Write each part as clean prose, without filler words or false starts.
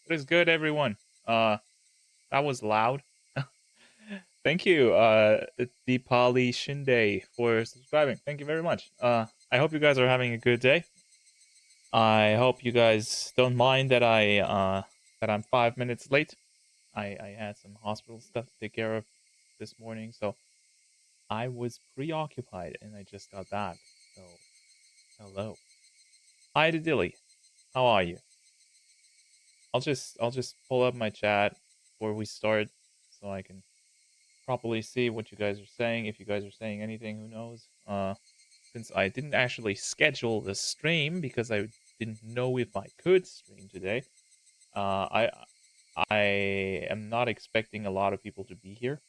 What is good, everyone? That was loud. Thank you, Deepali Shinde, for subscribing. Thank you very much. I hope you guys are having a good day. I hope you guys don't mind that I'm 5 minutes late. I had some hospital stuff to take care of this morning, so I was preoccupied and I just got back. So, hello. Hi to Dilly. How are you? I'll just pull up my chat before we start so I can properly see what you guys are saying. If you guys are saying anything, who knows? Since I didn't actually schedule the stream because I didn't know if I could stream today, I am not expecting a lot of people to be here,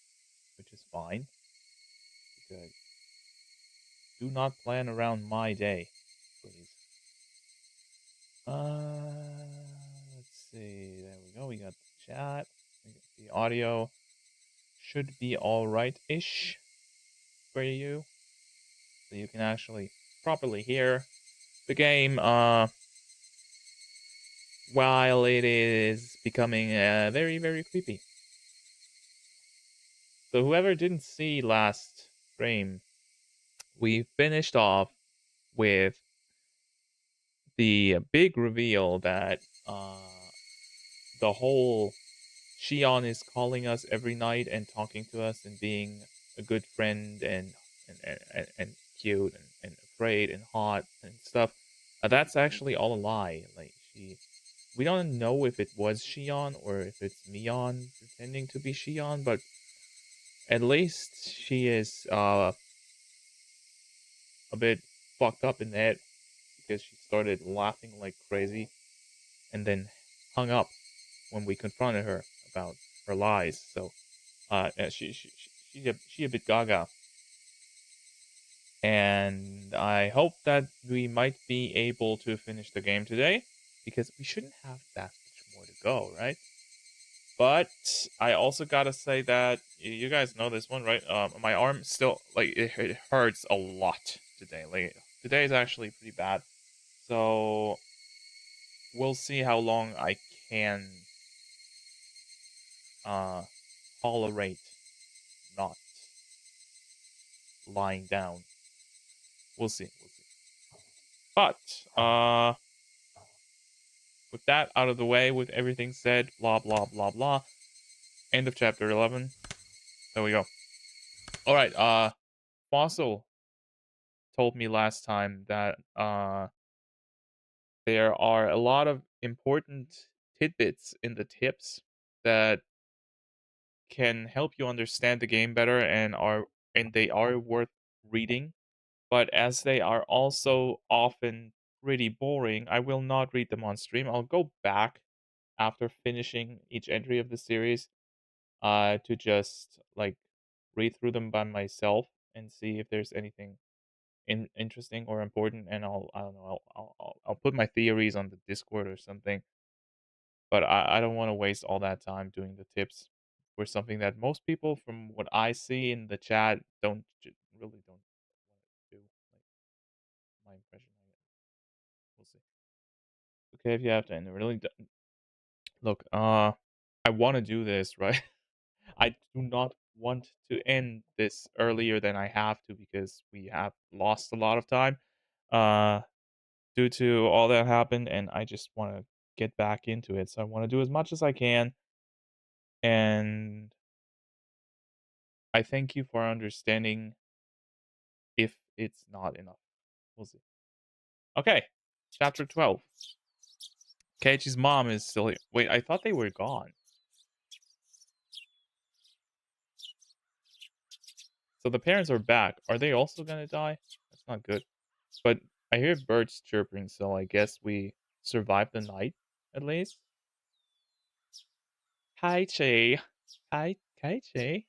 which is fine because do not plan around my day, please. Let's see. There we go. We got the chat. We got the audio. Should be all right-ish for you, so you can actually properly hear the game while it is becoming very, very creepy. So whoever didn't see last stream, we finished off with the big reveal that the whole Shion is calling us every night and talking to us and being a good friend and cute and afraid and hot and stuff. That's actually all a lie. We don't know if it was Shion or if it's Mion pretending to be Shion, but at least she is a bit fucked up in the head because she started laughing like crazy and then hung up when we confronted her about her lies. So she a bit gaga, and I hope that we might be able to finish the game today because we shouldn't have that much more to go, right? But I also gotta say that you guys know this one, right? My arm still it hurts a lot today. Like today is actually pretty bad. So we'll see how long I can uh tolerate not lying down. We'll see. We'll see. But with that out of the way, with everything said, blah blah blah blah. End of chapter 11. There we go. All right. Fossil told me last time that there are a lot of important tidbits in the tips that can help you understand the game better and they are worth reading. But as they are also often pretty boring, I will not read them on stream. I'll go back after finishing each entry of the series to just like read through them by myself and see if there's anything interesting or important, and I don't know, I'll put my theories on the Discord or something. But I don't want to waste all that time doing the tips for something that most people, from what I see in the chat, really don't want to do. Like my impression, I guess. We'll see. Okay, if you have to, and really look, I want to do this right. I do not want to end this earlier than I have to because we have lost a lot of time. Uh, due to all that happened, and I just want to get back into it. So I want to do as much as I can, and I thank you for understanding if it's not enough. We'll see. Okay, chapter 12. Keiichi's mom is still here. Wait, I thought they were gone. So the parents are back. Are they also gonna die? That's not good. But I hear birds chirping, so I guess we survived the night at least. Keiichi. Keiichi.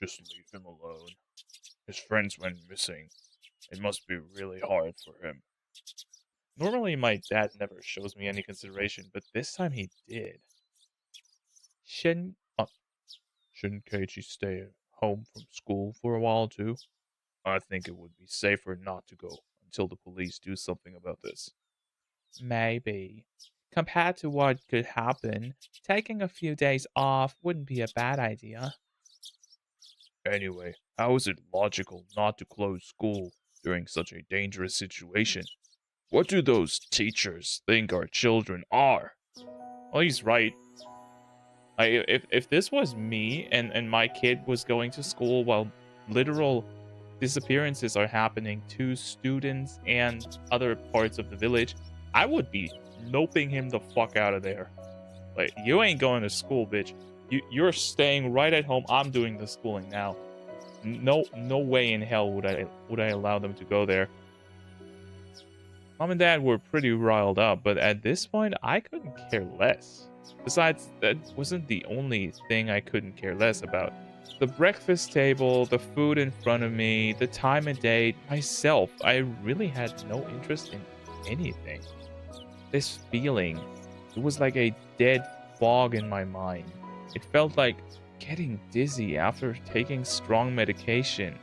Just leave him alone. His friends went missing. It must be really hard for him. Normally, my dad never shows me any consideration, but this time he did. Shin. Shouldn't Keiichi stay home from school for a while too? I think it would be safer not to go until the police do something about this. Maybe. Compared to what could happen, taking a few days off wouldn't be a bad idea. Anyway, how is it logical not to close school during such a dangerous situation? What do those teachers think our children are? Well, he's right. If this was me and my kid was going to school while literal disappearances are happening to students and other parts of the village, I would be noping him the fuck out of there. Like, you ain't going to school, bitch. You're staying right at home. I'm doing the schooling now. No way in hell would I allow them to go there. Mom and Dad were pretty riled up, but at this point, I couldn't care less. Besides, that wasn't the only thing I couldn't care less about. The breakfast table, the food in front of me, the time of day, myself, I really had no interest in anything. This feeling, it was like a dead fog in my mind. It felt like getting dizzy after taking strong medication.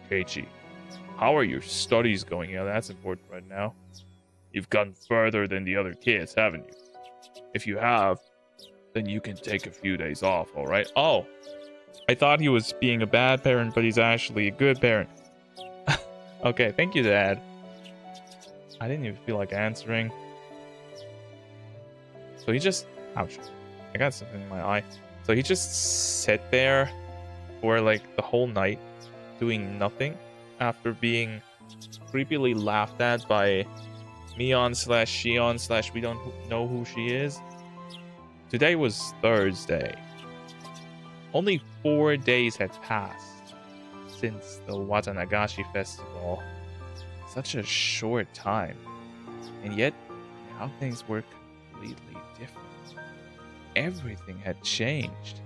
Keiichi, how are your studies going? Yeah, that's important right now. You've gotten further than the other kids, haven't you? If you have, then you can take a few days off, alright? Oh, I thought he was being a bad parent, but he's actually a good parent. Okay, thank you, Dad. I didn't even feel like answering. So he just... Ouch. I got something in my eye. So he just sat there for like the whole night doing nothing after being creepily laughed at by Mion slash Shion slash we don't know who she is. Today was Thursday. Only 4 days had passed since the Watanagashi festival. Such a short time. And yet, now things were completely different. Everything had changed.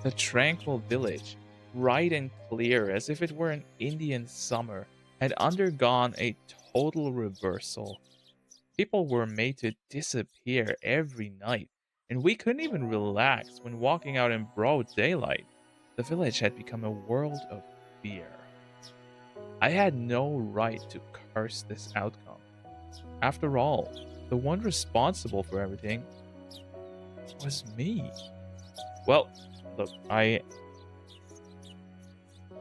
The tranquil village, bright and clear as if it were an Indian summer, had undergone a total reversal. People were made to disappear every night, and we couldn't even relax when walking out in broad daylight. The village had become a world of fear. I had no right to curse this outcome. After all, the one responsible for everything was me. Well, look, I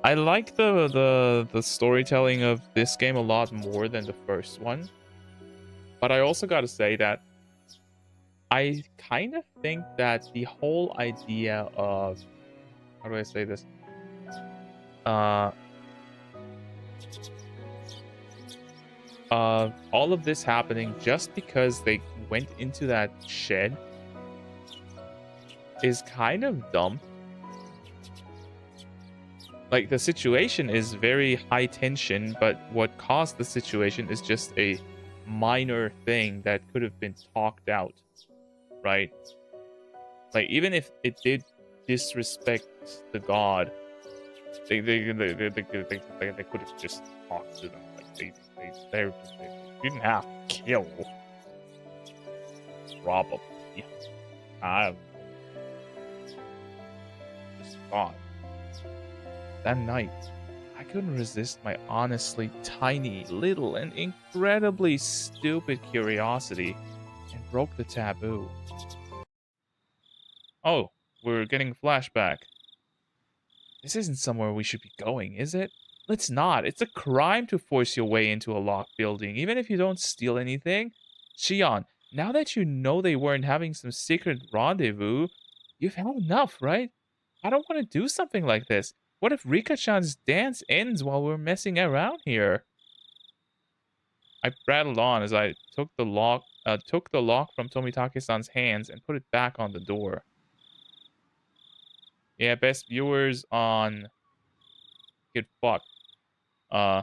like the storytelling of this game a lot more than the first one. But I also got to say that I kind of think that the whole idea of how do I say this? Uh all of this happening just because they went into that shed is kind of dumb. Like, the situation is very high tension, but what caused the situation is just a minor thing that could have been talked out, right? Like, even if it did disrespect the god, they could have just talked to them. Like, they didn't have to kill. Probably. I just thought. That night, I couldn't resist my honestly tiny, little, and incredibly stupid curiosity and broke the taboo. Oh, we're getting a flashback. This isn't somewhere we should be going, is it? Let's not. It's a crime to force your way into a locked building, even if you don't steal anything. Shion, now that you know they weren't having some secret rendezvous, you've had enough, right? I don't want to do something like this. What if Rika-chan's dance ends while we're messing around here? I prattled on as I took the lock from Tomitake-san's hands and put it back on the door. Yeah, best viewers on get fucked. Uh,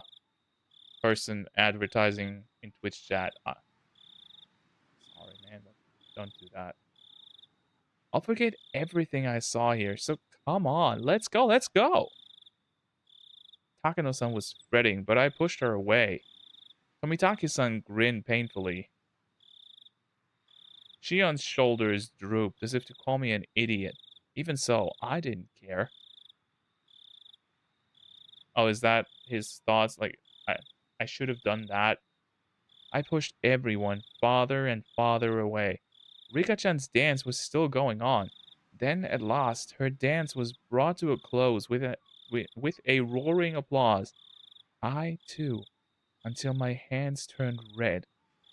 person advertising in Twitch chat. Sorry, man, but don't do that. I'll forget everything I saw here, so come on, let's go, let's go! Takano-san was fretting, but I pushed her away. Tomitake-san grinned painfully. Shion's shoulders drooped as if to call me an idiot. Even so, I didn't care. Oh, is that his thoughts? Like, I should have done that. I pushed everyone farther and farther away. Rika-chan's dance was still going on. Then, at last, her dance was brought to a close with a roaring applause. I, too, until my hands turned red.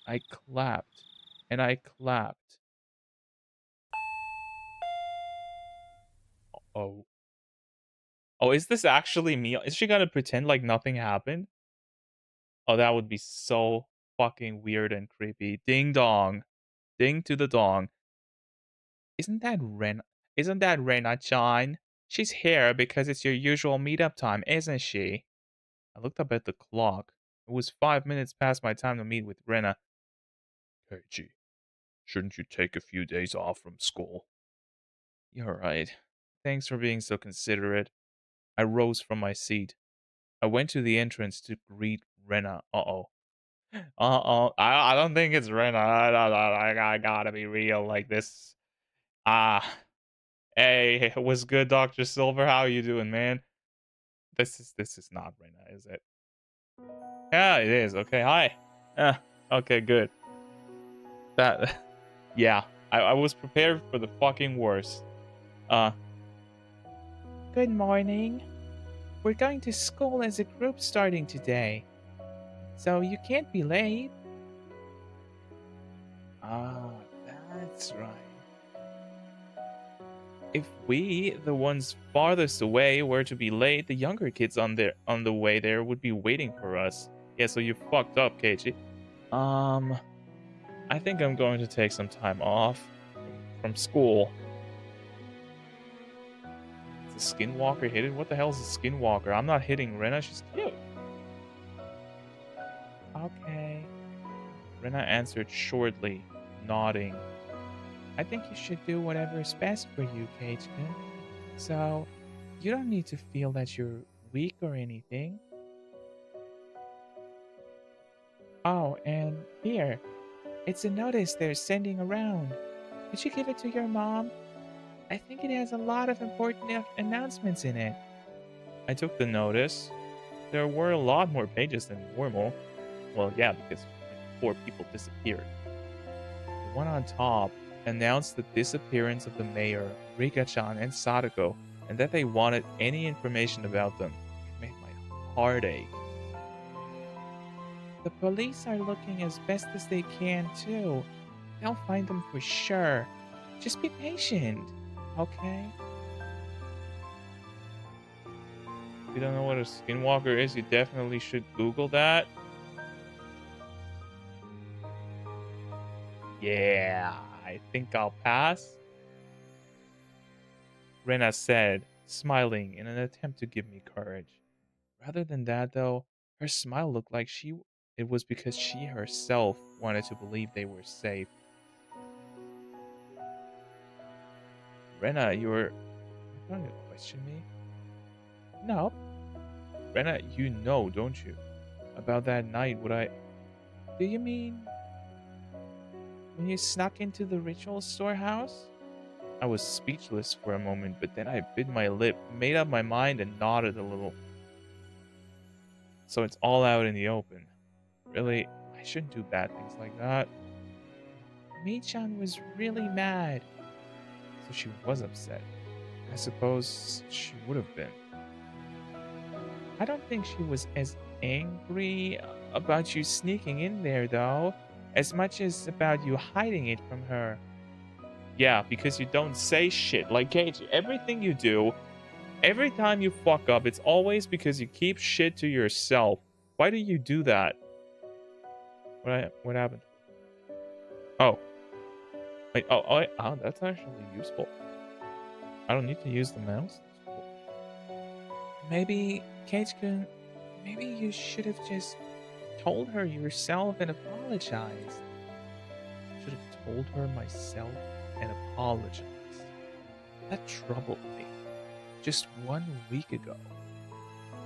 I clapped and I clapped. Oh. Oh, is this actually me? Is she gonna pretend like nothing happened? Oh, that would be so fucking weird and creepy. Ding dong. Ding to the dong. Isn't that Ren? Isn't that Rena-chan? She's here because it's your usual meetup time, isn't she? I looked up at the clock. It was 5 minutes past my time to meet with Rena. Keiichi, shouldn't you take a few days off from school? You're right. Thanks for being so considerate. I rose from my seat. I went to the entrance to greet Rena. Uh-oh. Uh-oh. I don't think it's Rena. I gotta be real like this. Ah. Hey, what's good, Dr. Silver? How you doing, man? This is not Rena, is it? Yeah, it is. Okay, hi. Okay, good. That yeah. I was prepared for the fucking worst. Uh Good morning. We're going to school as a group starting today. So you can't be late. Ah, that's right. If we, the ones farthest away, were to be late, the younger kids on the way there would be waiting for us. Yeah, so you fucked up, Keiichi. Um, I think I'm going to take some time off from school. Is a skinwalker hidden? What the hell is a skinwalker? I'm not hitting Rena. She's cute. Okay. Rena answered shortly, nodding. I think you should do whatever is best for you, Keiichi. So, you don't need to feel that you're weak or anything. Oh, and here, it's a notice they're sending around. Could you give it to your mom? I think it has a lot of important announcements in it. I took the notice. There were a lot more pages than normal. Well, yeah, because like, 4 people disappeared. The one on top announced the disappearance of the mayor, Rika-chan, and Sadako, and that they wanted any information about them. It made my heart ache. The police are looking as best as they can, too. They'll find them for sure. Just be patient, okay? If you don't know what a skinwalker is, you definitely should Google that. Yeah, I think I'll pass. Rena said, smiling in an attempt to give me courage. Rather than that, though, her smile looked like it was because she herself wanted to believe they were safe. Rena, you're going to question me? No. Rena, you know, don't you? About that night, would I. Do you mean when you snuck into the ritual storehouse? I was speechless for a moment, but then I bit my lip, made up my mind, and nodded a little. So it's all out in the open. Really, I shouldn't do bad things like that. Mei-chan was really mad. So she was upset. I suppose she would have been. I don't think she was as angry about you sneaking in there, though, as much as about you hiding it from her. Yeah, because you don't say shit. Like, Cage, everything you do, every time you fuck up, it's always because you keep shit to yourself. Why do you do that? What happened? Oh. Wait, oh, that's actually useful. I don't need to use the mouse. That's cool. Maybe, Cage-kun, maybe you should have just told her yourself and apologized. Should have told her myself and apologized. That troubled me. Just 1 week ago,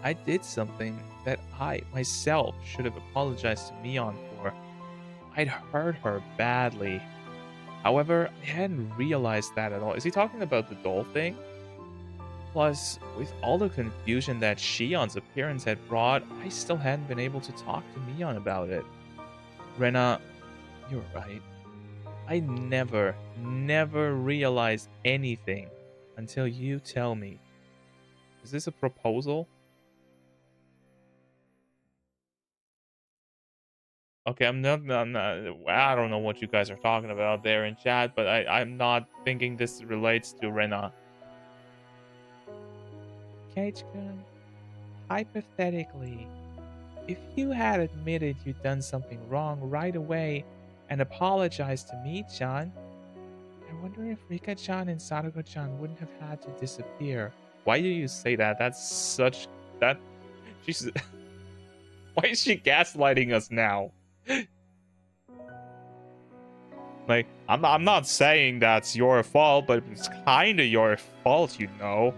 I did something that I myself should have apologized to Mion for. I'd hurt her badly. However, I hadn't realized that at all. Is he talking about the doll thing? Plus, with all the confusion that Shion's appearance had brought, I still hadn't been able to talk to Mion about it. Rena, you're right. I never realize anything until you tell me. Is this a proposal? Okay, I don't know what you guys are talking about there in chat, but I'm not thinking this relates to Rena. Cage-kun, hypothetically, if you had admitted you'd done something wrong right away and apologized to me, Chan, I wonder if Rika-chan and Sadako-chan wouldn't have had to disappear. Why do you say that? That's such that she's why is she gaslighting us now? Like, I'm not saying that's your fault, but it's kinda your fault, you know.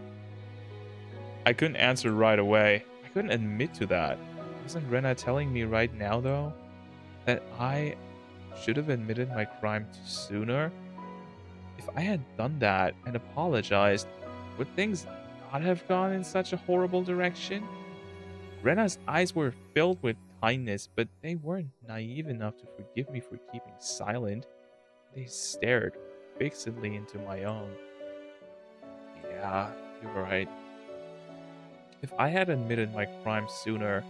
I couldn't answer right away. I couldn't admit to that. Wasn't Rena telling me right now, though, that I should have admitted my crime sooner? If I had done that and apologized, would things not have gone in such a horrible direction? Rena's eyes were filled with kindness, but they weren't naive enough to forgive me for keeping silent. They stared fixedly into my own. Yeah, you're right. If I had admitted my crime sooner,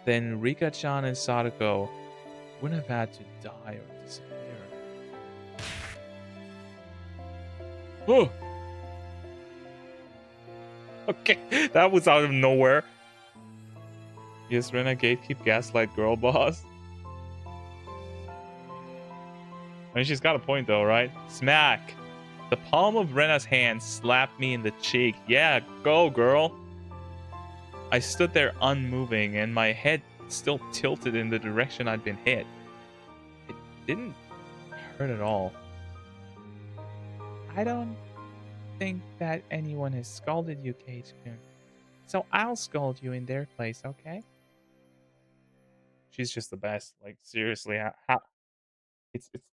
then Rika-chan and Sadako wouldn't have had to die or disappear. Oh, okay, that was out of nowhere. Yes, Renegade keep gaslight girl boss. I mean, she's got a point though, right? Smack! The palm of Rena's hand slapped me in the cheek. Yeah, go girl! I stood there unmoving and my head still tilted in the direction I'd been hit. It didn't hurt at all. I don't think that anyone has scolded you, Cage-kun. So I'll scold you in their place, okay? She's just the best. Like, seriously,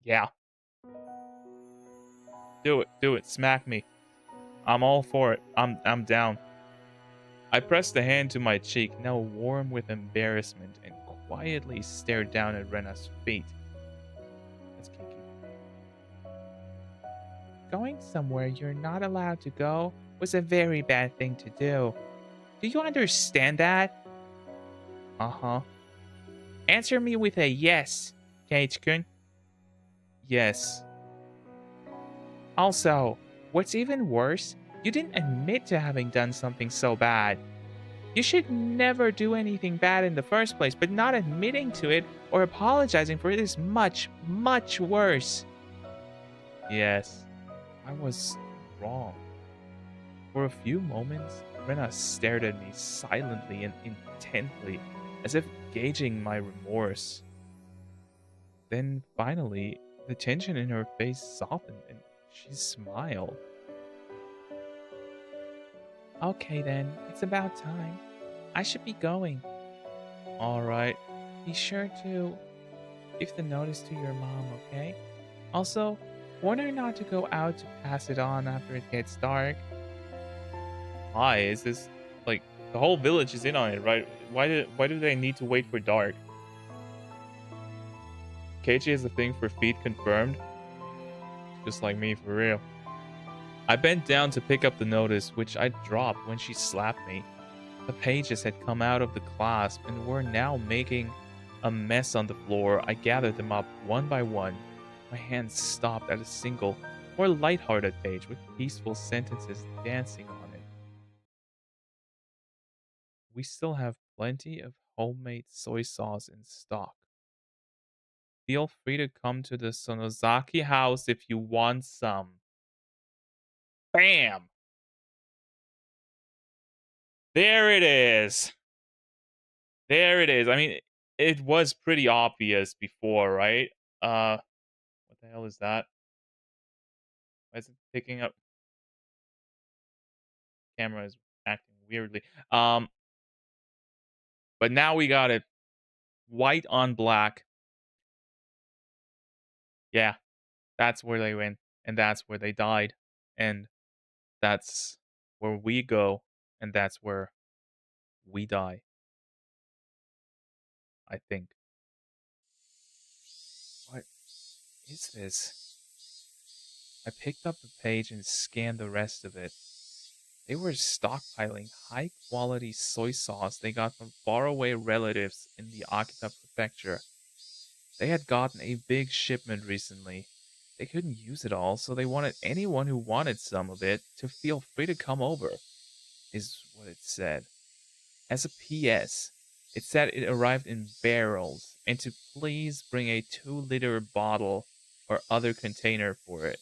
yeah. Do it, smack me. I'm all for it. I'm down. I pressed the hand to my cheek, now warm with embarrassment, and quietly stared down at Rena's feet. That's kinky. Going somewhere you're not allowed to go was a very bad thing to do. Do you understand that? Uh-huh. Answer me with a yes, Cage-kun. Yes. Also, what's even worse, you didn't admit to having done something so bad. You should never do anything bad in the first place, but not admitting to it or apologizing for it is much, much worse. Yes, I was wrong. For a few moments, Rena stared at me silently and intently, as if gauging my remorse. Then finally, the tension in her face softened and she smiled. Okay then, it's about time. I should be going. Alright. Be sure to give the notice to your mom, okay? Also, warn her not to go out to pass it on after it gets dark. Why? Is this like the whole village is in on it, right? Why do they need to wait for dark? Keiichi has a thing for feet confirmed. Just like me, for real. I bent down to pick up the notice, which I dropped when she slapped me. The pages had come out of the clasp and were now making a mess on the floor. I gathered them up one by one. My hands stopped at a single, more lighthearted page with peaceful sentences dancing on it. We still have plenty of homemade soy sauce in stock. Feel free to come to the Sonozaki house if you want some. Bam! There it is. There it is. I mean, it was pretty obvious before, right? What the hell is that? Why is it picking up? Camera is acting weirdly. But now we got it white on black. Yeah, that's where they went, and that's where they died, and that's where we go, and that's where we die. I think. is this? I picked up the page and scanned the rest of it. They were stockpiling high quality soy sauce they got from faraway relatives in the Akita prefecture. They had gotten a big shipment recently. They couldn't use it all, so they wanted anyone who wanted some of it to feel free to come over, is what it said. As a PS, it said it arrived in barrels and to please bring a 2-liter bottle or other container for it.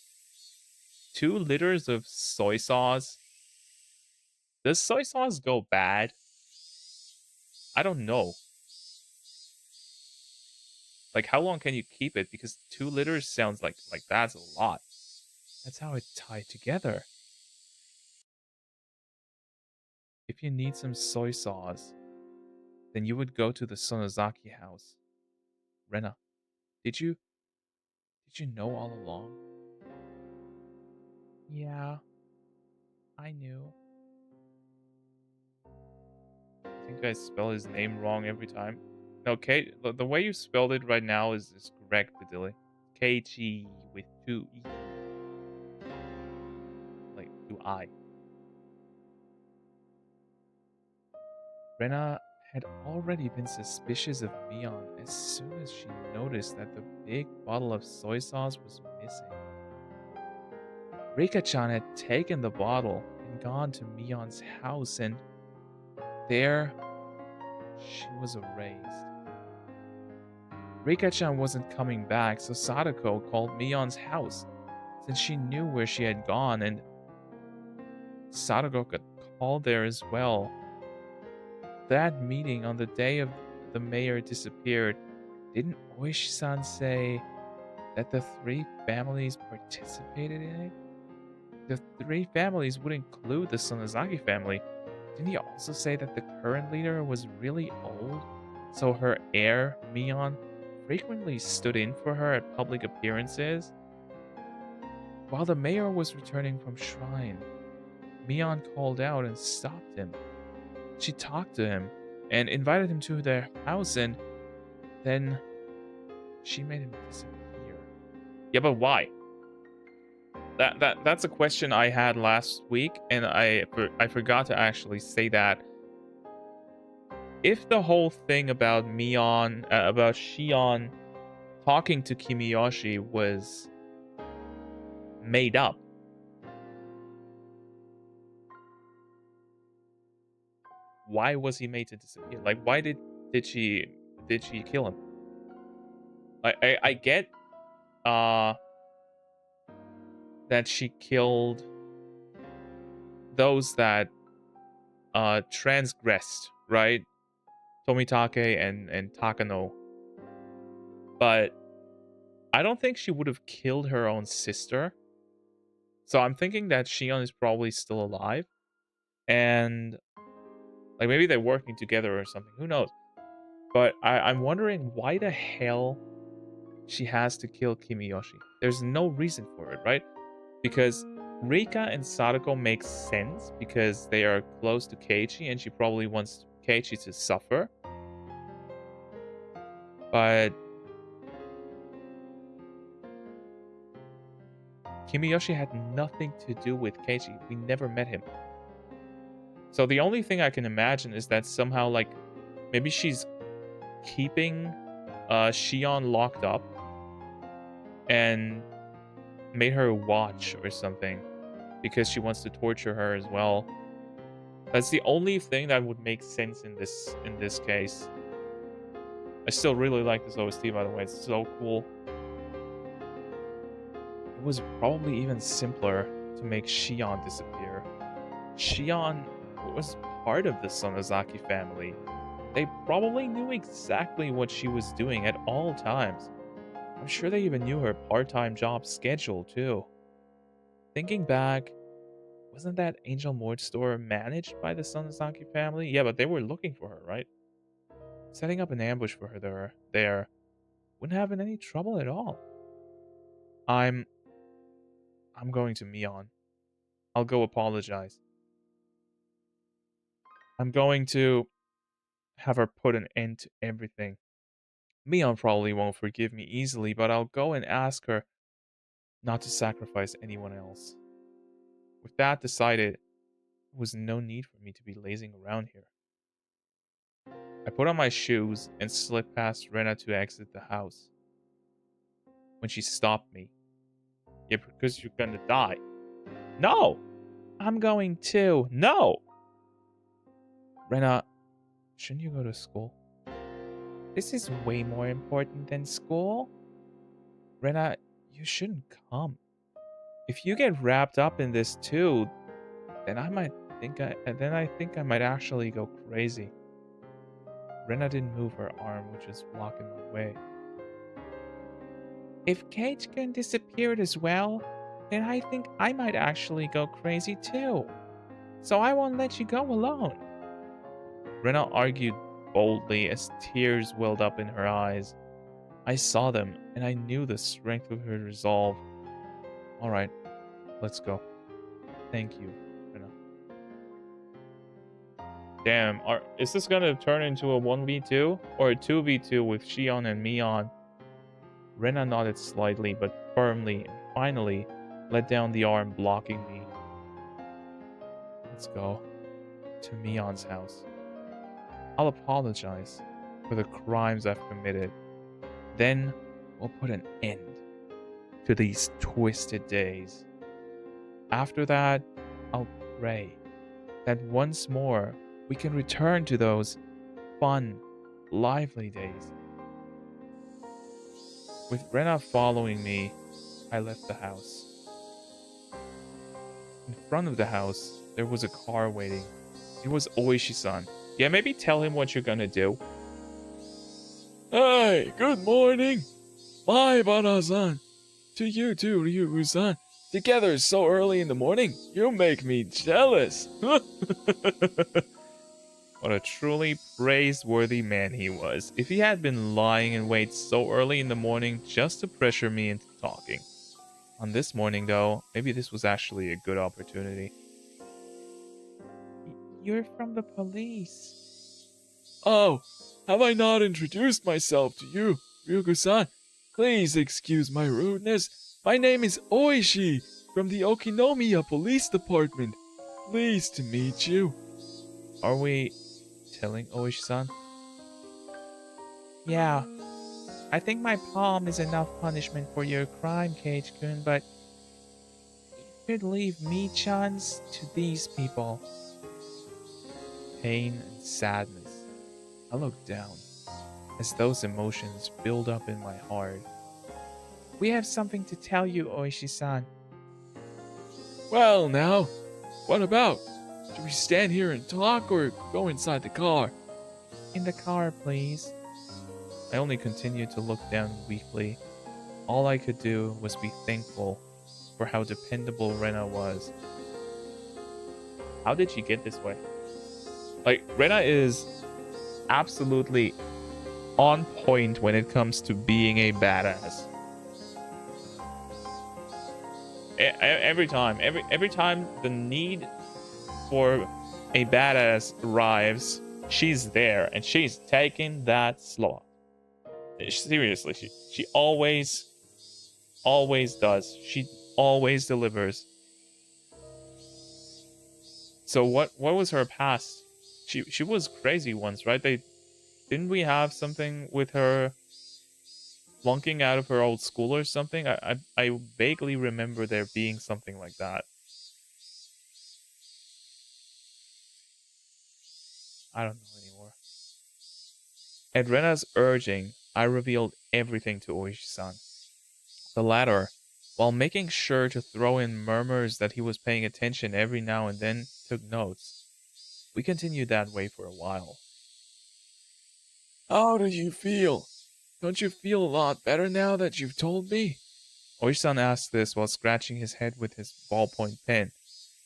2 liters of soy sauce? Does soy sauce go bad? I don't know. Like, how long can you keep it? Because 2 liters sounds like that's a lot. That's how it tied together. If you need some soy sauce, then you would go to the Sonozaki house. Rena, did you did you know all along? Yeah, I knew. I think I spell his name wrong every time. No, the way you spelled it right now is correct, Padilly. KG with 2 E, like 2 I. Rena had already been suspicious of Mion as soon as she noticed that the big bottle of soy sauce was missing. Rika-chan had taken the bottle and gone to Mion's house, and there she was erased. Rika-chan wasn't coming back, so Sadako called Mion's house since she knew where she had gone, and Sadako got called there as well. That meeting on the day of the mayor disappeared, didn't Oishi-san say that the 3 families participated in it? The 3 families would include the Sonozaki family. Didn't he also say that the current leader was really old, so her heir, Mion, frequently stood in for her at public appearances? While the mayor was returning from shrine, Mion called out and stopped him. She talked to him and invited him to their house, and then she made him disappear. Yeah, but why? That's a question I had last week, and I forgot to actually say that. If the whole thing about about Shion talking to Kimiyoshi was made up, why was he made to disappear? Like, why did she kill him? I get uh that she killed those that transgressed, right? Tomitake and Takano. But I don't think she would have killed her own sister. So I'm thinking that Shion is probably still alive. And like maybe they're working together or something. Who knows? But I'm wondering why the hell she has to kill Kimiyoshi. There's no reason for it, right? Because Rika and Sadako make sense because they are close to Keiichi and she probably wants Keiichi to suffer. But Kimiyoshi had nothing to do with Keiichi. We never met him. So the only thing I can imagine is that somehow, like, maybe she's keeping Shion locked up and made her watch or something because she wants to torture her as well. That's the only thing that would make sense in this case. I still really like this OST, by the way. It's so cool. It was probably even simpler to make Shion disappear. Shion was part of the Sonozaki family. They probably knew exactly what she was doing at all times. I'm sure they even knew her part-time job schedule, too. Thinking back, wasn't that Angel Mort store managed by the Sonozaki family? Yeah, but they were looking for her, right? Setting up an ambush for her there wouldn't have been any trouble at all. I'm I'm going to Mion. I'll go apologize. I'm going to have her put an end to everything. Mion probably won't forgive me easily, but I'll go and ask her not to sacrifice anyone else. With that decided, there was no need for me to be lazing around here. I put on my shoes and slipped past Rena to exit the house. When she stopped me, yeah, because you're gonna die. No! I'm going too. No! Rena, shouldn't you go to school? This is way more important than school. Rena, you shouldn't come. If you get wrapped up in this too, then I think I might actually go crazy. Rena didn't move her arm, which was blocking my way. If Cage-kun disappeared as well, then I think I might actually go crazy too. So I won't let you go alone. Rena argued boldly as tears welled up in her eyes. I saw them, and I knew the strength of her resolve. All right, let's go. Thank you, Rena. Damn, is this gonna turn into a 1v2 or a 2v2 with Shion and Mion? Rena nodded slightly but firmly and finally let down the arm blocking me. Let's go to Mion's house. I'll apologize for the crimes I've committed. Then we'll put an end to these twisted days. After that, I'll pray that once more we can return to those fun, lively days. With Rena following me, I left the house. In front of the house, there was a car waiting. It was Oishi-san. Yeah, maybe tell him what you're gonna do. Hey, good morning. Bye, Bana-san. To you too, Ryugu-san. Together so early in the morning, you make me jealous. What a truly praiseworthy man he was. If he had been lying in wait so early in the morning just to pressure me into talking. On this morning, though, maybe this was actually a good opportunity. You're from the police. Oh, have I not introduced myself to you, Ryugu-san? Please excuse my rudeness. My name is Oishi from the Okinomiya Police Department. Pleased to meet you. Are we telling Oishi-san? Yeah. I think my palm is enough punishment for your crime, Cage-kun, but you should leave me chance to these people. Pain and sadness. I looked down as those emotions build up in my heart. We have something to tell you, Oishi-san. Well, now, what about? Should we stand here and talk or go inside the car? In the car, please. I only continued to look down weakly. All I could do was be thankful for how dependable Rena was. How did she get this way? Like, Rena is absolutely on point when it comes to being a badass. Every time the need for a badass arrives, she's there and she's taking that slot. Seriously, she always does. She always delivers. So what was her past? She was crazy once, right? Didn't we have something with her flunking out of her old school or something? I vaguely remember there being something like that. I don't know anymore. At Rena's urging, I revealed everything to Oishi-san. The latter, while making sure to throw in murmurs that he was paying attention every now and then, took notes. We continued that way for a while. How do you feel? Don't you feel a lot better now that you've told me? Oishi-san asked this while scratching his head with his ballpoint pen.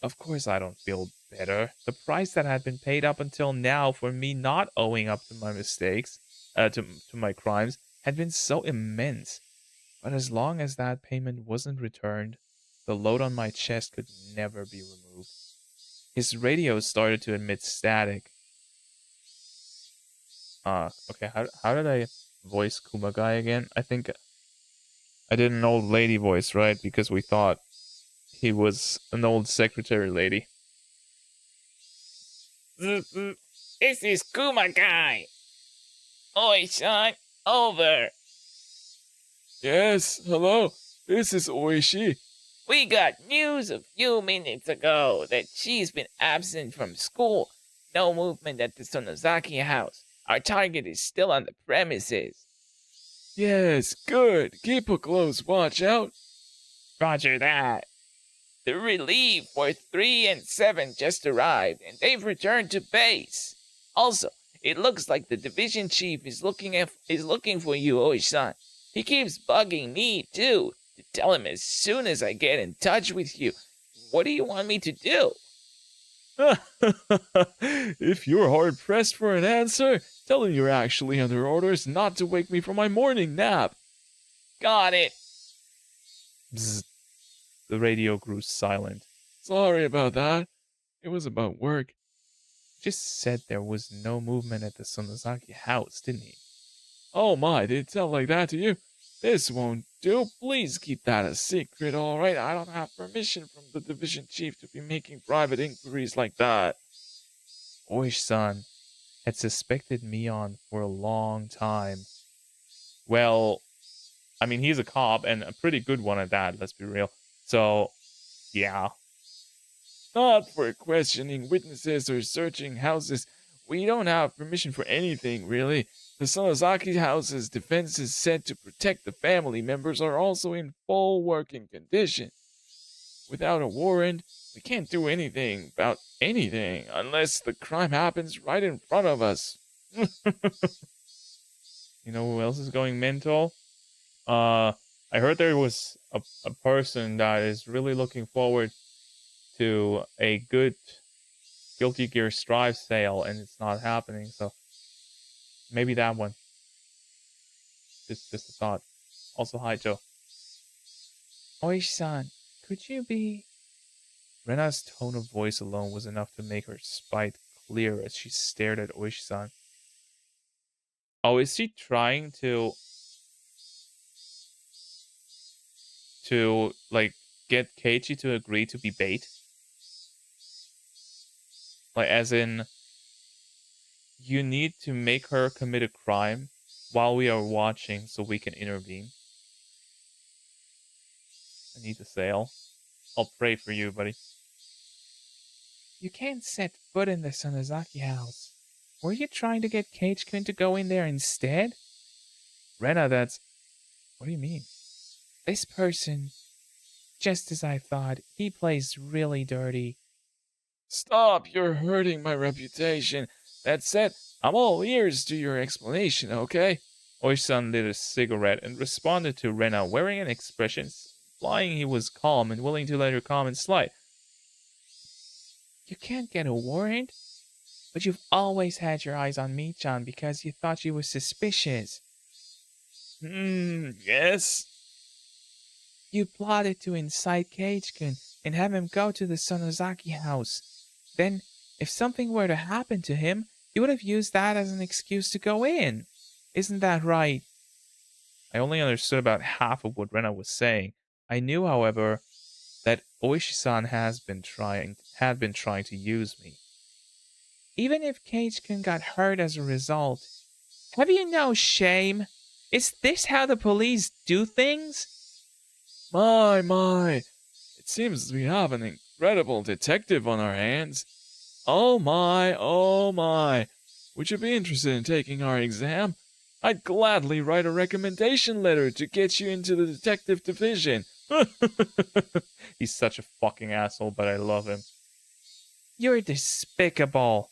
Of course I don't feel better. The price that had been paid up until now for me not owing up to my mistakes, to my crimes, had been so immense. But as long as that payment wasn't returned, the load on my chest could never be removed. His radio started to emit static. Okay, how did I voice Kumagai again. I think I did an old lady voice, right? Because we thought he was an old secretary lady. This is Kuma guy. Oi, son, over. Yes, hello. This is Oishi. We got news a few minutes ago that she's been absent from school. No movement at the Sonozaki house. Our target is still on the premises. Yes, good. Keep a close watch out. Roger that. The relief for 3 and 7 just arrived, and they've returned to base. Also, it looks like the division chief is looking for you, Oi-san. He keeps bugging me, too, to tell him as soon as I get in touch with you. What do you want me to do? If you're hard pressed for an answer, tell him you're actually under orders not to wake me from my morning nap. Got it. Bzzz. The radio grew silent. Sorry about that. It was about work. He just said there was no movement at the Sonozaki house, didn't he? Oh my, did it sound like that to you? This won't do. Please keep that a secret, alright? I don't have permission from the division chief to be making private inquiries like that. Oish-san had suspected Mion for a long time. Well, I mean, he's a cop, and a pretty good one at that, let's be real. So, yeah. Not for questioning witnesses or searching houses. We don't have permission for anything, really. The Sonozaki house's defenses set to protect the family members are also in full working condition. Without a warrant, we can't do anything about anything unless the crime happens right in front of us. You know who else is going mental? I heard there was a person that is really looking forward to a good Guilty Gear Strive sale, and it's not happening, so maybe that one. Just a thought. Also, hi, Joe. Oish-san, could you be... Rena's tone of voice alone was enough to make her spite clear as she stared at Oish-san. Oh, is she trying to like get Keiichi to agree to be bait? Like, as in, you need to make her commit a crime while we are watching so we can intervene. I need a sale. I'll pray for you, buddy. You can't set foot in the Sonozaki house. Were you trying to get Keiichi-kun to go in there instead? Rena, that's... What do you mean? This person, just as I thought, he plays really dirty. Stop, you're hurting my reputation. That said, I'm all ears to your explanation, okay? Oishi-san lit a cigarette and responded to Rena wearing an expression implying he was calm and willing to let her comments slide. You can't get a warrant, but you've always had your eyes on Mi-chan because you thought she was suspicious. Yes? You plotted to incite Keiichi-kun and have him go to the Sonozaki house. Then, if something were to happen to him, you would have used that as an excuse to go in. Isn't that right? I only understood about half of what Rena was saying. I knew, however, that Oishi-san had been trying to use me. Even if Keiichi-kun got hurt as a result, have you no shame? Is this how the police do things? My. It seems we have an incredible detective on our hands. Oh my. Would you be interested in taking our exam? I'd gladly write a recommendation letter to get you into the detective division. He's such a fucking asshole, but I love him. You're despicable.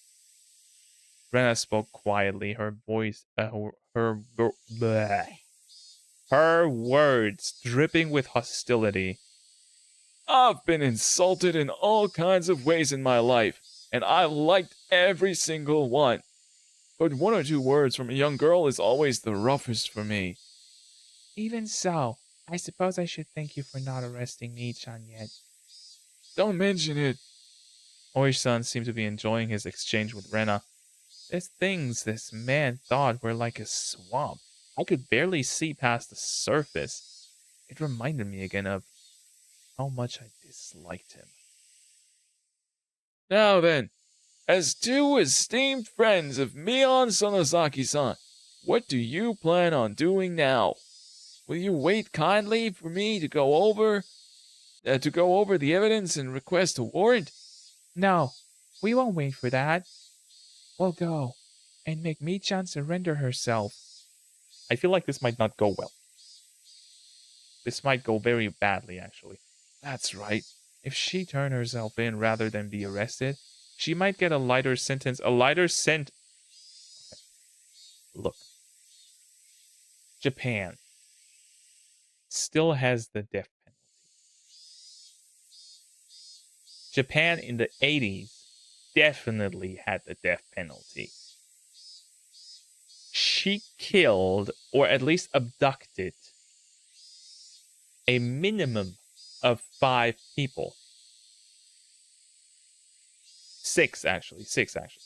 Rena spoke quietly, her voice, her words dripping with hostility. I've been insulted in all kinds of ways in my life, and I've liked every single one. But 1 or 2 words from a young girl is always the roughest for me. Even so, I suppose I should thank you for not arresting Mi-chan yet. Don't mention it. Oishi-san seemed to be enjoying his exchange with Rena. There's things this man thought were like a swamp I could barely see past the surface. It reminded me again of how much I disliked him. Now then, as two esteemed friends of Mion Sonosaki-san, what do you plan on doing now? Will you wait kindly for me to go over the evidence and request a warrant? No, we won't wait for that. We'll go and make Mi-chan surrender herself. I feel like this might not go well. This might go very badly, actually. That's right. If she turns herself in rather than be arrested, she might get a lighter sentence. A lighter sent. Look, Japan still has the death penalty. Japan in the 80s definitely had the death penalty. She killed, or at least abducted, a minimum of 5 people. 6, actually. 6, actually.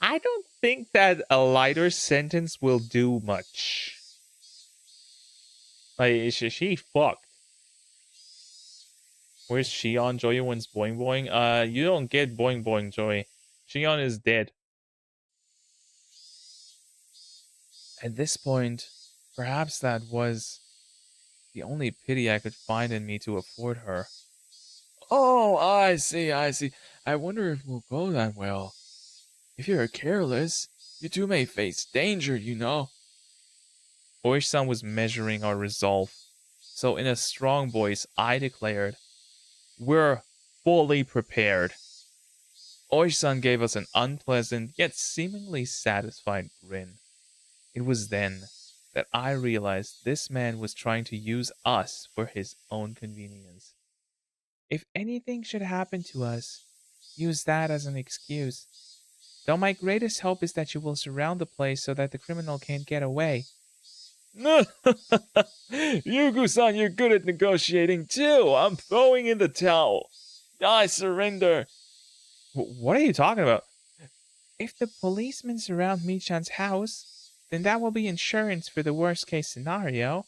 I don't think that a lighter sentence will do much. Like, she fucked. Where's Shion? Joey wins Boing Boing. You don't get Boing Boing, Joey. Shion is dead. At this point, perhaps that was the only pity I could find in me to afford her. Oh, I see. I wonder if it will go that well. If you're careless, you two may face danger, you know. Oishi-san was measuring our resolve, so in a strong voice, I declared, "We're fully prepared." Oishi-san gave us an unpleasant yet seemingly satisfied grin. It was then that I realized this man was trying to use us for his own convenience. If anything should happen to us, use that as an excuse. Though my greatest hope is that you will surround the place so that the criminal can't get away. Yugu-san, you're good at negotiating too. I'm throwing in the towel. I surrender. What are you talking about? If the policemen surround Mi-chan's house, then that will be insurance for the worst case scenario.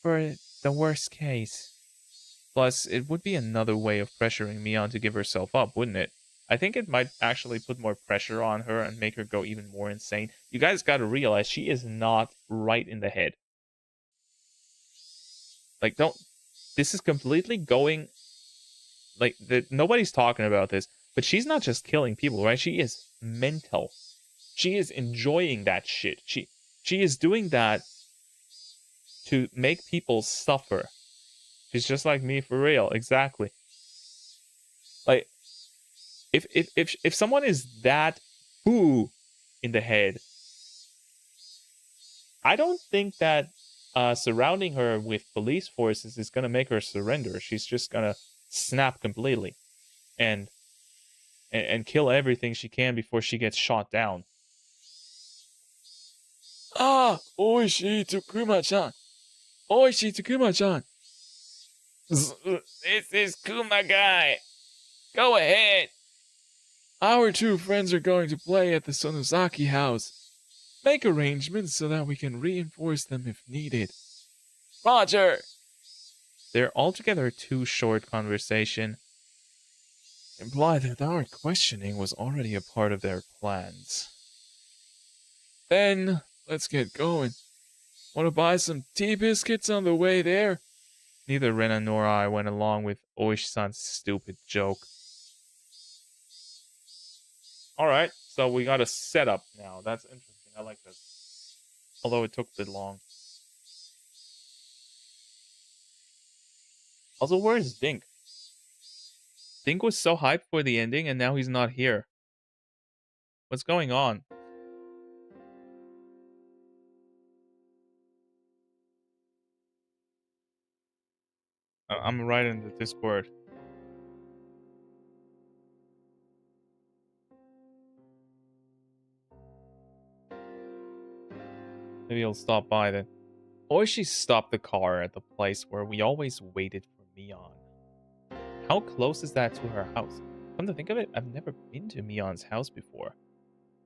For the worst case. Plus, it would be another way of pressuring Mion to give herself up, wouldn't it? I think it might actually put more pressure on her and make her go even more insane. You guys gotta realize she is not right in the head. Like, don't... This is completely going... Like, nobody's talking about this, but she's not just killing people, right? She is mental. She is enjoying that shit. She is doing that to make people suffer. She's just like me for real, exactly. Like, if someone is that foo in the head, I don't think that surrounding her with police forces is gonna make her surrender. She's just gonna snap completely, and kill everything she can before she gets shot down. Ah, Oishi Takuma-chan. Oishi Takuma-chan. This is Kuma guy. Go ahead. Our two friends are going to play at the Sonosaki house. Make arrangements so that we can reinforce them if needed. Roger! Their altogether too short conversation implied that our questioning was already a part of their plans. Then, let's get going. Want to buy some tea biscuits on the way there? Neither Rena nor I went along with Oishi-san's stupid joke. Alright, so we got a setup now. That's interesting. I like this. Although it took a bit long. Also, where's Dink? Dink was so hyped for the ending and now he's not here. What's going on? I'm right in the Discord. Maybe he'll stop by then. Oishi stopped the car at the place where we always waited for Mion. How close is that to her house? Come to think of it, I've never been to Mion's house before.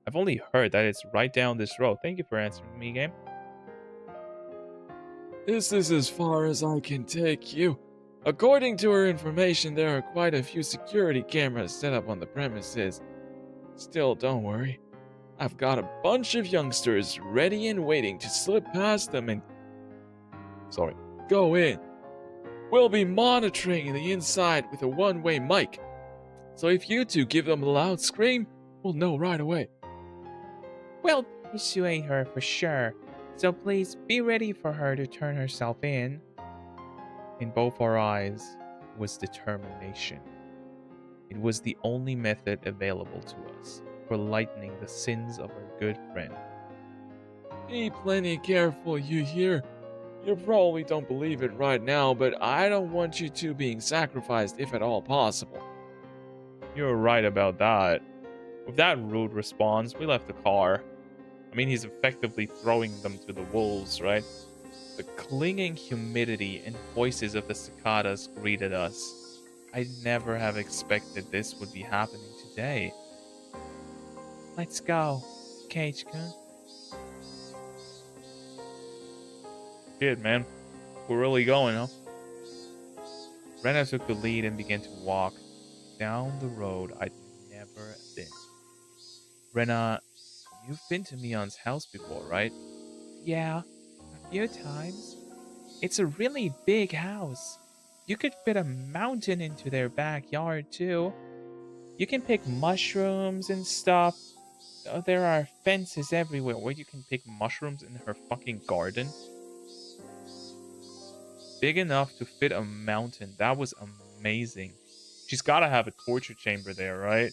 I've only heard that it's right down this road. Thank you for answering me, game. This is as far as I can take you. According to her information, there are quite a few security cameras set up on the premises. Still, don't worry. I've got a bunch of youngsters ready and waiting to slip past them and go in. We'll be monitoring the inside with a one-way mic. So if you two give them a loud scream, we'll know right away. We'll persuade her for sure. So please be ready for her to turn herself in. In both our eyes was determination. It was the only method available to us for lightening the sins of our good friend. Be plenty careful, you hear? You probably don't believe it right now, but I don't want you two being sacrificed if at all possible. You're right about that. With that rude response, we left the car. I mean, he's effectively throwing them to the wolves, right? The clinging humidity and voices of the cicadas greeted us. I'd never have expected this would be happening today. Let's go, Cage-kun. Shit, man. We're really going, huh? Rena took the lead and began to walk down the road I'd never been. Rena, you've been to Mion's house before, right? Yeah, a few times. It's a really big house. You could fit a mountain into their backyard, too. You can pick mushrooms and stuff. There are fences everywhere where you can pick mushrooms in her fucking garden. Big enough to fit a mountain. That was amazing. She's gotta have a torture chamber there, right?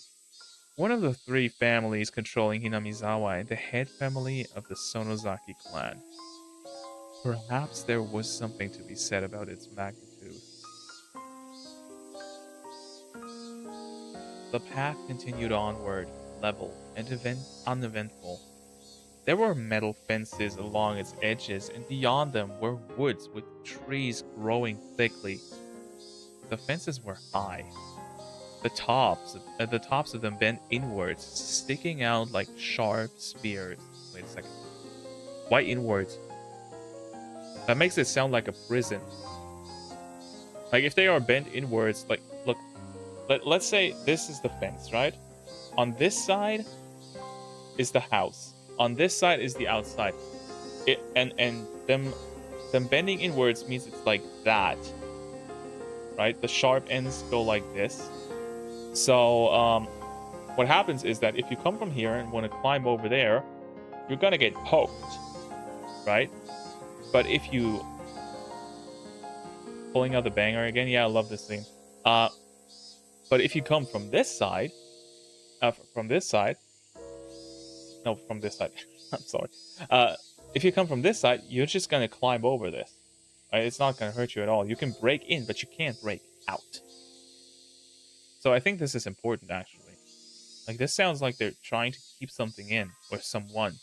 One of the three families controlling Hinamizawa and the head family of the Sonozaki clan. Perhaps there was something to be said about its magnitude. The path continued onward, level and uneventful. There were metal fences along its edges, and beyond them were woods with trees growing thickly. The fences were high. The tops of them bent inwards, sticking out like sharp spears. Wait a second. Why inwards? That makes it sound like a prison. Like if they are bent inwards, like look, let's say this is the fence, right? On this side is the house. On this side is the outside. And them bending inwards means it's like that. Right? The sharp ends go like this. So what happens is that if you come from here and want to climb over there, you're gonna get poked. Right? But if you pulling out the banger again, yeah, I love this thing. But if you come from this side, from this side, I'm sorry. If you come from this side, you're just gonna climb over this. Right? It's not gonna hurt you at all. You can break in, but you can't break out. So I think this is important, actually. Like, this sounds like they're trying to keep something in, or someone.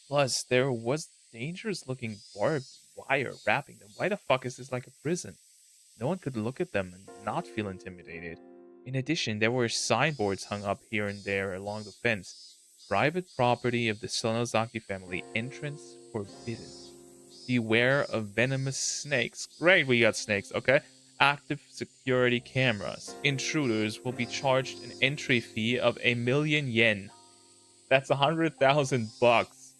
Plus, there was dangerous-looking barbed wire wrapping them. Why the fuck is this like a prison? No one could look at them and not feel intimidated. In addition, there were signboards hung up here and there along the fence. Private property of the Sonozaki family. Entrance forbidden. Beware of venomous snakes. Great, we got snakes, okay. Active security cameras. Intruders will be charged an entry fee of 1,000,000 yen. That's 100,000 bucks.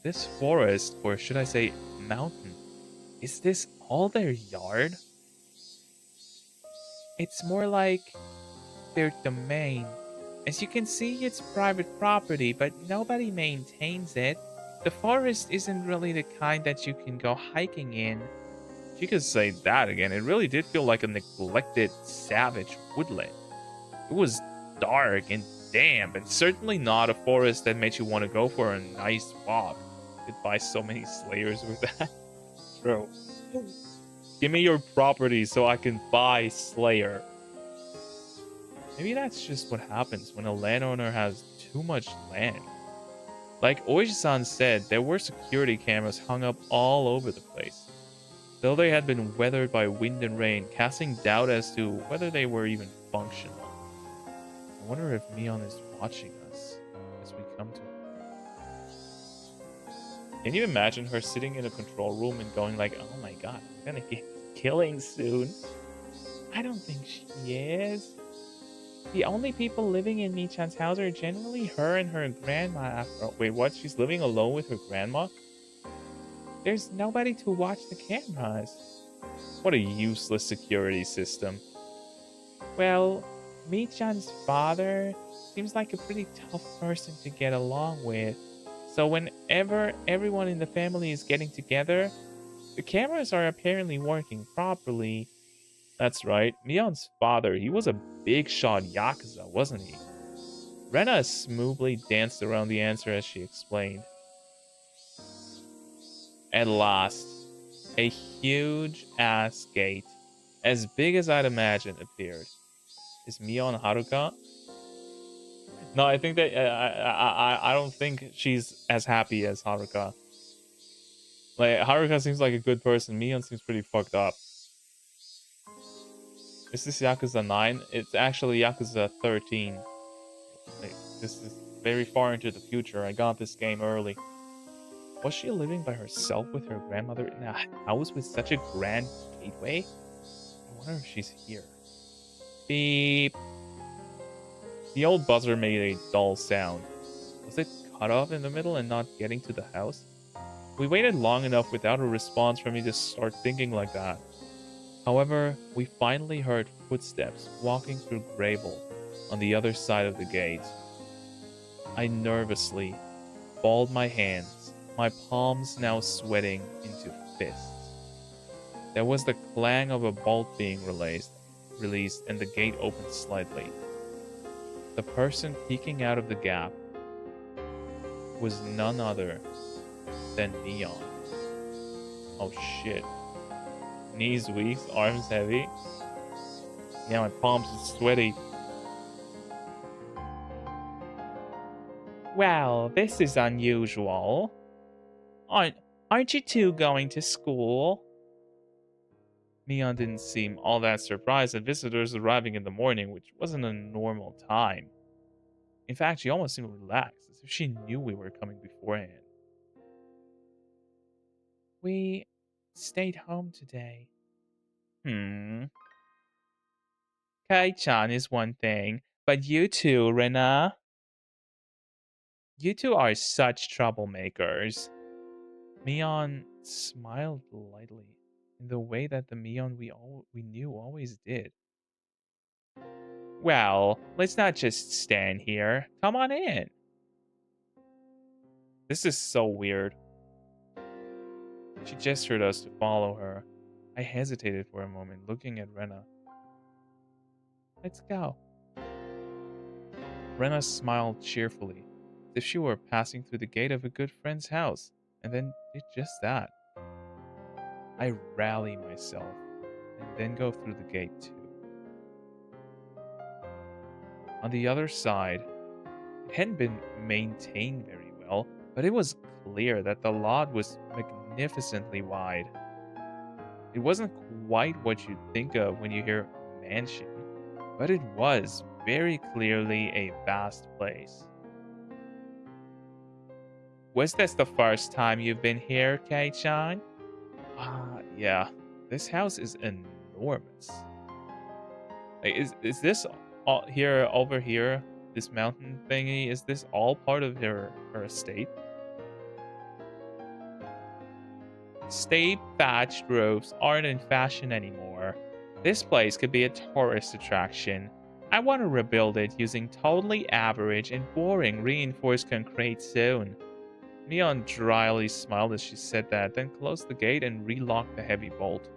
This forest, or should I say mountain, is this all their yard? It's more like their domain. As you can see, it's private property, but nobody maintains it. The forest isn't really the kind that you can go hiking in. If you could say that again, it really did feel like a neglected, savage woodland. It was dark and damp, and certainly not a forest that made you want to go for a nice walk. You could buy so many slayers with that. Bro. Give me your property so I can buy Slayer. Maybe that's just what happens when a landowner has too much land. Like Oishi-san said, there were security cameras hung up all over the place. Though they had been weathered by wind and rain, casting doubt as to whether they were even functional. I wonder if Mion is watching us. come to. Can you imagine her sitting in a control room and going like, "Oh my god, I'm gonna get killing soon"? I don't think she is. The only people living in Michan's house are generally her and her grandma. After wait, what? She's living alone with her grandma? There's nobody to watch the cameras. What a useless security system. Well, Michan's father seems like a pretty tough person to get along with. So whenever everyone in the family is getting together, the cameras are apparently working properly. That's right, Mion's father, he was a big shot Yakuza, wasn't he? Rena smoothly danced around the answer as she explained. At last, a huge ass gate, as big as I'd imagined, appeared. Is Mion Haruka? No, I think that I don't think she's as happy as Haruka. Like Haruka seems like a good person. Mion seems pretty fucked up. Is this Yakuza 9? It's actually Yakuza 13. Like, this is very far into the future. I got this game early. Was she living by herself with her grandmother in a house with such a grand gateway? I wonder if she's here. Beep. The old buzzer made a dull sound. Was it cut off in the middle and not getting to the house? We waited long enough without a response for me to start thinking like that. However, we finally heard footsteps walking through gravel on the other side of the gate. I nervously balled my hands, my palms now sweating into fists. There was the clang of a bolt being released, and the gate opened slightly. The person peeking out of the gap was none other than Neon. Oh shit. Knees weak, arms heavy. Yeah, my palms are sweaty. Well, this is unusual. Aren't you two going to school? Neon didn't seem all that surprised at visitors arriving in the morning, which wasn't a normal time. In fact, she almost seemed relaxed, as if she knew we were coming beforehand. We stayed home today. Kai-chan is one thing, but you two, Rena, you two are such troublemakers. Mion smiled lightly, in the way that the Mion we knew always did. Well, let's not just stand here. Come on in. This is so weird. She gestured us to follow her. I hesitated for a moment, looking at Rena. Let's go. Rena smiled cheerfully, as if she were passing through the gate of a good friend's house, and then did just that. I rally myself, and then go through the gate too. On the other side, it hadn't been maintained very well, but it was clear that the lot was magnificently wide. It wasn't quite what you'd think of when you hear mansion, but it was very clearly a vast place. Was this the first time you've been here, Kei-chan? Yeah. This house is enormous. Like, is this all here over here? This mountain thingy? Is this all part of her estate? State thatched roofs aren't in fashion anymore. This place could be a tourist attraction. I want to rebuild it using totally average and boring reinforced concrete soon. Mion dryly smiled as she said that, then closed the gate and relocked the heavy bolt.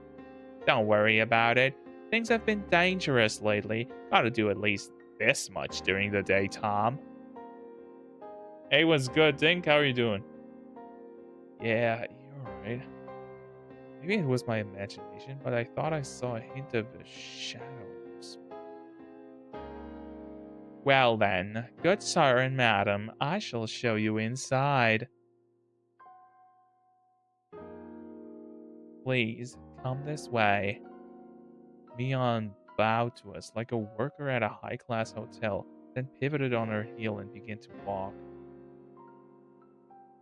Don't worry about it. Things have been dangerous lately. Gotta do at least this much during the day, Tom. Hey, what's good, Dink? How are you doing? Yeah, you're right. Maybe it was my imagination, but I thought I saw a hint of a shadow in this. Well then, good sir and madam, I shall show you inside. Please, come this way. Mion bowed to us like a worker at a high-class hotel, then pivoted on her heel and began to walk.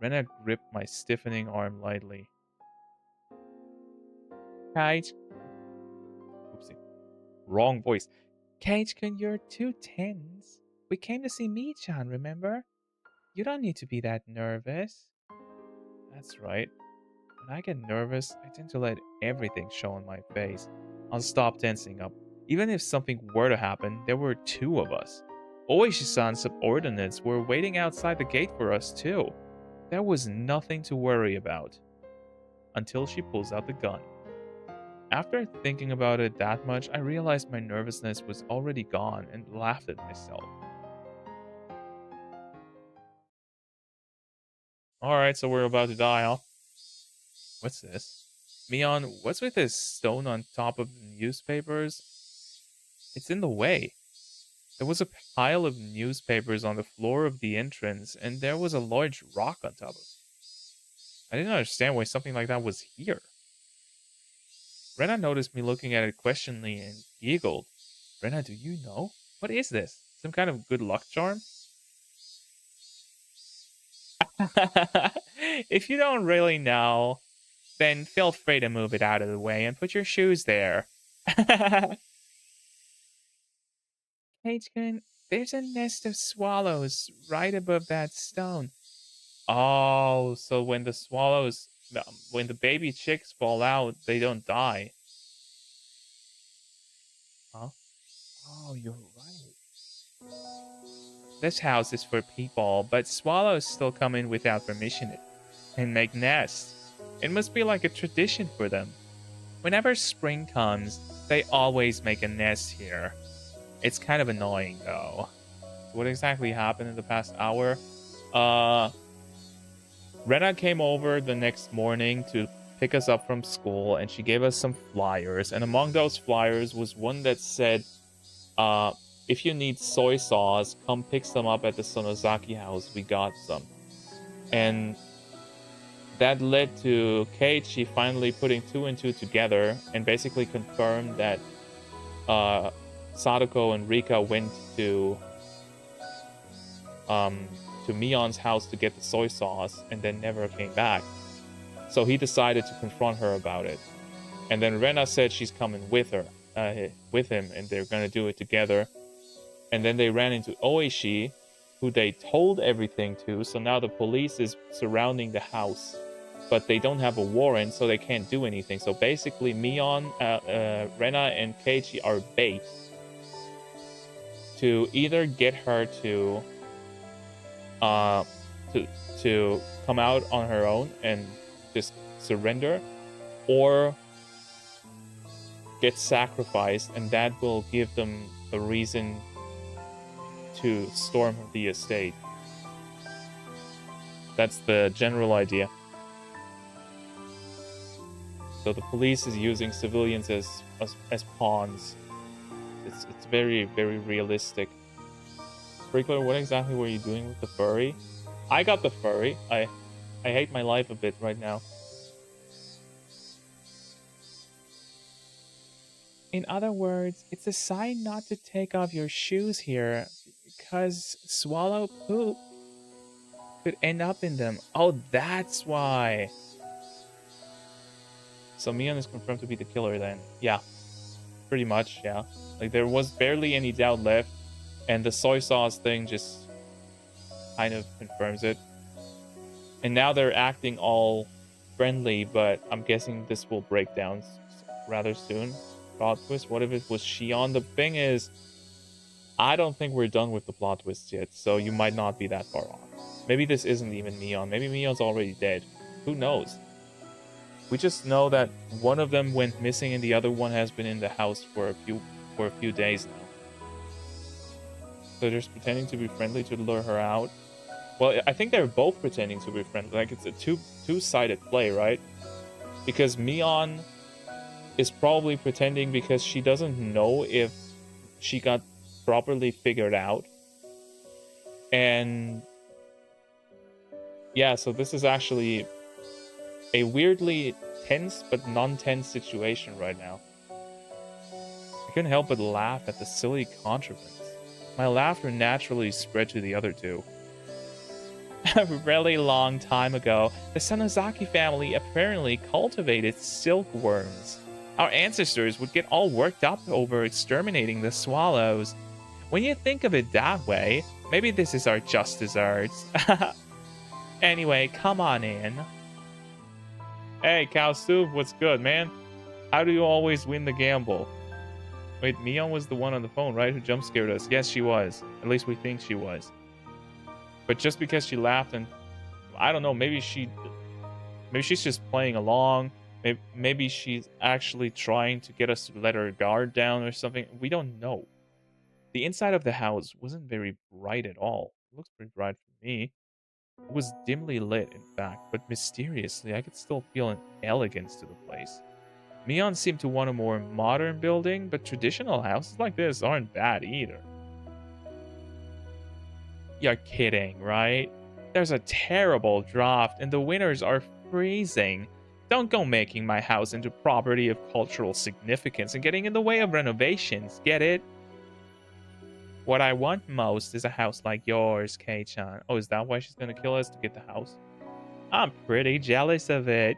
Rena gripped my stiffening arm lightly. Kate, oopsie, wrong voice. Kate-kun, you're too tense. We came to see Mi-chan, remember? You don't need to be that nervous. That's right. When I get nervous, I tend to let everything show on my face. I'll stop tensing up. Even if something were to happen, there were two of us. Oishi-san's subordinates were waiting outside the gate for us, too. There was nothing to worry about. Until she pulls out the gun. After thinking about it that much, I realized my nervousness was already gone and laughed at myself. Alright, so we're about to die, huh? What's this? Mion, what's with this stone on top of the newspapers? It's in the way. There was a pile of newspapers on the floor of the entrance, and there was a large rock on top of it. I didn't understand why something like that was here. Rena noticed me looking at it questioningly and giggled. Rena, do you know? What is this? Some kind of good luck charm? If you don't really know, then feel free to move it out of the way and put your shoes there. H-kun, there's a nest of swallows right above that stone. Oh, so when the swallows, when the baby chicks fall out, they don't die. Huh? Oh, you're right. This house is for people, but swallows still come in without permission and make nests. It must be like a tradition for them. Whenever spring comes, they always make a nest here. It's kind of annoying though. What exactly happened in the past hour? Rena came over the next morning to pick us up from school, and she gave us some flyers. And among those flyers was one that said, if you need soy sauce, come pick some up at the Sonozaki house. We got some. And that led to Keiichi finally putting two and two together and basically confirmed that Sadako and Rika went to Mion's house to get the soy sauce and then never came back. So he decided to confront her about it. And then Rena said she's coming with him, and they're gonna do it together. And then they ran into Oishi, who they told everything to. So now the police is surrounding the house, but they don't have a warrant, so they can't do anything. So basically, Mion, Rena, and Keiichi are bait to either get her to come out on her own and just surrender, or get sacrificed, and that will give them a reason to storm the estate. That's the general idea. So the police is using civilians as pawns. It's very, very realistic. Sprinkler, what exactly were you doing with the furry? I got the furry. I hate my life a bit right now. In other words, it's a sign not to take off your shoes here, because swallow poop could end up in them. Oh, that's why. So Mion is confirmed to be the killer then. Yeah, pretty much, yeah. Like, there was barely any doubt left, and the soy sauce thing just kind of confirms it. And now they're acting all friendly, but I'm guessing this will break down rather soon. Plot twist, what if it was Shion? The thing is, I don't think we're done with the plot twists yet, so you might not be that far off. Maybe this isn't even Mion. Maybe Mion's already dead. Who knows? We just know that one of them went missing and the other one has been in the house for a few days now. So they're just pretending to be friendly to lure her out. Well, I think they're both pretending to be friendly. Like, it's a two-sided play, right? Because Mion is probably pretending because she doesn't know if she got properly figured out. And yeah, so this is actually a weirdly tense but non-tense situation right now. I couldn't help but laugh at the silly contrivance. My laughter naturally spread to the other two. A really long time ago, the Sanozaki family apparently cultivated silkworms. Our ancestors would get all worked up over exterminating the swallows. When you think of it that way, maybe this is our just desserts. Anyway, come on in. Hey, Cow Soup, what's good, man? How do you always win the gamble? Wait, Mion was the one on the phone, right? Who jump scared us. Yes, she was. At least we think she was. But just because she laughed and I don't know, maybe she's just playing along. Maybe she's actually trying to get us to let her guard down or something. We don't know. The inside of the house wasn't very bright at all. It looks pretty bright for me. It was dimly lit, in fact, but mysteriously, I could still feel an elegance to the place. Mion seemed to want a more modern building, but traditional houses like this aren't bad either. You're kidding, right? There's a terrible draft, and the winters are freezing. Don't go making my house into property of cultural significance and getting in the way of renovations, get it? What I want most is a house like yours, Kei-chan. Oh, is that why she's gonna kill us to get the house? I'm pretty jealous of it.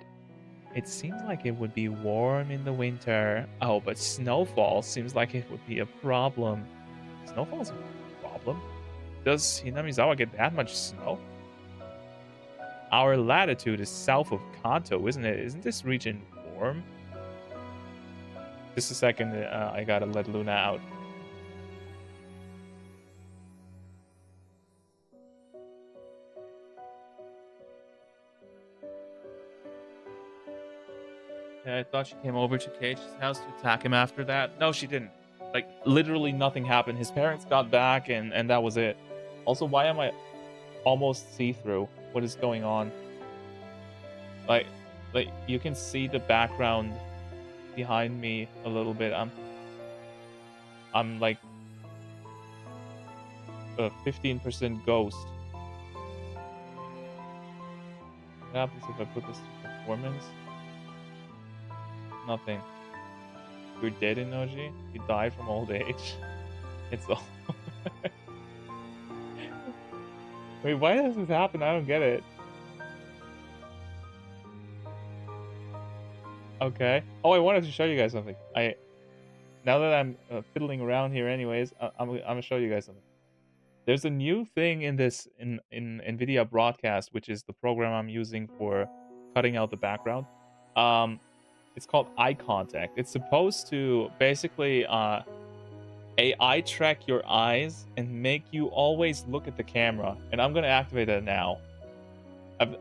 It seems like it would be warm in the winter. Oh, but snowfall seems like it would be a problem. Snowfall's a problem? Does Hinamizawa get that much snow? Our latitude is south of Kanto, isn't it? Isn't this region warm? Just a second, I gotta let Luna out. Yeah, I thought she came over to Cage's house to attack him after that. No, she didn't. Like, literally nothing happened. His parents got back, and that was it. Also, why am I almost see-through? What is going on? Like, you can see the background behind me a little bit. I'm like a 15% ghost. What happens if I put this to performance? Nothing. You're dead, Inoji. You died from old age. It's all. Wait, why does this happen? I don't get it. Okay. Oh, I wanted to show you guys something. Now that I'm fiddling around here, anyways, I'm gonna show you guys something. There's a new thing in this in NVIDIA Broadcast, which is the program I'm using for cutting out the background. It's called eye contact. It's supposed to basically AI track your eyes and make you always look at the camera. And I'm gonna activate that now.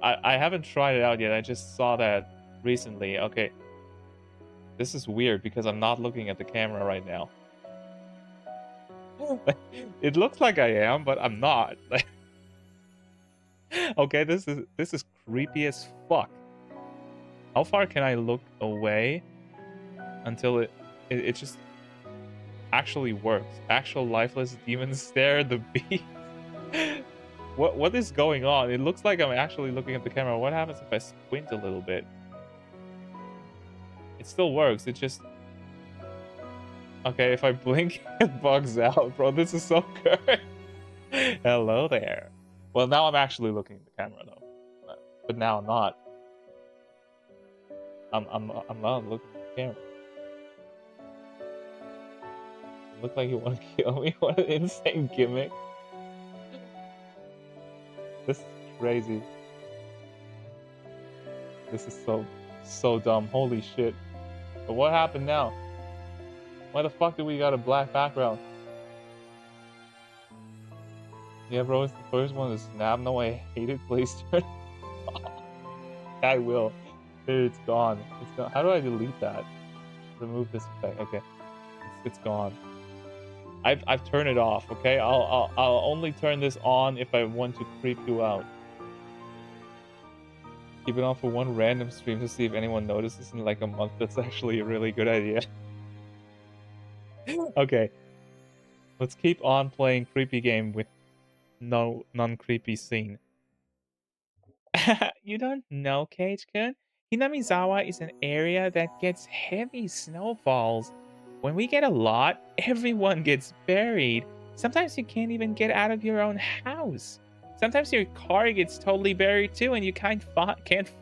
I haven't tried it out yet. I just saw that recently. Okay, this is weird because I'm not looking at the camera right now. It looks like I am, but I'm not. Like, okay, this is creepy as fuck. How far can I look away until it just actually works? Actual lifeless demon stare, the beast. What is going on? It looks like I'm actually looking at the camera. What happens if I squint a little bit? It still works. It just okay. If I blink, it bugs out, bro. This is so good. Hello there. Well, now I'm actually looking at the camera though, but now I'm not. I'm not looking at the camera. Look like you want to kill me. What an insane gimmick. This is crazy. This is so dumb. Holy shit. But what happened now? Why the fuck do we got a black background? Yeah, bro, it's the first one to snap. No, I hate it. Please turn it off. I will. Dude, it's gone. It's gone. How do I delete that? Remove this effect. Okay. It's gone. I've turned it off, okay? I'll only turn this on if I want to creep you out. Keep it on for one random stream to see if anyone notices in like a month. That's actually a really good idea. Okay. Let's keep on playing creepy game with no non-creepy scene. You don't know, Cage-kun? Hinamizawa is an area that gets heavy snowfalls. When we get a lot, everyone gets buried. Sometimes you can't even get out of your own house. Sometimes your car gets totally buried too, and you can't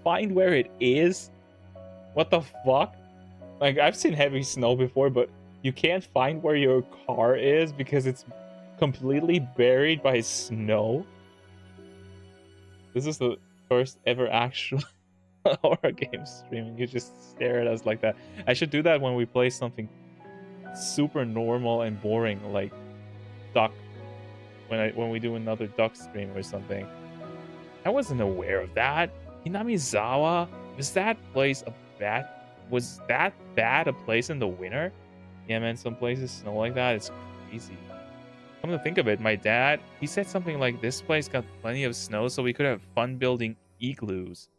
find where it is. What the fuck? Like, I've seen heavy snow before, but you can't find where your car is because it's completely buried by snow. This is the first ever actual horror game streaming. You just stare at us like that. I should do that when we play something super normal and boring, like Duck. When we do another Duck stream or something. I wasn't aware of that. Hinamizawa? Was that place a bad? Was that bad a place in the winter? Yeah, man, some places snow like that. It's crazy. Come to think of it, my dad, he said something like this place got plenty of snow so we could have fun building igloos.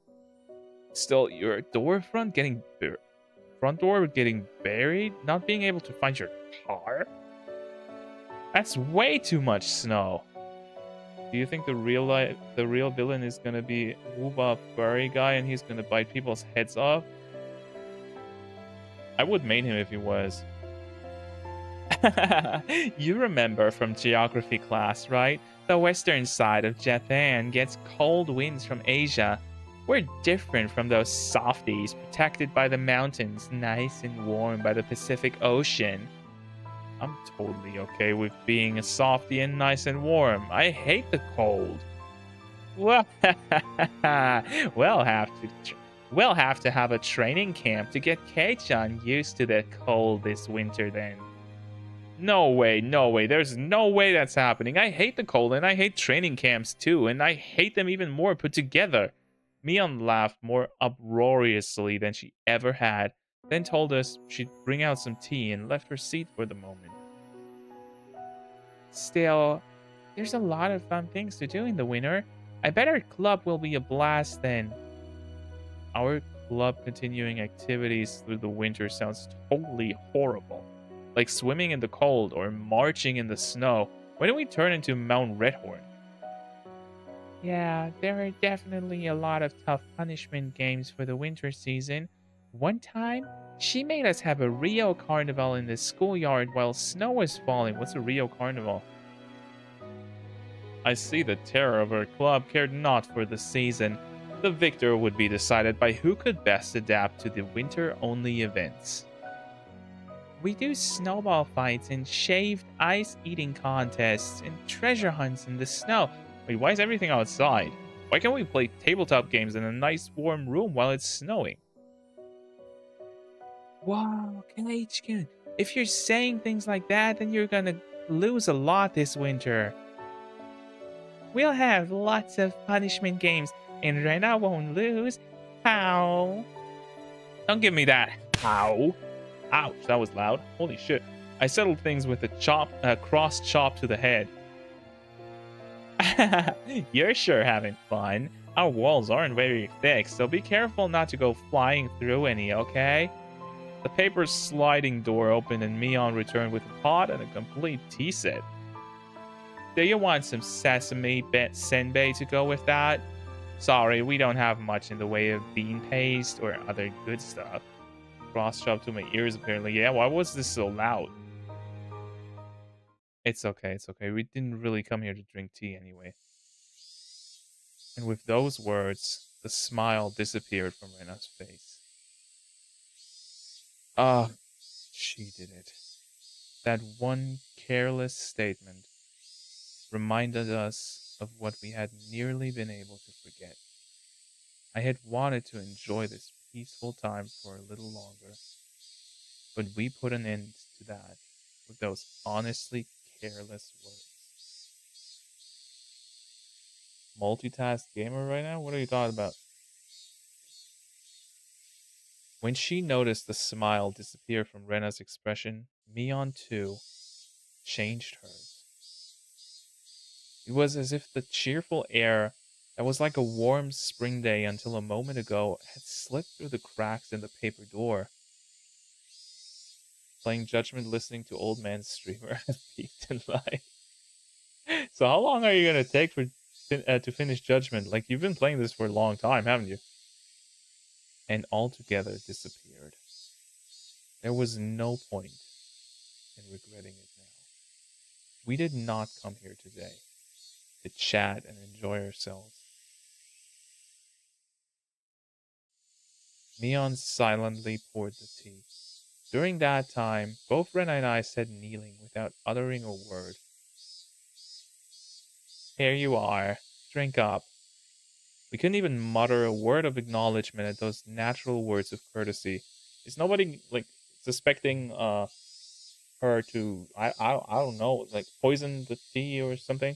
Still, your front door getting buried, not being able to find your car? That's way too much snow. Do you think the real villain is gonna be Wooba furry guy and he's gonna bite people's heads off? I would main him if he was. You remember from geography class, right? The western side of Japan gets cold winds from Asia. We're different from those softies protected by the mountains, nice and warm by the Pacific Ocean. I'm totally okay with being a softie and nice and warm. I hate the cold. Well, we'll have to have a training camp to get Kei-chan used to the cold this winter then. No way, no way. There's no way that's happening. I hate the cold and I hate training camps too, and I hate them even more put together. Mion laughed more uproariously than she ever had, then told us she'd bring out some tea and left her seat for the moment. Still, there's a lot of fun things to do in the winter. I bet our club will be a blast then. Our club continuing activities through the winter sounds totally horrible. Like swimming in the cold or marching in the snow. When do we turn into Mount Redhorn? Yeah, there are definitely a lot of tough punishment games for the winter season. One time, she made us have a Rio Carnival in the schoolyard while snow was falling. What's a Rio Carnival? I see the terror of her club cared not for the season. The victor would be decided by who could best adapt to the winter-only events. We do snowball fights and shaved ice eating contests and treasure hunts in the snow. Wait, why is everything outside? Why can't we play tabletop games in a nice warm room while it's snowing? Wow, KH-kun, if you're saying things like that, then you're gonna lose a lot this winter. We'll have lots of punishment games, and Rena won't lose. How? Don't give me that. How? Ouch, that was loud. Holy shit. I settled things with a cross chop to the head. You're sure having fun. Our walls aren't very thick, so be careful not to go flying through any, okay? The paper sliding door opened and Mion returned with a pot and a complete tea set. Do you want some sesame senbei to go with that? Sorry, we don't have much in the way of bean paste or other good stuff. Cross chop to my ears apparently. Yeah, why was this so loud? It's okay, it's okay. We didn't really come here to drink tea anyway. And with those words, the smile disappeared from Rena's face. Ah, she did it. That one careless statement reminded us of what we had nearly been able to forget. I had wanted to enjoy this peaceful time for a little longer, but we put an end to that with those honestly careless words. Multitask gamer right now? What are you talking about? When she noticed the smile disappear from Rena's expression, Mion too changed hers. It was as if the cheerful air that was like a warm spring day until a moment ago had slipped through the cracks in the paper door. Playing Judgment, listening to Old Man Streamer at peak life. So how long are you gonna take to finish Judgment? Like, you've been playing this for a long time, haven't you? And altogether disappeared. There was no point in regretting it now. We did not come here today to chat and enjoy ourselves. Mion silently poured the tea. During that time, both Rena and I sat kneeling without uttering a word. Here you are. Drink up. We couldn't even mutter a word of acknowledgement at those natural words of courtesy. Is nobody like suspecting her to I don't know, like poison the tea or something?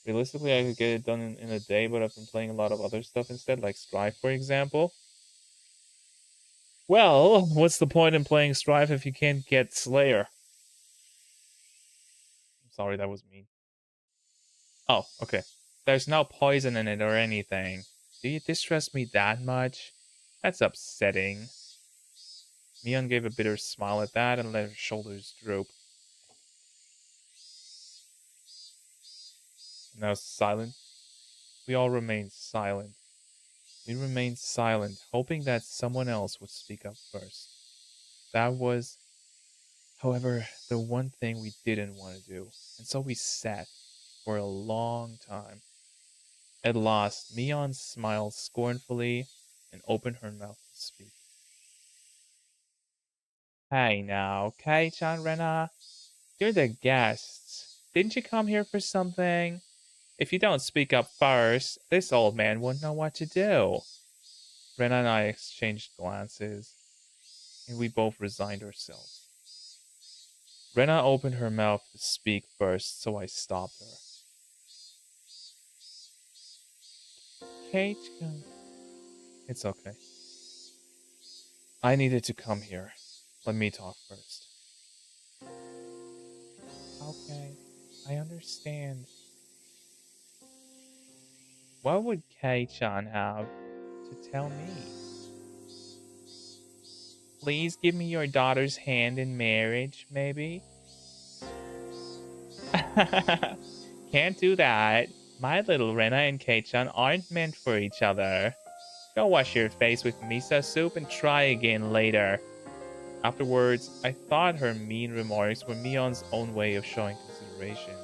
Realistically, I could get it done in a day, but I've been playing a lot of other stuff instead, like Strife, for example. Well, what's the point in playing Strife if you can't get Slayer? I'm sorry, that was mean. Oh, okay. There's no poison in it or anything. Do you distrust me that much? That's upsetting. Mion gave a bitter smile at that and let her shoulders droop. Now silent. We all remained silent. We remained silent, hoping that someone else would speak up first. That was, however, the one thing we didn't want to do, and so we sat for a long time. At last, Mion smiled scornfully and opened her mouth to speak. Hey now, Kei-chan Rena, you're the guests. Didn't you come here for something? If you don't speak up first, this old man won't know what to do. Rena and I exchanged glances, and we both resigned ourselves. Rena opened her mouth to speak first, so I stopped her. Kate-kun. It's okay. I needed to come here. Let me talk first. Okay, I understand. What would Kei-chan have to tell me? Please give me your daughter's hand in marriage, maybe? Can't do that. My little Rena and Kei-chan aren't meant for each other. Go wash your face with miso soup and try again later. Afterwards, I thought her mean remarks were Mion's own way of showing consideration.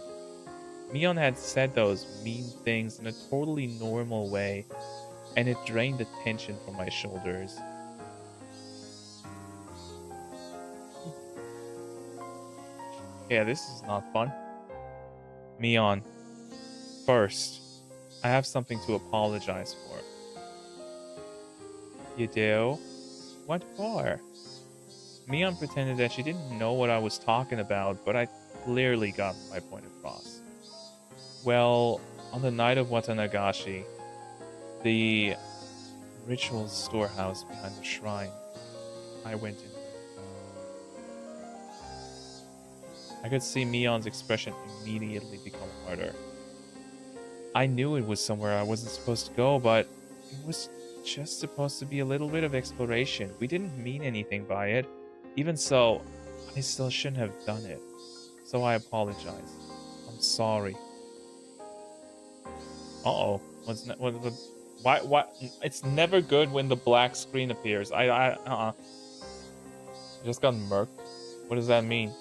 Mion had said those mean things in a totally normal way, and it drained the tension from my shoulders. Yeah, this is not fun. Mion, first, I have something to apologize for. You do? What for? Mion pretended that she didn't know what I was talking about, but I clearly got my point across. Well, on the night of Watanagashi, the ritual storehouse behind the shrine, I went in. I could see Mion's expression immediately become harder. I knew it was somewhere I wasn't supposed to go, but it was just supposed to be a little bit of exploration. We didn't mean anything by it. Even so, I still shouldn't have done it. So I apologize. I'm sorry. Uh-oh. Why? It's never good when the black screen appears. Just got murked. What does that mean?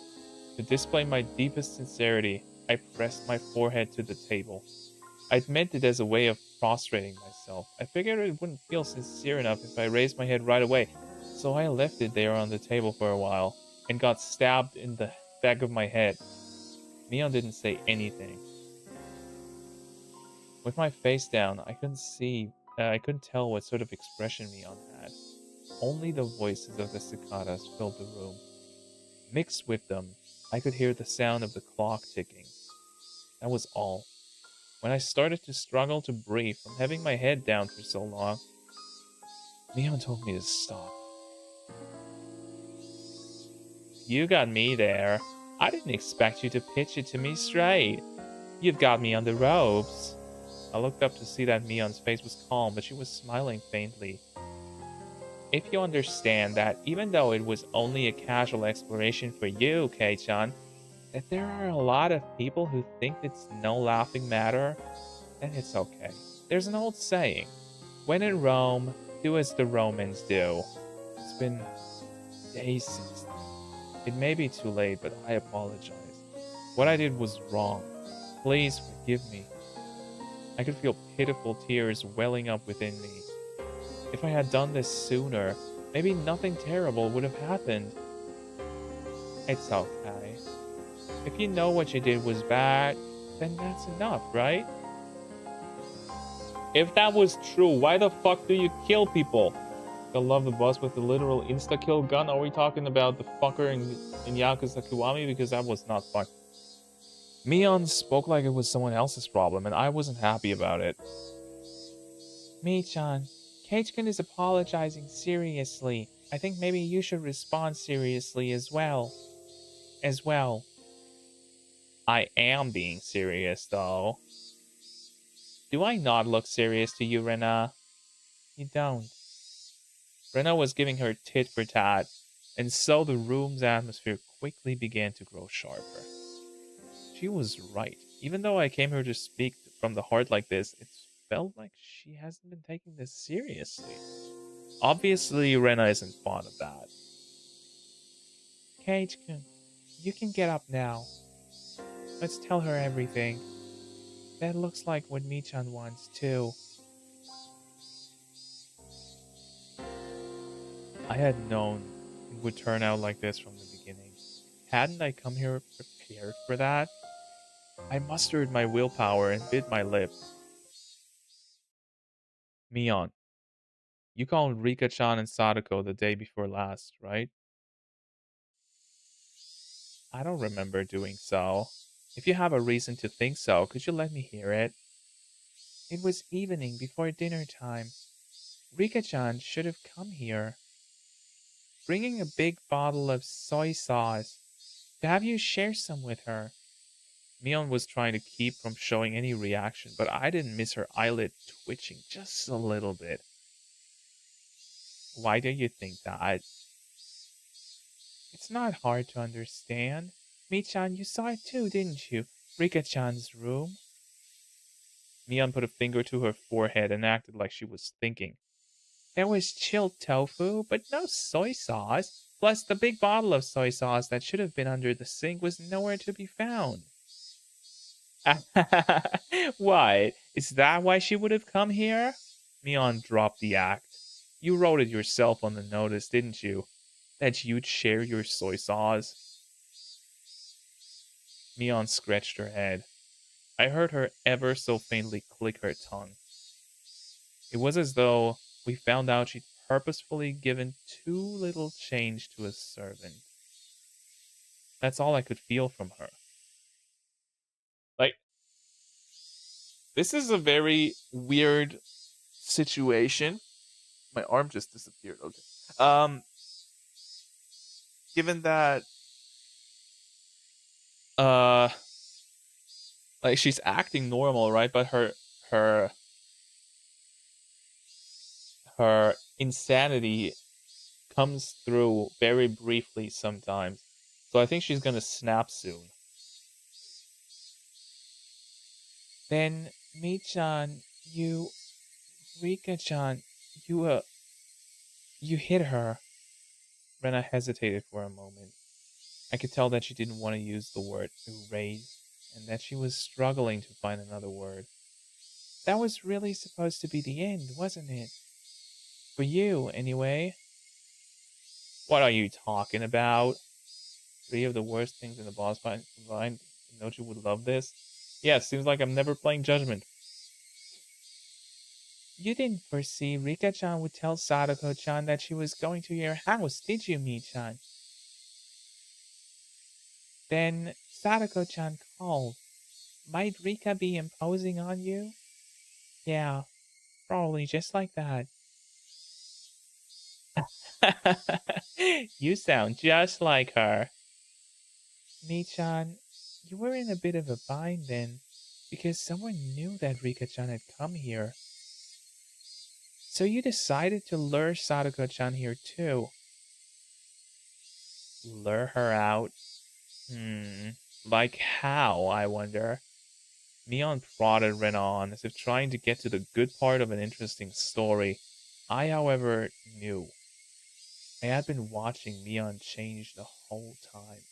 To display my deepest sincerity, I pressed my forehead to the table. I'd meant it as a way of prostrating myself. I figured it wouldn't feel sincere enough if I raised my head right away, so I left it there on the table for a while, and got stabbed in the back of my head. Mion didn't say anything. With my face down, I couldn't tell what sort of expression Mion had. Only the voices of the cicadas filled the room. Mixed with them, I could hear the sound of the clock ticking. That was all. When I started to struggle to breathe from having my head down for so long, Mion told me to stop. You got me there. I didn't expect you to pitch it to me straight. You've got me on the ropes. I looked up to see that Mion's face was calm, but she was smiling faintly. If you understand that even though it was only a casual exploration for you, Kei-chan, that there are a lot of people who think it's no laughing matter, then it's okay. There's an old saying, when in Rome, do as the Romans do. It's been days since then. It may be too late, but I apologize. What I did was wrong. Please forgive me. I could feel pitiful tears welling up within me. If I had done this sooner, maybe nothing terrible would have happened. It's okay. If you know what you did was bad, then that's enough, right? If that was true, why the fuck do you kill people? I love the boss with the literal insta-kill gun. Are we talking about the fucker in Yakuza Kiwami? Because that was not fun. Mion spoke like it was someone else's problem, and I wasn't happy about it. Michan, Keiichikun is apologizing seriously. I think maybe you should respond seriously as well. I am being serious, though. Do I not look serious to you, Rena? You don't. Rena was giving her tit for tat, and so the room's atmosphere quickly began to grow sharper. She was right. Even though I came here to speak from the heart like this, it felt like she hasn't been taking this seriously. Obviously, Rena isn't fond of that. Keiichikun, you can get up now. Let's tell her everything. That looks like what Michan wants, too. I had known it would turn out like this from the beginning. Hadn't I come here prepared for that? I mustered my willpower and bit my lip. Mion, you called Rika-chan and Sadako the day before last, right? I don't remember doing so. If you have a reason to think so, could you let me hear it? It was evening before dinner time. Rika-chan should have come here, bringing a big bottle of soy sauce to have you share some with her. Mion was trying to keep from showing any reaction, but I didn't miss her eyelid twitching just a little bit. Why do you think that? It's not hard to understand. Mi-chan, you saw it too, didn't you? Rika-chan's room. Mion put a finger to her forehead and acted like she was thinking. There was chilled tofu, but no soy sauce. Plus, the big bottle of soy sauce that should have been under the sink was nowhere to be found. What? Is that why she would have come here? Mion dropped the act. You wrote it yourself on the notice, didn't you? That you'd share your soy sauce. Mion scratched her head. I heard her ever so faintly click her tongue. It was as though we found out she'd purposefully given too little change to a servant. That's all I could feel from her. Like, this is a very weird situation. My arm just disappeared. Okay. Um, given that, uh, like she's acting normal, right? But her her insanity comes through very briefly sometimes. So I think she's gonna snap soon. Then Mi-chan, Rika-chan, you hit her. Rena hesitated for a moment. I could tell that she didn't want to use the word erase, and that she was struggling to find another word. That was really supposed to be the end, wasn't it? For you, anyway. What are you talking about? Three of the worst things in the boss fight combined. Nochi would love this. Yeah, seems like I'm never playing Judgment. You didn't foresee Rika-chan would tell Sadako-chan that she was going to your house, did you, Mi-chan? Then Sadako-chan called. Might Rika be imposing on you? Yeah, probably just like that. You sound just like her. Mi-chan, you were in a bit of a bind then, because someone knew that Rika-chan had come here. So you decided to lure Sadako-chan here too. Lure her out? Like how, I wonder? Mion prodded Rena on, as if trying to get to the good part of an interesting story. I, however, knew. I had been watching Mion change the whole time.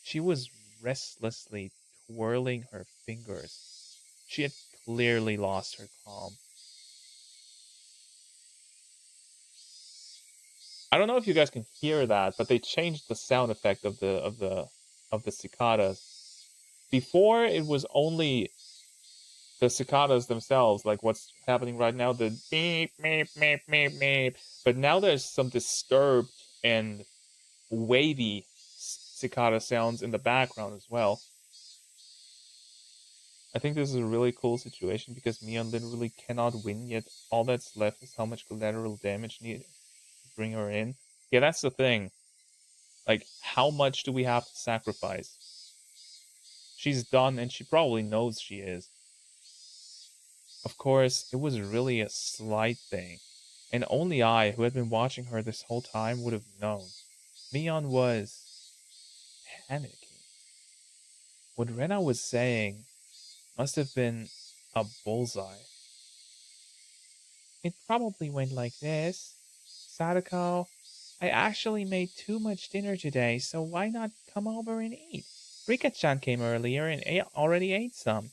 She was restlessly twirling her fingers. She had clearly lost her calm. I don't know if you guys can hear that, but they changed the sound effect of the cicadas. Before it was only the cicadas themselves, like what's happening right now, the beep, beep, beep, beep, beep. But now there's some disturbed and wavy cicada sounds in the background as well. I think this is a really cool situation because Mion literally cannot win, yet all that's left is how much collateral damage needed to bring her in. Yeah, that's the thing. Like, how much do we have to sacrifice? She's done, and she probably knows she is. Of course, it was really a slight thing, and only I, who had been watching her this whole time, would have known. Mion was panicking. What Rena was saying must have been a bullseye. It probably went like this. Sadako, I actually made too much dinner today, so why not come over and eat? Rika-chan came earlier and already ate some.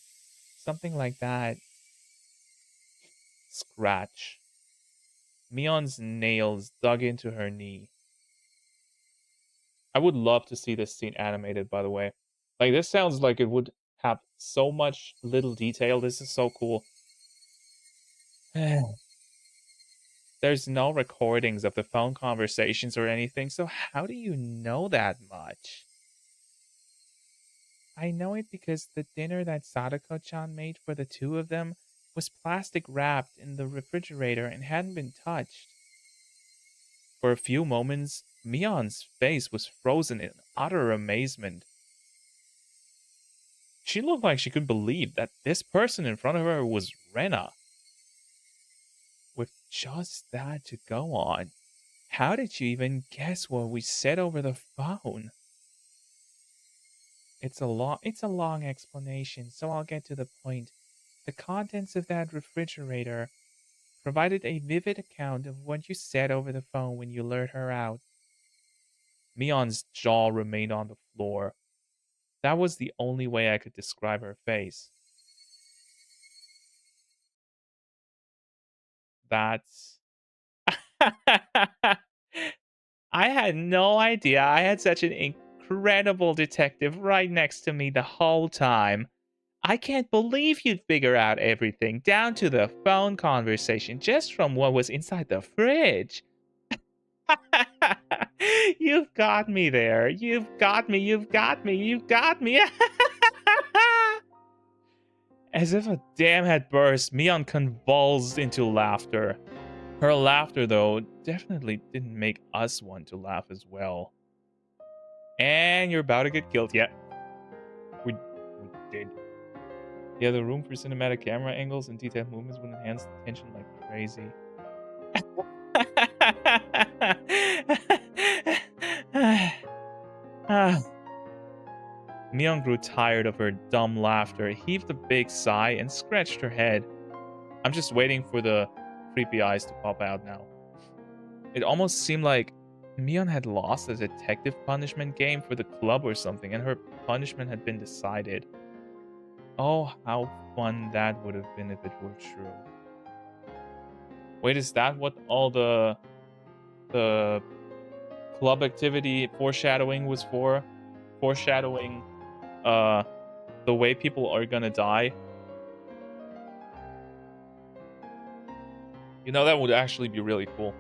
Something like that. Scratch. Mion's nails dug into her knee. I would love to see this scene animated, by the way. Like, this sounds like it would have so much little detail. This is so cool. There's no recordings of the phone conversations or anything, so how do you know that much? I know it because the dinner that Sadako-chan made for the two of them was plastic wrapped in the refrigerator and hadn't been touched. For a few moments, Mion's face was frozen in utter amazement. She looked like she couldn't believe that this person in front of her was Rena. With just that to go on, how did you even guess what we said over the phone? It's a long explanation, so I'll get to the point. The contents of that refrigerator provided a vivid account of what you said over the phone when you lured her out. Mion's jaw remained on the floor. That was the only way I could describe her face. That's I had no idea I had such an incredible detective right next to me the whole time. I can't believe you'd figure out everything, down to the phone conversation, just from what was inside the fridge. You've got me there. You've got me. You've got me. You've got me. As if a dam had burst, Mion convulsed into laughter. Her laughter, though, definitely didn't make us want to laugh as well. And you're about to get killed. Yeah, we did. Yeah, the room for cinematic camera angles and detailed movements would enhance the tension like crazy. Mion grew tired of her dumb laughter, heaved a big sigh, and scratched her head. I'm just waiting for the creepy eyes to pop out now. It almost seemed like Mion had lost a detective punishment game for the club or something, and her punishment had been decided. Oh, how fun that would have been if it were true. Wait, is that what all the club activity foreshadowing was for? Foreshadowing the way people are gonna die? You know, that would actually be really cool.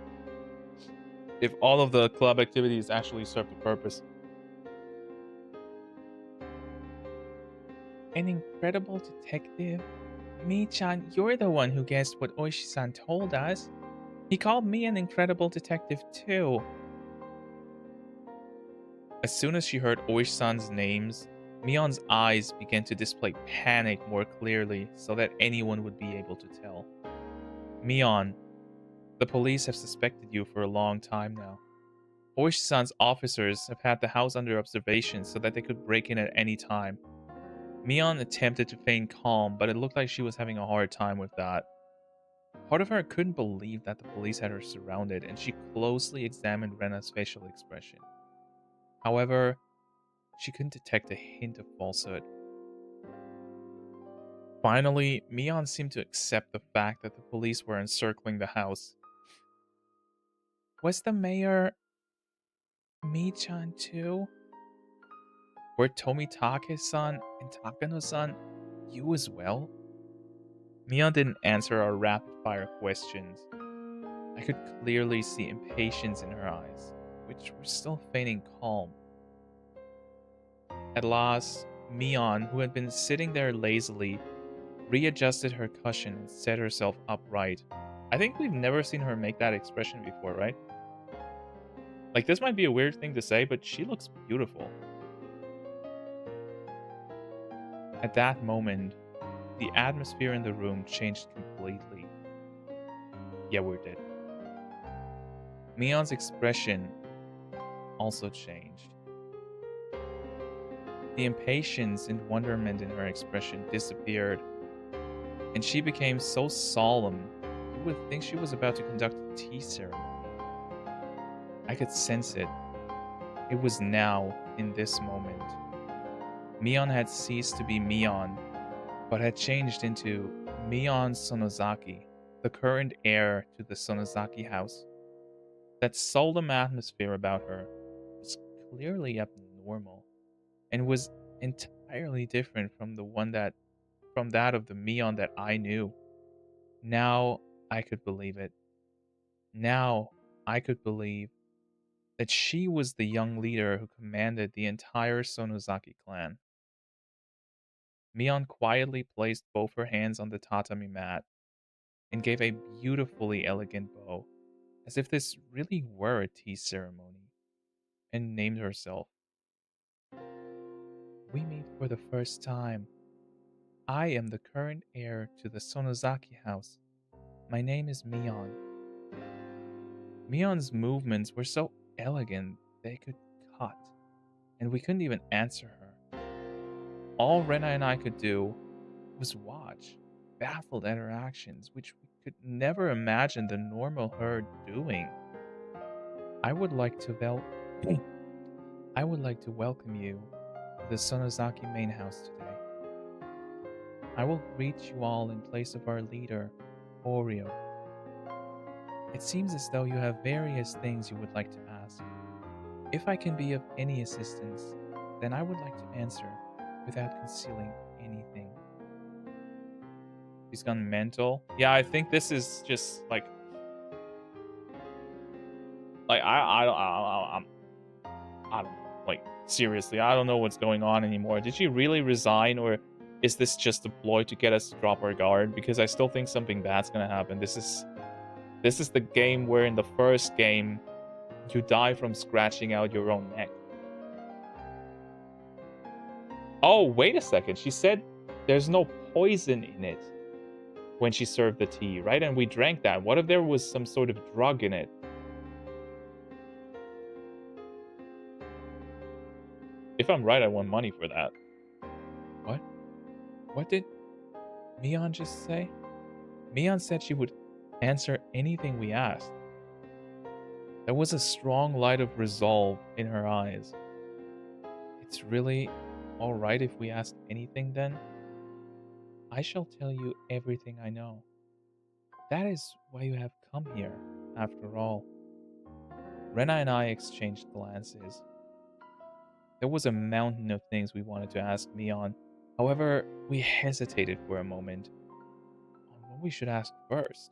If all of the club activities actually served a purpose. An incredible detective? Mi-chan, you're the one who guessed what Oishi-san told us. He called me an incredible detective too. As soon as she heard Oishi-san's names, Mion's eyes began to display panic more clearly so that anyone would be able to tell. Mion, the police have suspected you for a long time now. Oishi-san's officers have had the house under observation so that they could break in at any time. Mion attempted to feign calm, but it looked like she was having a hard time with that. Part of her couldn't believe that the police had her surrounded, and she closely examined Rena's facial expression. However, she couldn't detect a hint of falsehood. Finally, Mion seemed to accept the fact that the police were encircling the house. Was the mayor Mi-chan too? Were Tomitake-san and Takano-san you as well? Mion didn't answer our rapid-fire questions. I could clearly see impatience in her eyes, which were still feigning calm. At last, Mion, who had been sitting there lazily, readjusted her cushion and set herself upright. I think we've never seen her make that expression before, right? Like, this might be a weird thing to say, but she looks beautiful. At that moment, the atmosphere in the room changed completely. Yeah, we're dead. Mion's expression also changed. The impatience and wonderment in her expression disappeared, and she became so solemn you would think she was about to conduct a tea ceremony. I could sense it. It was now, in this moment. Mion had ceased to be Mion, but had changed into Mion Sonozaki, the current heir to the Sonozaki house. That solemn atmosphere about her was clearly abnormal, and was entirely different from that of the Mion that I knew. Now I could believe it. Now I could believe that she was the young leader who commanded the entire Sonozaki clan. Mion quietly placed both her hands on the tatami mat and gave a beautifully elegant bow, as if this really were a tea ceremony, and named herself. We meet for the first time. I am the current heir to the Sonozaki house. My name is Mion. Mion's movements were so elegant they could cut, and we couldn't even answer her. All Rena and I could do was watch, baffled at her actions, which we could never imagine the normal her doing. I would like to vel- I would like to welcome you to the Sonozaki main house today. I will greet you all in place of our leader, Oreo. It seems as though you have various things you would like to ask. If I can be of any assistance, then I would like to answer without concealing anything. He's gone mental. Yeah, I think this is just like I don't know. Like, seriously, I don't know what's going on anymore. Did she really resign, or is this just a ploy to get us to drop our guard? Because I still think something bad's gonna happen. This is the game where in the first game you die from scratching out your own neck. Oh, wait a second. She said there's no poison in it when she served the tea, right? And we drank that. What if there was some sort of drug in it? If I'm right, I want money for that. What? What did Mion just say? Mion said she would answer anything we asked. There was a strong light of resolve in her eyes. It's really alright if we ask anything then? I shall tell you everything I know. That is why you have come here, after all. Rena and I exchanged glances. There was a mountain of things we wanted to ask Mion. However, we hesitated for a moment on what we should ask first.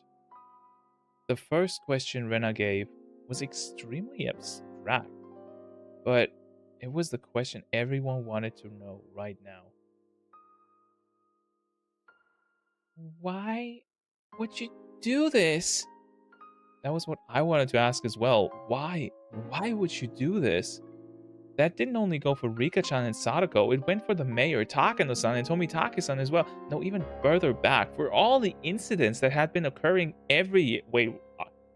The first question Rena gave was extremely abstract, but it was the question everyone wanted to know right now. Why would you do this? That was what I wanted to ask as well. Why? Why would you do this? That didn't only go for Rika-chan and Sadako, it went for the mayor, Takano-san, and Tomitake-san as well. No, even further back, for all the incidents that had been occurring every year. Wait,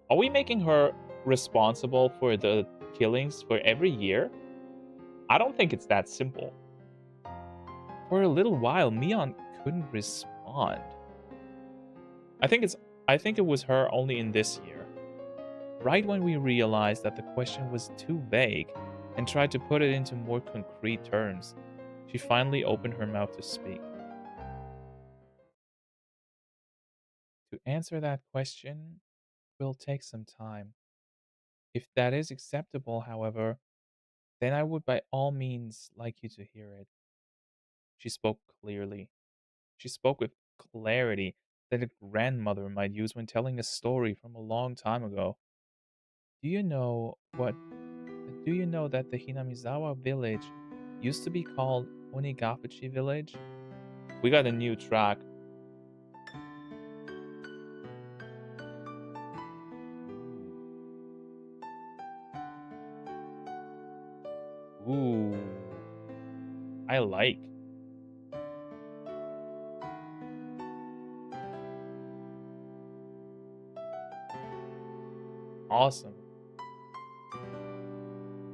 are we making her responsible for the killings for every year? I don't think it's that simple. For a little while, Mion couldn't respond. I think it was her only in this year. Right when we realized that the question was too vague and tried to put it into more concrete terms, she finally opened her mouth to speak. answer that question will take some time. If that is acceptable, however, then I would by all means like you to hear it. She spoke clearly. She spoke with clarity that a grandmother might use when telling a story from a long time ago. Do you know what Do you know that the Hinamizawa village used to be called Onigafuchi village? We got a new track. Ooh, I like. Awesome.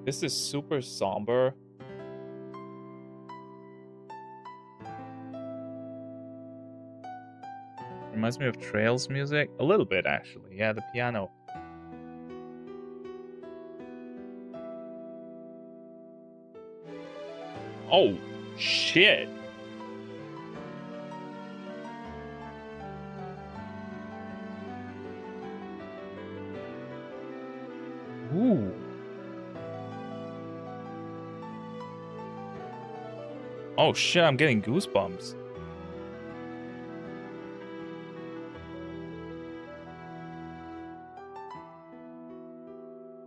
This is super somber. Reminds me of Trails music. A little bit, actually. Yeah, the piano. Oh, shit. Ooh. Oh, shit, I'm getting goosebumps.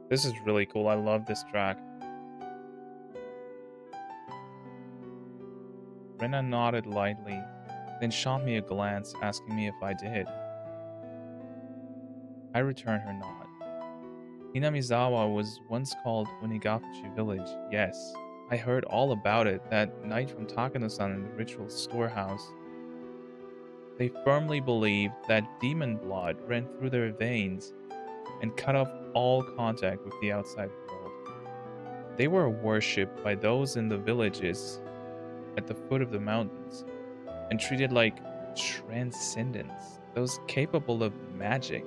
This is really cool. I love this track. Rena nodded lightly, then shot me a glance asking me if I did. I returned her nod. Hinamizawa was once called Onigafuchi village, yes. I heard all about it that night from Takano-san in the ritual storehouse. They firmly believed that demon blood ran through their veins and cut off all contact with the outside world. They were worshipped by those in the villages at the foot of the mountains and treated like transcendents, those capable of magic.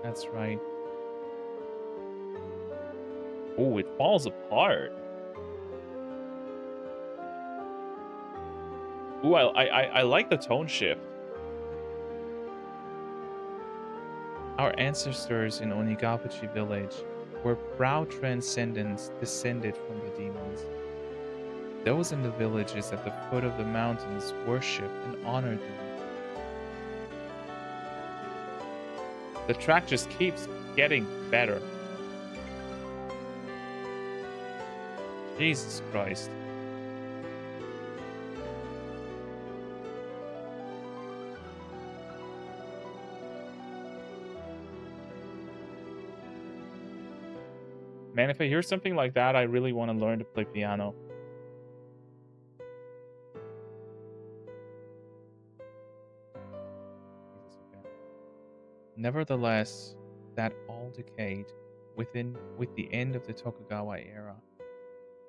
That's right. Oh, it falls apart. Ooh, I like the tone shift. Our ancestors in Onigabuchi village were proud transcendents descended from the demons. Those in the villages at the foot of the mountains worshipped and honored them. The track just keeps getting better. Jesus Christ. Man, if I hear something like that, I really want to learn to play piano. Jesus, okay. Nevertheless, that all decayed with the end of the Tokugawa era.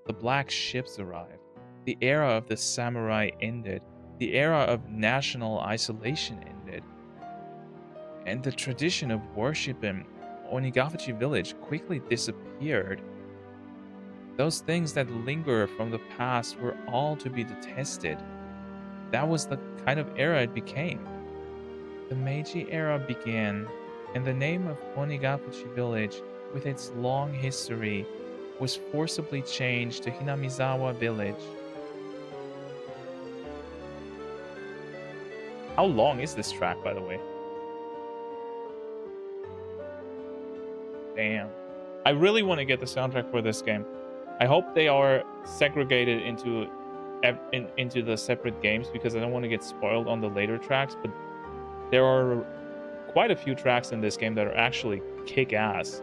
The black ships arrived. The era of the samurai ended. The era of national isolation ended. And the tradition of worship in Onigafuchi village quickly disappeared. Those things that linger from the past were all to be detested. That was the kind of era it became. The Meiji era began, and the name of Onigafuchi village, with its long history, was forcibly changed to Hinamizawa village. How long is this track, by the way? Damn. I really want to get the soundtrack for this game. I hope they are segregated into the separate games because I don't want to get spoiled on the later tracks, but there are quite a few tracks in this game that are actually kick-ass.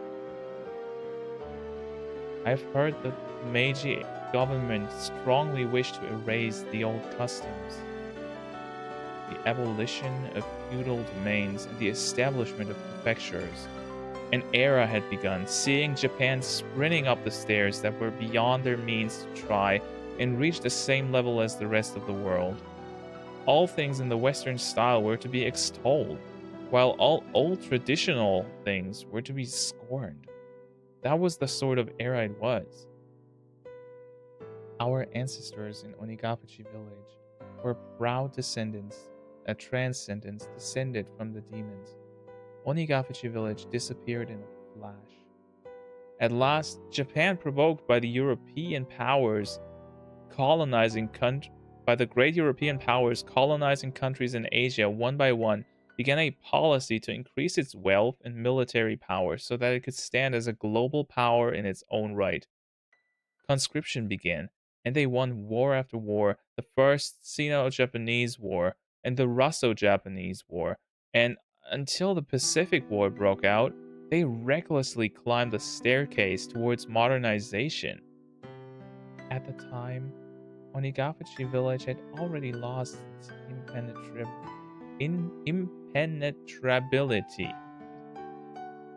I've heard that the Meiji government strongly wished to erase the old customs, the abolition of feudal domains, and the establishment of prefectures. An era had begun, seeing Japan sprinting up the stairs that were beyond their means to try and reach the same level as the rest of the world. All things in the Western style were to be extolled, while all old traditional things were to be scorned. That was the sort of era it was. Our ancestors in Onigafuchi village were proud descendants, a transcendence descended from the demons. Onigafuchi village disappeared in a flash. At last, Japan, provoked by the European powers colonizing countries by the great European powers colonizing countries in Asia one by one, began a policy to increase its wealth and military power so that it could stand as a global power in its own right. Conscription began, and they won war after war, the First Sino-Japanese War and the Russo-Japanese War, and until the Pacific War broke out, they recklessly climbed the staircase towards modernization. At the time, Onigafuchi village had already lost its impenetrability.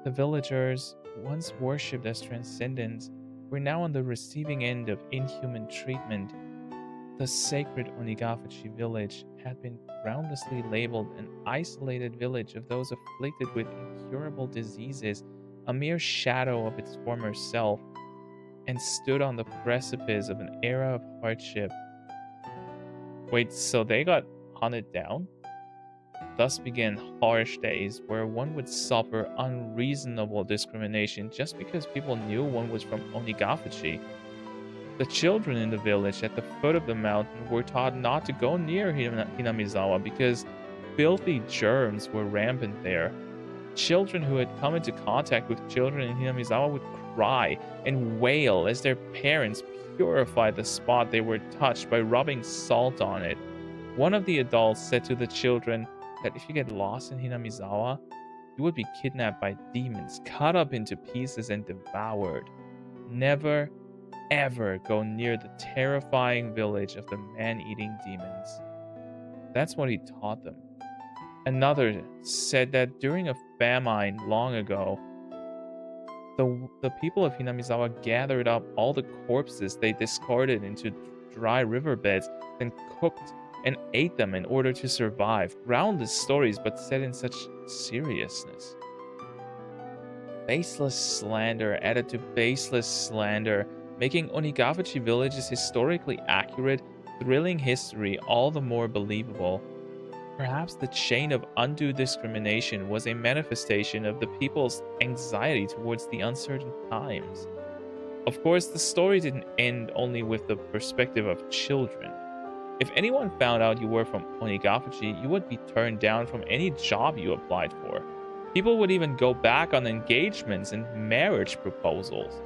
The villagers, once worshipped as transcendents, were now on the receiving end of inhuman treatment. The sacred Onigafuchi village had been groundlessly labeled an isolated village of those afflicted with incurable diseases, a mere shadow of its former self, and stood on the precipice of an era of hardship. Wait, so they got hunted down? Thus began harsh days where one would suffer unreasonable discrimination just because people knew one was from Onigafuchi. The children in the village at the foot of the mountain were taught not to go near Hinamizawa because filthy germs were rampant there. Children who had come into contact with children in Hinamizawa would cry and wail as their parents purified the spot they were touched by rubbing salt on it. One of the adults said to the children that if you get lost in Hinamizawa, you would be kidnapped by demons, cut up into pieces, and devoured. Never, ever go near the terrifying village of the man-eating demons. That's what he taught them. Another said that during a famine long ago, the people of Hinamizawa gathered up all the corpses they discarded into dry riverbeds, then cooked and ate them in order to survive. Groundless stories, but said in such seriousness. Baseless slander added to baseless slander, making Onigafuchi village's historically accurate, thrilling history all the more believable. Perhaps the chain of undue discrimination was a manifestation of the people's anxiety towards the uncertain times. Of course, the story didn't end only with the perspective of children. If anyone found out you were from Onigafuchi, you would be turned down from any job you applied for. People would even go back on engagements and marriage proposals.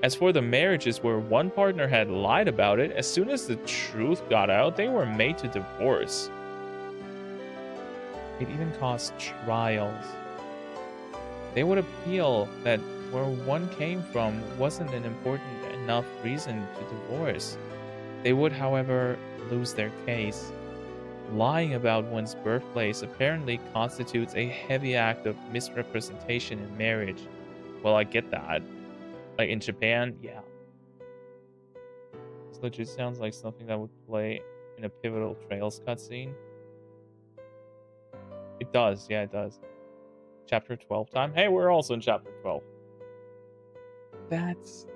As for the marriages where one partner had lied about it, as soon as the truth got out, they were made to divorce. It even caused trials. They would appeal that where one came from wasn't an important enough reason to divorce. They would, however, lose their case. Lying about one's birthplace apparently constitutes a heavy act of misrepresentation in marriage. Well, I get that. Like in Japan, yeah. This legit sounds like something that would play in a Pivotal Trails cutscene. It does, yeah, it does. Chapter 12 time. Hey, we're also in chapter 12. That's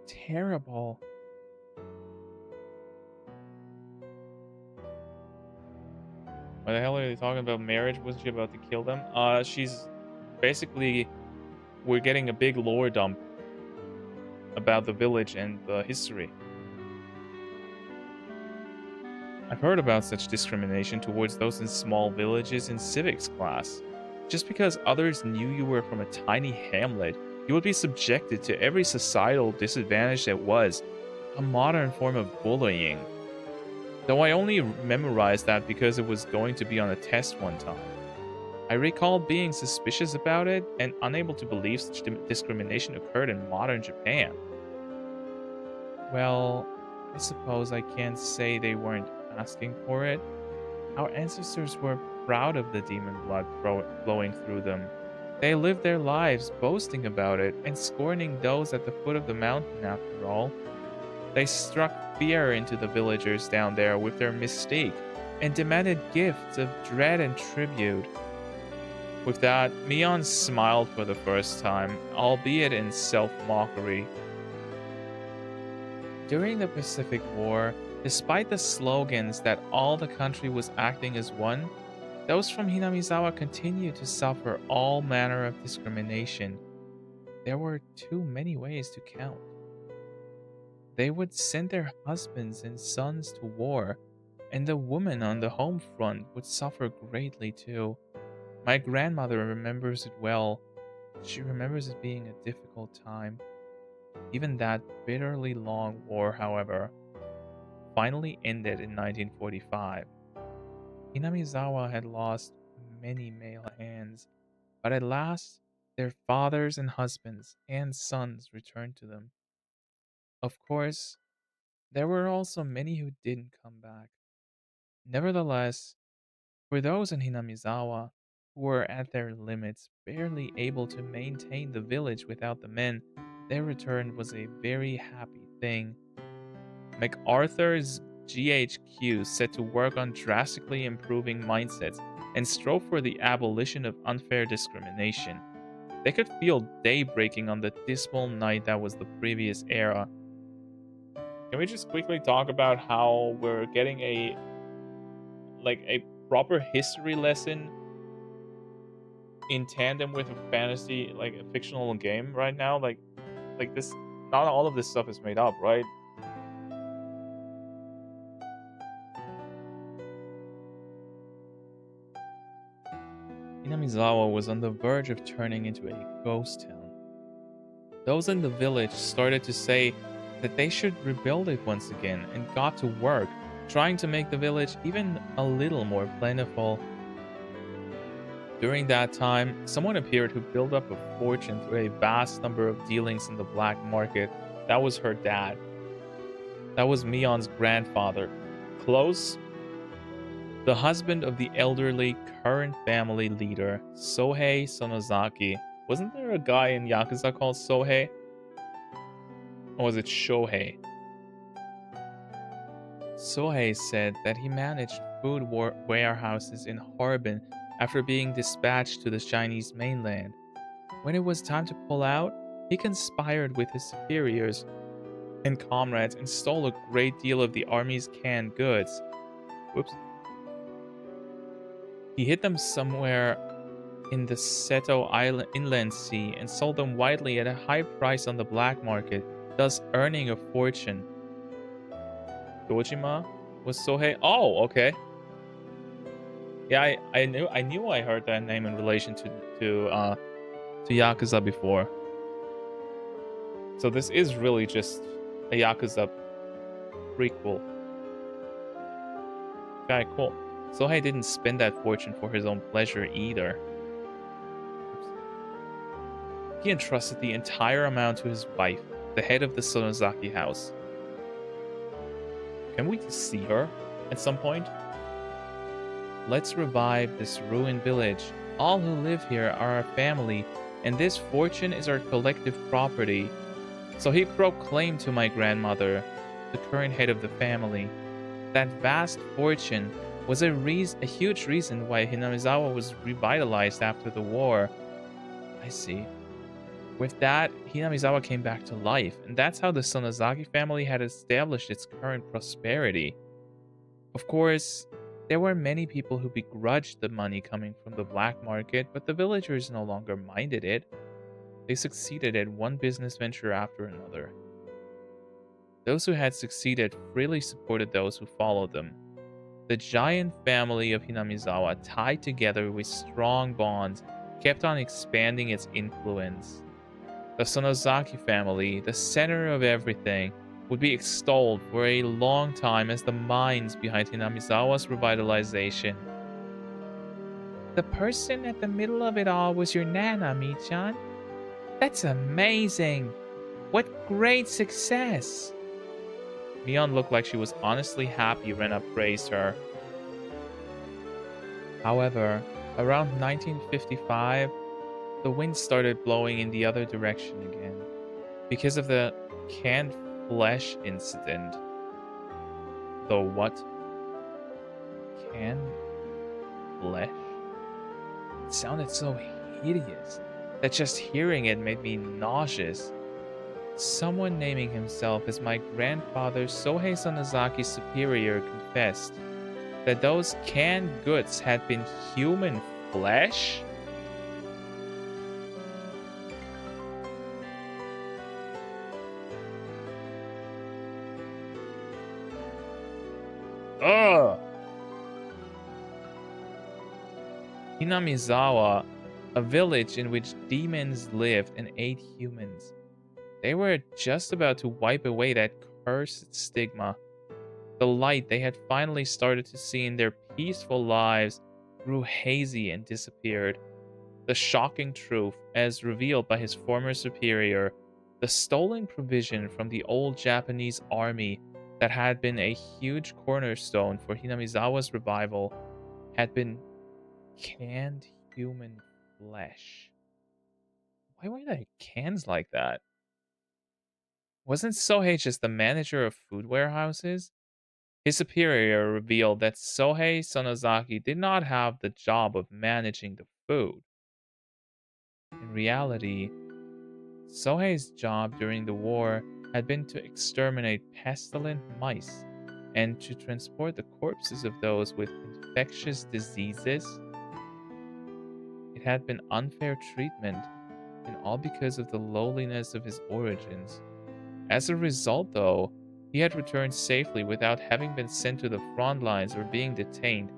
terrible. Why the hell are they talking about marriage? Wasn't she about to kill them? She's basically, we're getting a big lore dump about the village and the history. I've heard about such discrimination towards those in small villages in civics class. Just because others knew you were from a tiny hamlet, you would be subjected to every societal disadvantage there was, a modern form of bullying. Though I only memorized that because it was going to be on a test one time. I recall being suspicious about it and unable to believe such discrimination occurred in modern Japan. Well, I suppose I can't say they weren't asking for it. Our ancestors were proud of the demon blood flowing through them. They lived their lives boasting about it and scorning those at the foot of the mountain after all. They struck fear into the villagers down there with their mystique and demanded gifts of dread and tribute. With that, Mion smiled for the first time, albeit in self-mockery. During the Pacific War, Despite the slogans that all the country was acting as one, those from Hinamizawa continued to suffer all manner of discrimination. There were too many ways to count. They would send their husbands and sons to war, and the women on the home front would suffer greatly too. My grandmother remembers it well. She remembers it being a difficult time. Even that bitterly long war, however, finally ended in 1945. Hinamizawa had lost many male hands, but at last their fathers and husbands and sons returned to them. Of course, there were also many who didn't come back. Nevertheless, for those in Hinamizawa who were at their limits, barely able to maintain the village without the men, their return was a very happy thing. MacArthur's GHQ set to work on drastically improving mindsets and strove for the abolition of unfair discrimination. They could feel day breaking on the dismal night that was the previous era. Can we just quickly talk about how we're getting a proper history lesson in tandem with a fantasy, like a fictional game right now? Like this, not all of this stuff is made up, right? Inamizawa was on the verge of turning into a ghost town. Those in the village started to say that they should rebuild it once again and got to work, trying to make the village even a little more plentiful. During that time, someone appeared who built up a fortune through a vast number of dealings in the black market. That was her dad. That was Mion's grandfather. Close, the husband of the elderly current family leader, Sohei Sonozaki. Wasn't there a guy in Yakuza called Sohei? Or was it Shohei? Sohei said that he managed food warehouses in Harbin after being dispatched to the Chinese mainland. When it was time to pull out, he conspired with his superiors and comrades and stole a great deal of the army's canned goods. Whoops. He hid them somewhere in the Seto Island Inland Sea and sold them widely at a high price on the black market, thus earning a fortune. Dojima was Sohei. Oh, okay. Yeah, I knew I heard that name in relation to Yakuza before. So this is really just a Yakuza prequel. Okay, cool. Sohei didn't spend that fortune for his own pleasure either. Oops. He entrusted the entire amount to his wife, the head of the Sonozaki house. Can we see her at some point? Let's revive this ruined village. All who live here are our family, and this fortune is our collective property. So he proclaimed to my grandmother, the current head of the family, that vast fortune was a huge reason why Hinamizawa was revitalized after the war. I see. With that, Hinamizawa came back to life, and that's how the Sonozaki family had established its current prosperity. Of course, there were many people who begrudged the money coming from the black market, but the villagers no longer minded it. They succeeded at one business venture after another. Those who had succeeded freely supported those who followed them. The giant family of Hinamizawa, tied together with strong bonds, kept on expanding its influence. The Sonozaki family, the center of everything, would be extolled for a long time as the minds behind Hinamizawa's revitalization. The person at the middle of it all was your Nana, Mi-chan. That's amazing! What great success! Mion looked like she was honestly happy Rena praised her. However, around 1955, the wind started blowing in the other direction again. Because of the canned flesh incident. The what? Canned flesh? It sounded so hideous that just hearing it made me nauseous. Someone naming himself as my grandfather Sohei Sonozaki's superior confessed that those canned goods had been human flesh? Ugh! Hinamizawa, a village in which demons lived and ate humans. They were just about to wipe away that cursed stigma. The light they had finally started to see in their peaceful lives grew hazy and disappeared. The shocking truth, as revealed by his former superior, the stolen provision from the old Japanese army that had been a huge cornerstone for Hinamizawa's revival, had been canned human flesh. Why were they cans like that? Wasn't Sohei just the manager of food warehouses? His superior revealed that Sohei Sonozaki did not have the job of managing the food. In reality, Sohei's job during the war had been to exterminate pestilent mice and to transport the corpses of those with infectious diseases. It had been unfair treatment, and all because of the lowliness of his origins. As a result, though, he had returned safely without having been sent to the front lines or being detained.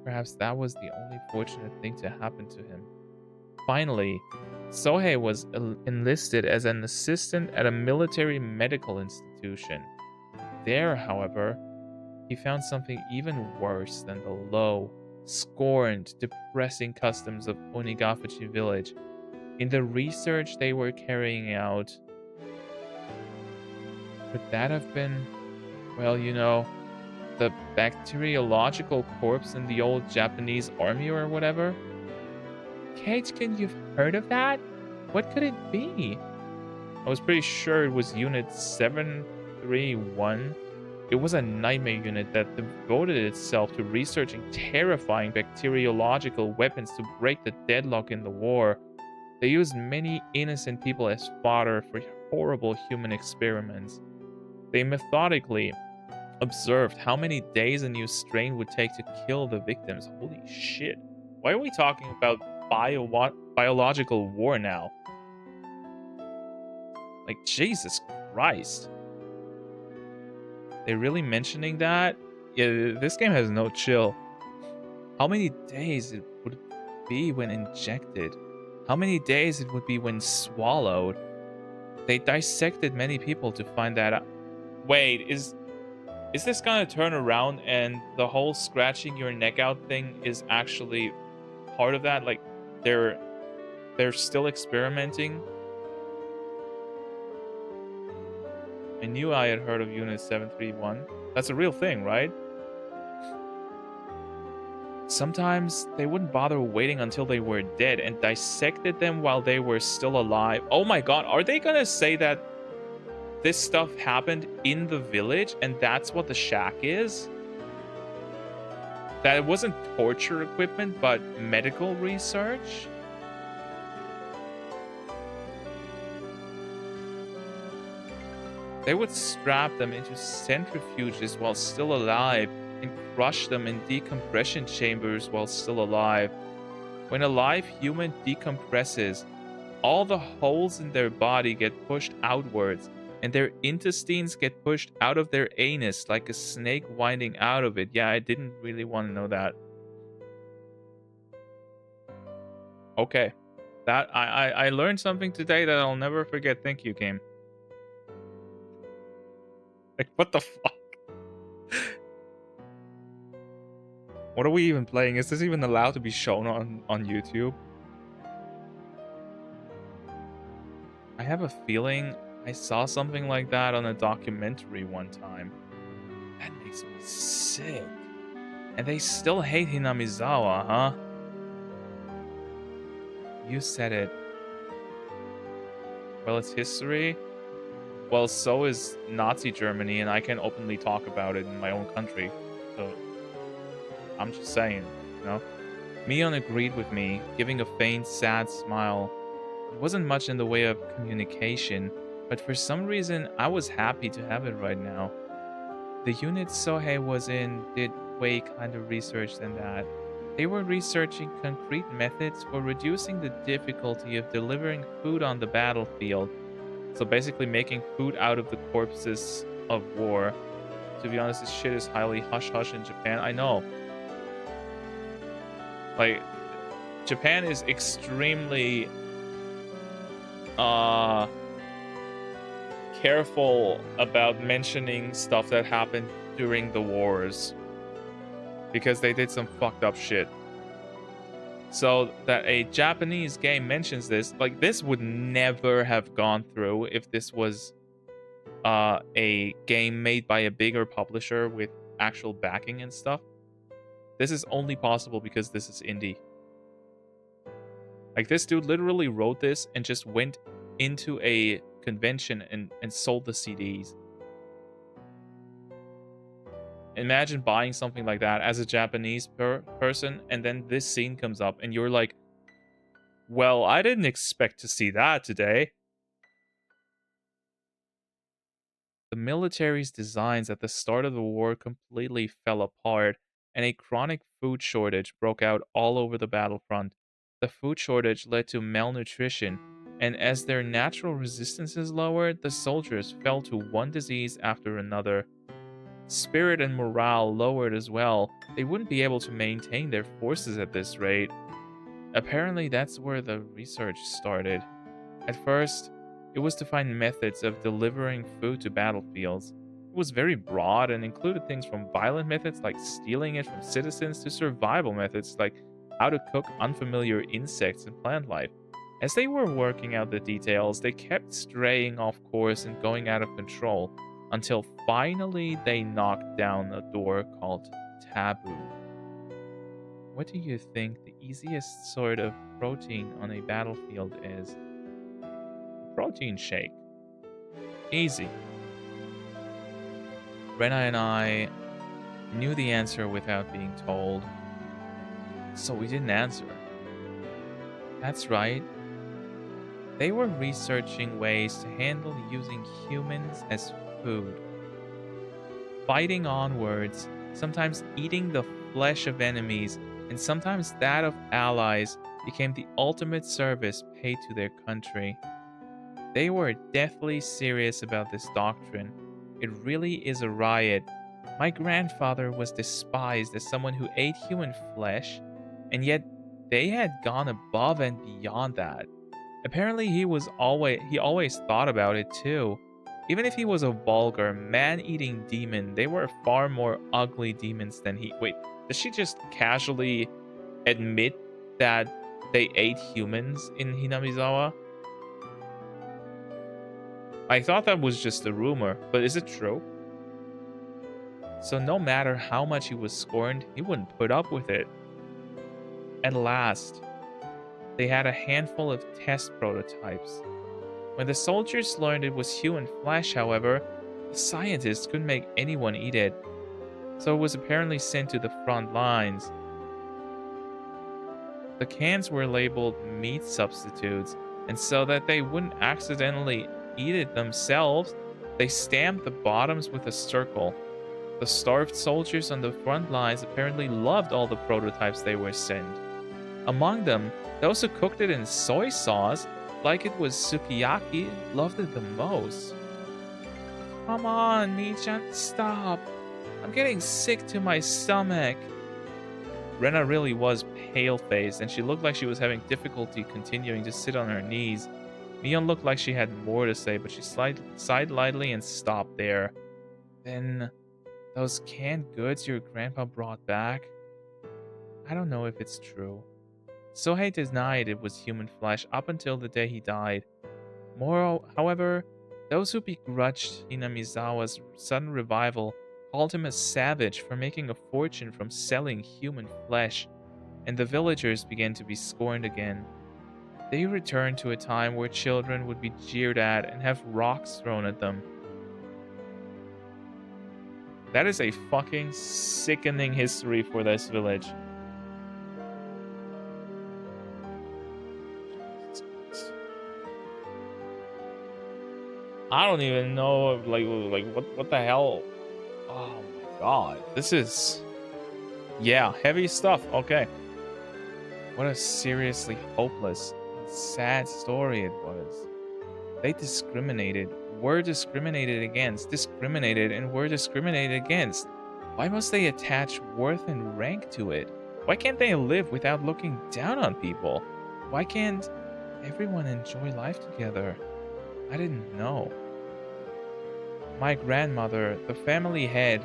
Perhaps that was the only fortunate thing to happen to him. Finally, Sohei was enlisted as an assistant at a military medical institution. There, however, he found something even worse than the low, scorned, depressing customs of Onigafuchi village. In the research they were carrying out, could that have been, well, the bacteriological corpse in the old Japanese army or whatever? Can you've heard of that? What could it be? I was pretty sure it was Unit 731. It was a nightmare unit that devoted itself to researching terrifying bacteriological weapons to break the deadlock in the war. They used many innocent people as fodder for horrible human experiments. They methodically observed how many days a new strain would take to kill the victims. Holy shit. Why are we talking about biological war now? Like, Jesus Christ. They really mentioning that? Yeah, this game has no chill. How many days it would be when injected? How many days it would be when swallowed? They dissected many people to find that out. Wait, is this gonna turn around and the whole scratching your neck out thing is actually part of that? Like, they're still experimenting? I knew I had heard of Unit 731. That's a real thing, right? Sometimes they wouldn't bother waiting until they were dead and dissected them while they were still alive. Oh my god, are they gonna say that this stuff happened in the village and that's what the shack is? That it wasn't torture equipment, but medical research? They would strap them into centrifuges while still alive and crush them in decompression chambers while still alive. When a live human decompresses, all the holes in their body get pushed outwards, and their intestines get pushed out of their anus like a snake winding out of it. Yeah, I didn't really want to know that. Okay. That I learned something today that I'll never forget. Thank you, game. Like, what the fuck? What are we even playing? Is this even allowed to be shown on YouTube? I have a feeling I saw something like that on a documentary one time. That makes me sick. And they still hate Hinamizawa, huh? You said it. Well, it's history. Well, so is Nazi Germany, and I can openly talk about it in my own country. So, I'm just saying, you know? Mion agreed with me, giving a faint, sad smile. It wasn't much in the way of communication, But for some reason, I was happy to have it right now. The unit Sohei was in did way kind of research than that. They were researching concrete methods for reducing the difficulty of delivering food on the battlefield. So basically making food out of the corpses of war. To be honest, this shit is highly hush-hush in Japan. I know. Like, Japan is extremely uh careful about mentioning stuff that happened during the wars because they did some fucked up shit. So that a Japanese game mentions this, like this would never have gone through if this was a game made by a bigger publisher with actual backing and stuff. This is only possible because this is indie. Like this dude literally wrote this and just went into a convention and sold the CDs. Imagine buying something like that as a Japanese person, and then this scene comes up, and you're like, well, I didn't expect to see that today. The military's designs at the start of the war completely fell apart, and a chronic food shortage broke out all over the battlefront. The food shortage led to malnutrition, and as their natural resistances lowered, the soldiers fell to one disease after another. Spirit and morale lowered as well. They wouldn't be able to maintain their forces at this rate. Apparently, that's where the research started. At first, it was to find methods of delivering food to battlefields. It was very broad and included things from violent methods like stealing it from citizens to survival methods like how to cook unfamiliar insects and plant life. As they were working out the details, they kept straying off course and going out of control until finally they knocked down a door called Taboo. What do you think the easiest sort of protein on a battlefield is? Protein shake. Easy. Rena and I knew the answer without being told, so we didn't answer. That's right. They were researching ways to handle using humans as food. Fighting onwards, sometimes eating the flesh of enemies, and sometimes that of allies, became the ultimate service paid to their country. They were deathly serious about this doctrine. It really is a riot. My grandfather was despised as someone who ate human flesh, and yet they had gone above and beyond that. Apparently he always thought about it too. Even if he was a vulgar, man-eating demon, they were far more ugly demons than he. Wait, does she just casually admit that they ate humans in Hinamizawa? I thought that was just a rumor, but is it true? So no matter how much he was scorned, he wouldn't put up with it. At last, they had a handful of test prototypes. When the soldiers learned it was human flesh, however, the scientists couldn't make anyone eat it, so it was apparently sent to the front lines. The cans were labeled meat substitutes, and so that they wouldn't accidentally eat it themselves, they stamped the bottoms with a circle. The starved soldiers on the front lines apparently loved all the prototypes they were sent. Among them, those who cooked it in soy sauce, like it was sukiyaki, loved it the most. Come on, Mii-chan, stop. I'm getting sick to my stomach. Rena really was pale-faced, and she looked like she was having difficulty continuing to sit on her knees. Mion looked like she had more to say, but she sighed lightly and stopped there. Then, those canned goods your grandpa brought back? I don't know if it's true. Sohei denied it was human flesh up until the day he died. However, those who begrudged Hinamizawa's sudden revival called him a savage for making a fortune from selling human flesh, and the villagers began to be scorned again. They returned to a time where children would be jeered at and have rocks thrown at them. That is a fucking sickening history for this village. I don't even know, like what the hell? Oh my god. This is, yeah, heavy stuff. Okay. What a seriously hopeless and sad story it was. They discriminated, were discriminated against, discriminated and were discriminated against. Why must they attach worth and rank to it? Why can't they live without looking down on people? Why can't everyone enjoy life together? I didn't know. My grandmother, the family head,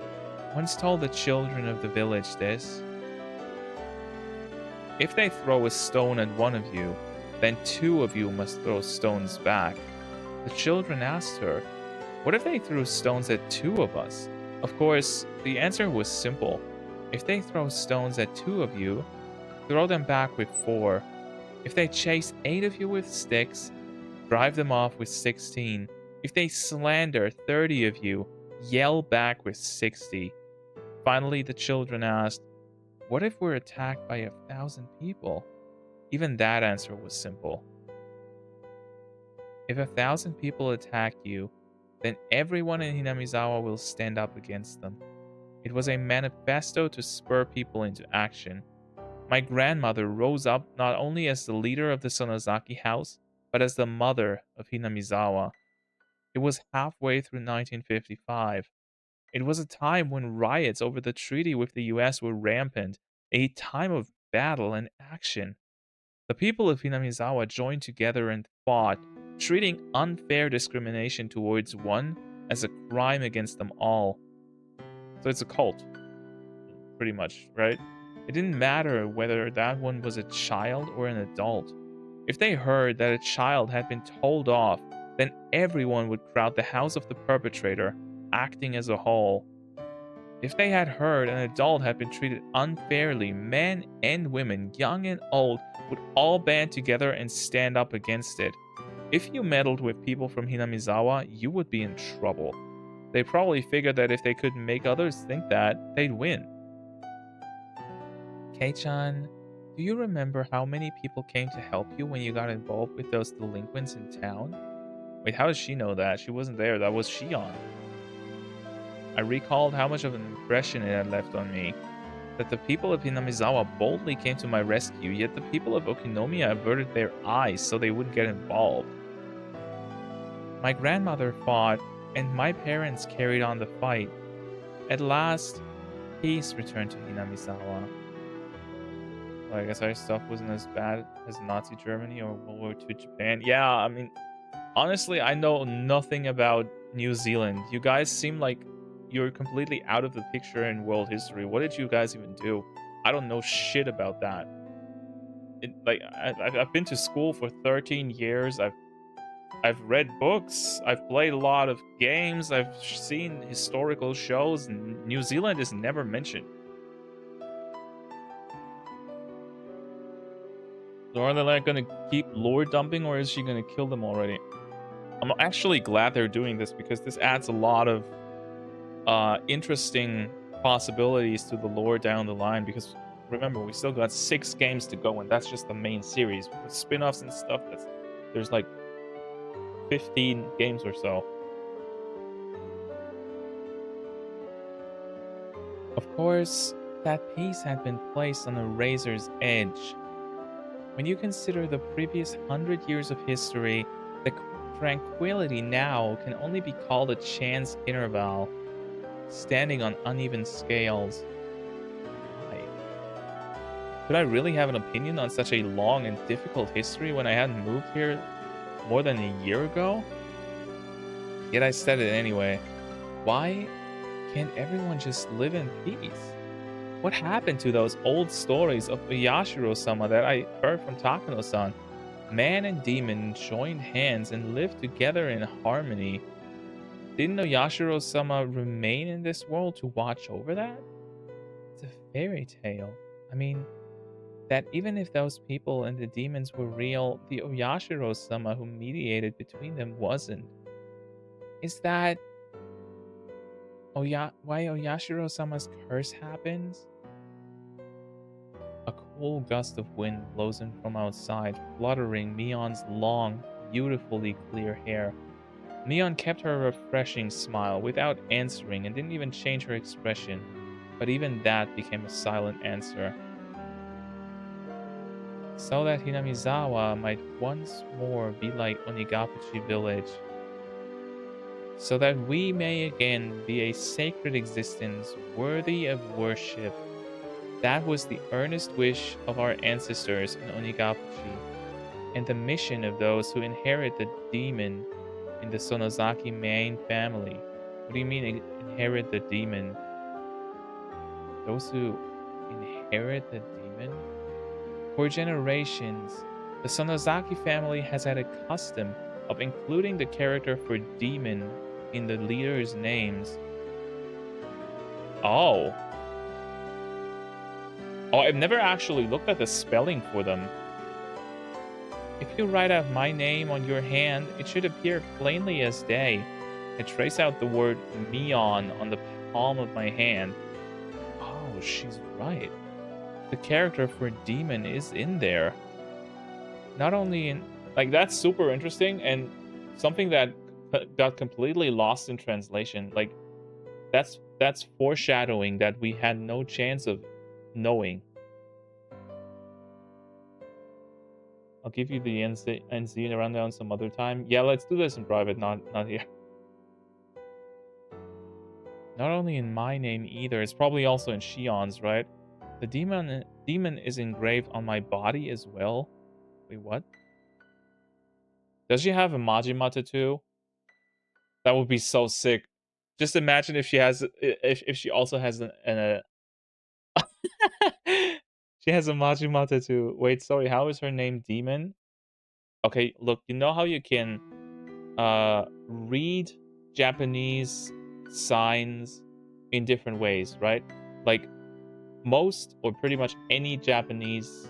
once told the children of the village this: if they throw a stone at one of you, then two of you must throw stones back. The children asked her, what if they threw stones at two of us? Of course, the answer was simple. If they throw stones at two of you, throw them back with four. If they chase eight of you with sticks, drive them off with 16. If they slander 30 of you, yell back with 60. Finally, the children asked, what if we're attacked by 1,000 people? Even that answer was simple. If 1,000 people attack you, then everyone in Hinamizawa will stand up against them. It was a manifesto to spur people into action. My grandmother rose up not only as the leader of the Sonozaki house, but as the mother of Hinamizawa. It was halfway through 1955. It was a time when riots over the treaty with the US were rampant, a time of battle and action. The people of Hinamizawa joined together and fought, treating unfair discrimination towards one as a crime against them all. So it's a cult, pretty much, right? It didn't matter whether that one was a child or an adult. If they heard that a child had been told off, then everyone would crowd the house of the perpetrator, acting as a whole. If they had heard an adult had been treated unfairly, men and women, young and old, would all band together and stand up against it. If you meddled with people from Hinamizawa, you would be in trouble. They probably figured that if they could make others think that, they'd win. Kei-chan, do you remember how many people came to help you when you got involved with those delinquents in town? Wait, how does she know that? She wasn't there. That was Shion. I recalled how much of an impression it had left on me. That the people of Hinamizawa boldly came to my rescue, yet the people of Okinomiya averted their eyes so they wouldn't get involved. My grandmother fought, and my parents carried on the fight. At last, peace returned to Hinamizawa. Well, I guess our stuff wasn't as bad as Nazi Germany or World War II Japan. Yeah, I mean, honestly, I know nothing about New Zealand. You guys seem like you're completely out of the picture in world history. What did you guys even do? I don't know shit about that. I've been to school for 13 years. I've read books. I've played a lot of games. I've seen historical shows. And New Zealand is never mentioned. So are they like gonna keep lore dumping, or is she gonna kill them already? I'm actually glad they're doing this because this adds a lot of interesting possibilities to the lore down the line, because remember, we still got 6 games to go, and that's just the main series. With spin-offs and stuff, there's like 15 games or so. Of course, that piece had been placed on a razor's edge. When you consider the previous 100 years of history, the tranquility now can only be called a chance interval, standing on uneven scales. Why? Could I really have an opinion on such a long and difficult history when I hadn't moved here more than a year ago? Yet I said it anyway. Why can't everyone just live in peace? What happened to those old stories of Yashiro-sama that I heard from Takano-san? Man and demon joined hands and lived together in harmony. Didn't Yashiro-sama remain in this world to watch over that? It's a fairy tale. I mean, that even if those people and the demons were real, the Oyashiro-sama who mediated between them wasn't. Is that why Oyashiro-sama's curse happens? A cool gust of wind blows in from outside, fluttering Mion's long, beautifully clear hair. Mion kept her refreshing smile without answering and didn't even change her expression, but even that became a silent answer. So that Hinamizawa might once more be like Onigapachi village, so that we may again be a sacred existence worthy of worship. That was the earnest wish of our ancestors in Onigapachi, and the mission of those who inherit the demon in the Sonozaki main family. What do you mean inherit the demon? Those who inherit the demon? For generations, the Sonozaki family has had a custom of including the character for demon in the leaders' names. Oh. Oh, I've never actually looked at the spelling for them. If you write out my name on your hand, it should appear plainly as day. I trace out the word Mion on the palm of my hand. Oh, she's right. The character for demon is in there. Not only in like that's super interesting and something that got completely lost in translation. Like that's foreshadowing that we had no chance of knowing. I'll give you the NZ rundown some other time. Yeah, let's do this in private, not here. Not only in my name either, it's probably also in Shion's, right? The demon is engraved on my body as well. Wait, what? Does she have a Majima tattoo? That would be so sick. Just imagine if she has if she also has she has a Majima tattoo. Wait, sorry, how is her name Demon? Okay, look, you know how you can read Japanese signs in different ways, right? Like most or pretty much uh any Japanese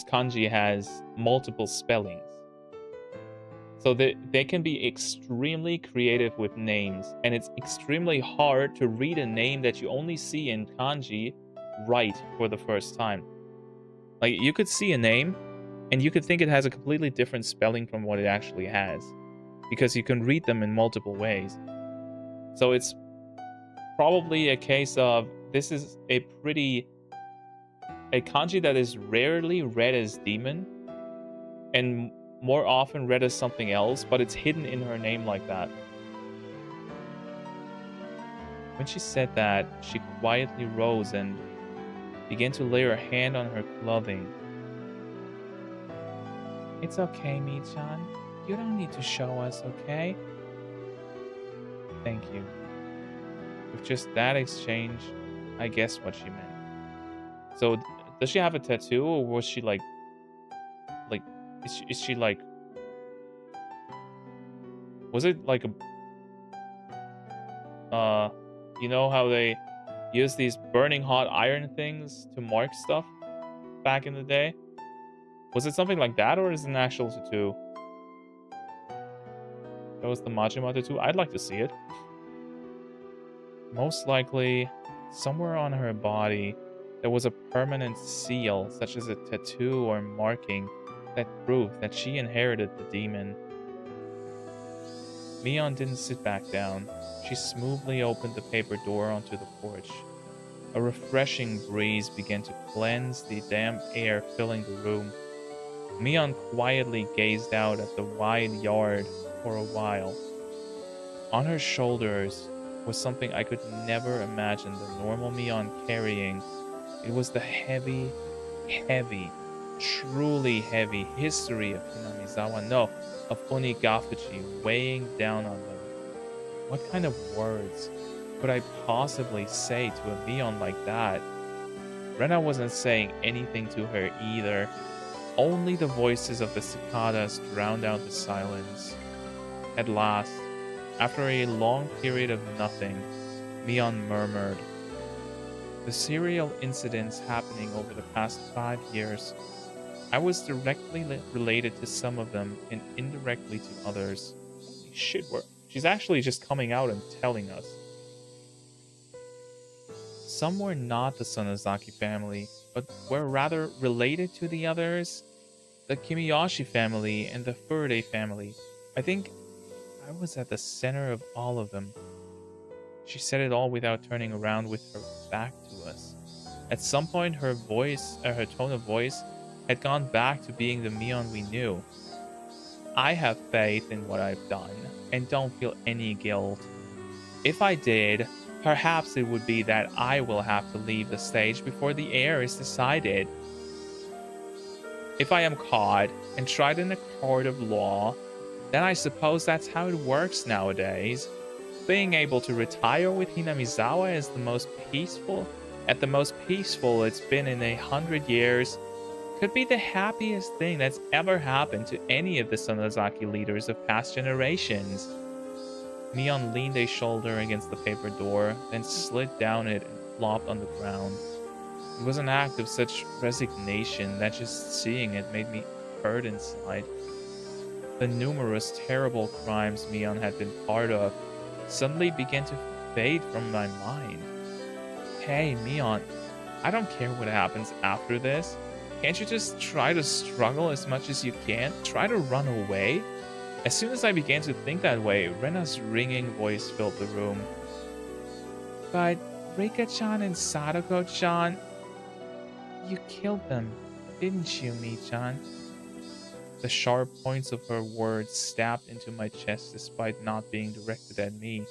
kanji has multiple spellings. So they can be extremely creative with names, and it's extremely hard to read a name that you only see in kanji right for the first time. Like you could see a name and you could think it has a completely different spelling from what it actually has because you can read them in multiple ways. So it's probably a case of this is a kanji that is rarely read as demon and more often read as something else, but it's hidden in her name like that. When she said that, she quietly rose and began to lay her hand on her clothing. It's okay, Mi-chan. You don't need to show us, okay? Thank you. With just that exchange, I guessed what she meant. So, does she have a tattoo, or was she like, is she like, was it like you know how they use these burning hot iron things to mark stuff back in the day? Was it something like that, or is it an actual tattoo? That was the Majima tattoo? I'd like to see it. Most likely, somewhere on her body, there was a permanent seal, such as a tattoo or marking, that proved that she inherited the demon. Mion didn't sit back down. She smoothly opened the paper door onto the porch. A refreshing breeze began to cleanse the damp air filling the room. Mion quietly gazed out at the wide yard for a while. On her shoulders was something I could never imagine the normal Mion carrying. It was the heavy, heavy, truly heavy history of Hinamizawa, no, of Onigafuchi weighing down on them. What kind of words could I possibly say to a Mion like that? Rena wasn't saying anything to her either. Only the voices of the cicadas drowned out the silence. At last, after a long period of nothing, Mion murmured, "The serial incidents happening over the past 5 years, I was directly related to some of them and indirectly to others." Holy shit, she's actually just coming out and telling us. Some were not the Sonozaki family, but were rather related to the others. the Kimiyoshi family and the Furaday family. I think I was at the center of all of them. She said it all without turning around with her back to us. At some point, her tone of voice, had gone back to being the Mion we knew. I have faith in what I've done, and don't feel any guilt. If I did, perhaps it would be that I will have to leave the stage before the heir is decided. If I am caught and tried in a court of law, then I suppose that's how it works nowadays. Being able to retire with Hinamizawa is the most peaceful it's been in 100 years. Could be the happiest thing that's ever happened to any of the Sonozaki leaders of past generations. Mion leaned a shoulder against the paper door, then slid down it and flopped on the ground. It was an act of such resignation that just seeing it made me hurt inside. The numerous terrible crimes Mion had been part of suddenly began to fade from my mind. Hey, Mion, I don't care what happens after this. Can't you just try to struggle as much as you can? Try to run away? As soon as I began to think that way, Rena's ringing voice filled the room. But Rika-chan and Sadako-chan, you killed them, didn't you, Mi-chan? The sharp points of her words stabbed into my chest despite not being directed at me.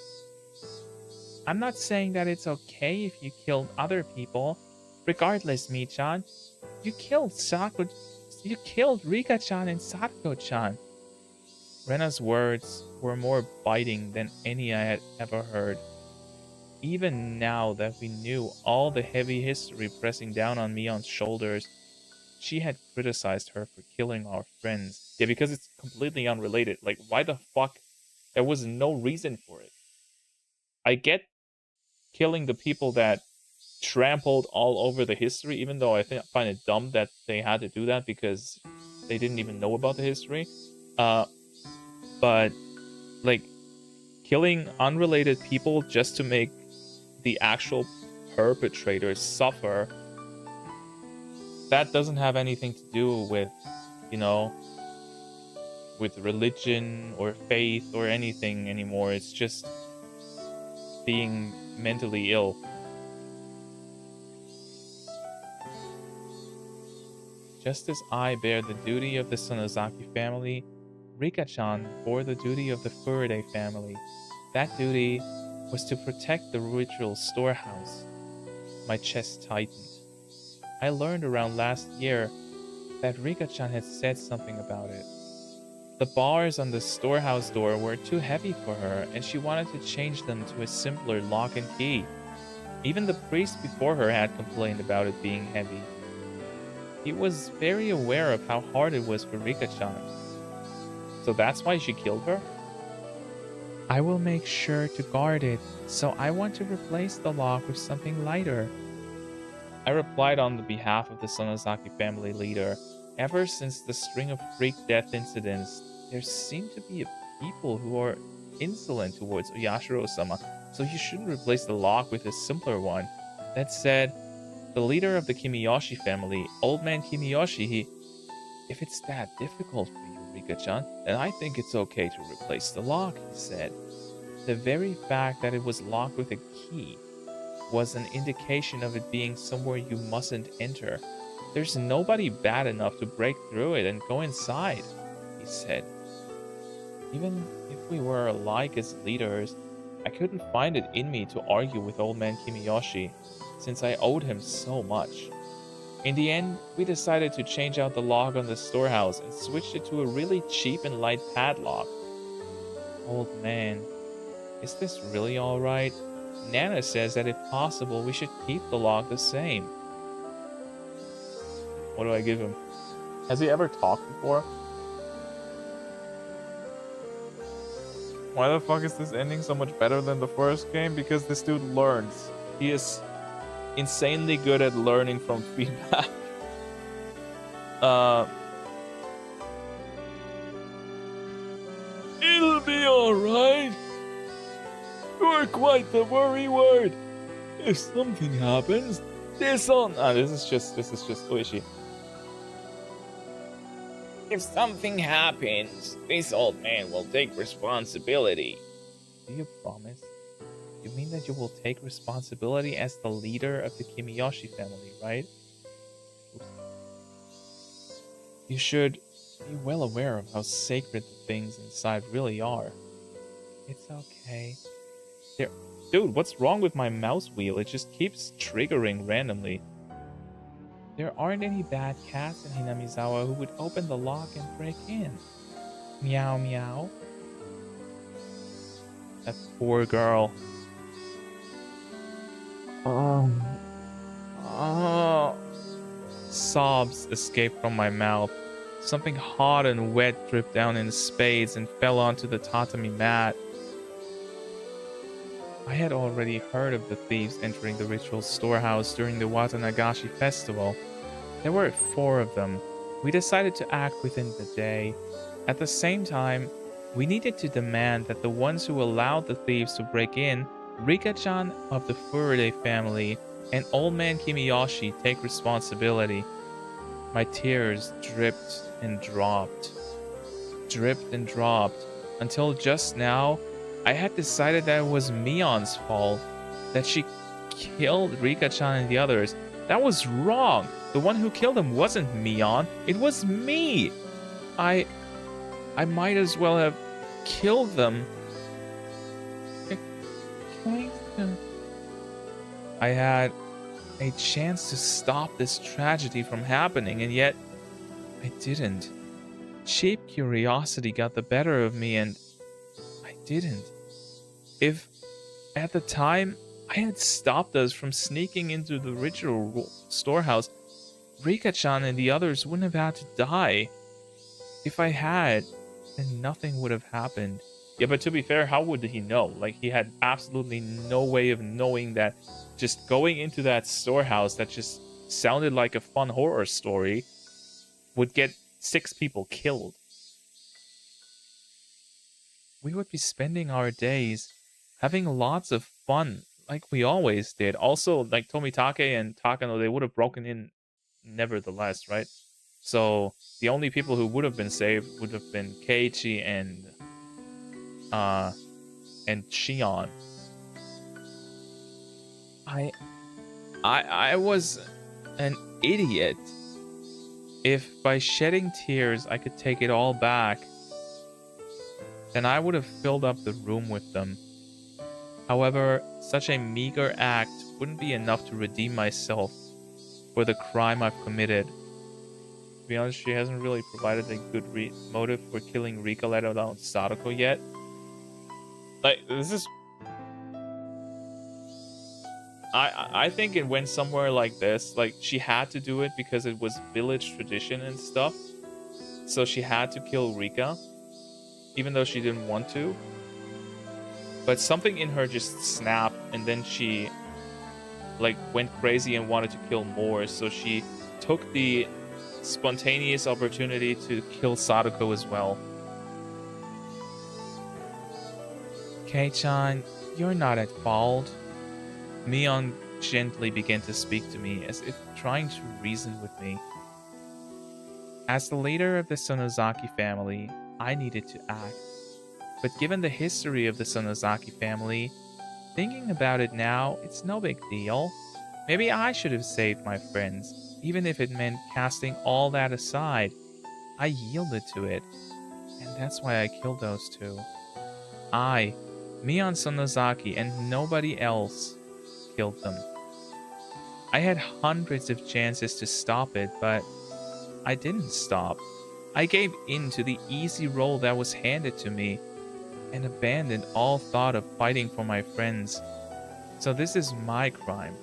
I'm not saying that it's okay if you killed other people. Regardless, Mi-chan, you killed Rika-chan and Sadako-chan. Rena's words were more biting than any I had ever heard. Even now that we knew all the heavy history pressing down on Mion's shoulders, she had criticized her for killing our friends. Yeah, because it's completely unrelated. Like, why the fuck? There was no reason for it. I get killing the people that trampled all over the history, even though I find it dumb that they had to do that because they didn't even know about the history. But, like, killing unrelated people just to make the actual perpetrators suffer, that doesn't have anything to do with, with religion or faith or anything anymore. It's just being mentally ill. Just as I bear the duty of the Sonozaki family, Rika-chan bore the duty of the Furaday family. That duty was to protect the ritual storehouse. My chest tightened. I learned around last year that Rika-chan had said something about it. The bars on the storehouse door were too heavy for her, and she wanted to change them to a simpler lock and key. Even the priest before her had complained about it being heavy. He was very aware of how hard it was for Rika-chan. So that's why she killed her? I will make sure to guard it, so I want to replace the lock with something lighter. I replied on the behalf of the Sonozaki family leader. Ever since the string of freak death incidents, there seem to be people who are insolent towards Oyashiro-sama, so you shouldn't replace the lock with a simpler one. That said, the leader of the Kimiyoshi family, Old Man Kimiyoshi, if it's that difficult for you, Rika-chan, then I think it's okay to replace the lock, he said. The very fact that it was locked with a key was an indication of it being somewhere you mustn't enter. There's nobody bad enough to break through it and go inside, he said. Even if we were alike as leaders, I couldn't find it in me to argue with Old Man Kimiyoshi, since I owed him so much. In the end, we decided to change out the lock on the storehouse and switched it to a really cheap and light padlock. Old man, is this really alright? Nana says that if possible, we should keep the lock the same. What do I give him? Has he ever talked before? Why the fuck is this ending so much better than the first game? Because this dude learns. He is insanely good at learning from feedback. It'll be alright. You're quite the worry word. If something happens, this is just Oishi. If something happens, this old man will take responsibility. Do you promise? You mean that you will take responsibility as the leader of the Kimiyoshi family, right? Oops. You should be well aware of how sacred the things inside really are. It's okay. There, dude, what's wrong with my mouse wheel? It just keeps triggering randomly. There aren't any bad cats in Hinamizawa who would open the lock and break in. Meow meow. That poor girl. Oh. Sobs escaped from my mouth. Something hot and wet dripped down in spades and fell onto the tatami mat. I had already heard of the thieves entering the ritual storehouse during the Watanagashi festival. There were 4 of them. We decided to act within the day. At the same time, we needed to demand that the ones who allowed the thieves to break in, Rika-chan of the Furide family and Old Man Kimiyoshi, take responsibility. My tears dripped and dropped, until just now, I had decided that it was Mion's fault, that she killed Rika-chan and the others. That was wrong. The one who killed him wasn't Mion, it was me. I might as well have killed them. I had a chance to stop this tragedy from happening, and yet I didn't. Cheap curiosity got the better of me, and I didn't. If at the time I had stopped us from sneaking into the ritual storehouse, Rika-chan and the others wouldn't have had to die. If I had, then nothing would have happened. Yeah, but to be fair, how would he know? Like, he had absolutely no way of knowing that just going into that storehouse that just sounded like a fun horror story would get 6 people killed. We would be spending our days having lots of fun, like we always did. Also, like Tomitake and Takano, they would have broken in nevertheless, right? So the only people who would have been saved would have been Keiichi and Shion. I was an idiot. If by shedding tears I could take it all back, then I would have filled up the room with them. However, such a meager act wouldn't be enough to redeem myself for the crime I've committed. To be honest, she hasn't really provided a good motive for killing Rika, let alone Sadako yet. Like, this is... I think it went somewhere like this. Like, she had to do it because it was village tradition and stuff. So she had to kill Rika, even though she didn't want to. But something in her just snapped, and then she, like, went crazy and wanted to kill more. So she took the spontaneous opportunity to kill Sadako as well. Kei-chan, you're not at fault. Mion gently began to speak to me, as if trying to reason with me. As the leader of the Sonozaki family, I needed to act. But given the history of the Sonozaki family, thinking about it now, it's no big deal. Maybe I should have saved my friends, even if it meant casting all that aside. I yielded to it, and that's why I killed those 2. I, Mion Sonozaki, and nobody else killed them. I had hundreds of chances to stop it, but I didn't stop. I gave in to the easy role that was handed to me and abandoned all thought of fighting for my friends. So this is my crime.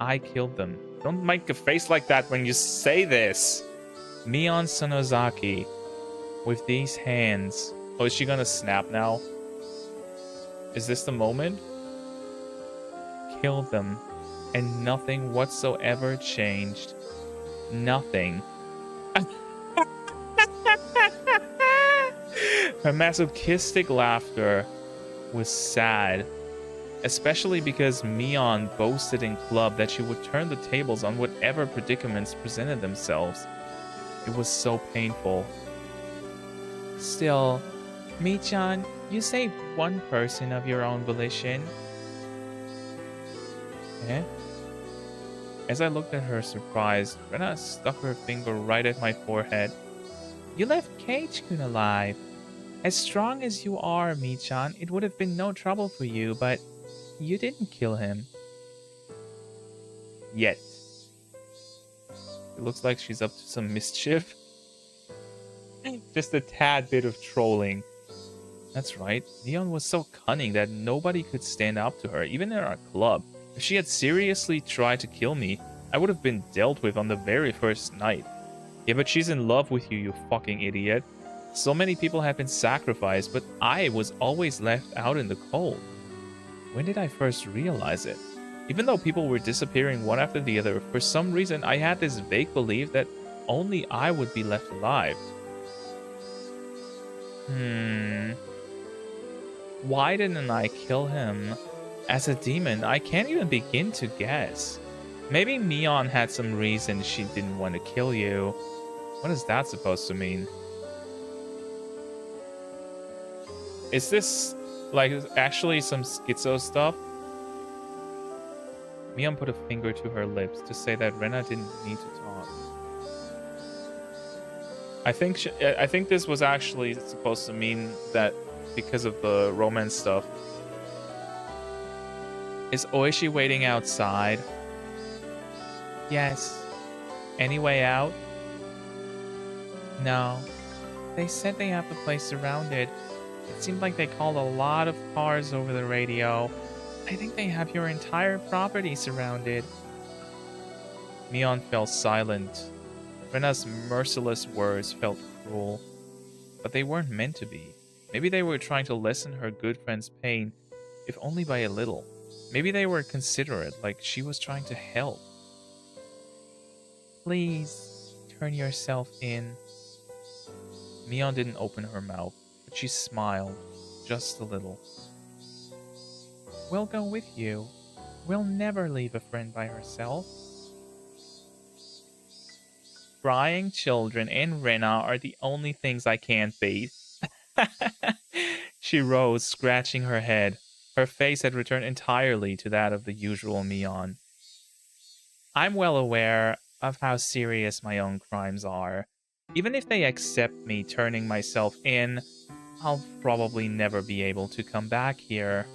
I killed them. Don't make a face like that when you say this. Mion Sonozaki, with these hands. Oh, is she gonna snap now? Is this the moment? Killed them, and nothing whatsoever changed. Nothing. Her masochistic laughter was sad, especially because Mion boasted in club that she would turn the tables on whatever predicaments presented themselves. It was so painful. Still, Mi-chan, you saved one person of your own volition. Eh? As I looked at her surprised, Rena stuck her finger right at my forehead. You left Cage-kun alive. As strong as you are, Mi-chan, it would have been no trouble for you, but you didn't kill him. Yet. It looks like she's up to some mischief. Just a tad bit of trolling. That's right. Neon was so cunning that nobody could stand up to her, even in our club. If she had seriously tried to kill me, I would have been dealt with on the very first night. Yeah, but she's in love with you, you fucking idiot. So many people have been sacrificed, but I was always left out in the cold. When did I first realize it? Even though people were disappearing one after the other, for some reason I had this vague belief that only I would be left alive. Why didn't I kill him? As a demon, I can't even begin to guess. Maybe Mion had some reason she didn't want to kill you. What is that supposed to mean? Is this, like, actually some schizo stuff? Mion put a finger to her lips to say that Rena didn't need to talk. I think this was actually supposed to mean that because of the romance stuff. Is Oishi waiting outside? Yes. Any way out? No. They said they have the place surrounded. It seemed like they called a lot of cars over the radio. I think they have your entire property surrounded. Mion fell silent. Rena's merciless words felt cruel. But they weren't meant to be. Maybe they were trying to lessen her good friend's pain, if only by a little. Maybe they were considerate, like she was trying to help. Please, turn yourself in. Mion didn't open her mouth, but she smiled, just a little. We'll go with you. We'll never leave a friend by herself. Crying children and Rena are the only things I can't beat. She rose, scratching her head. Her face had returned entirely to that of the usual Mion. I'm well aware of how serious my own crimes are. Even if they accept me turning myself in, I'll probably never be able to come back here.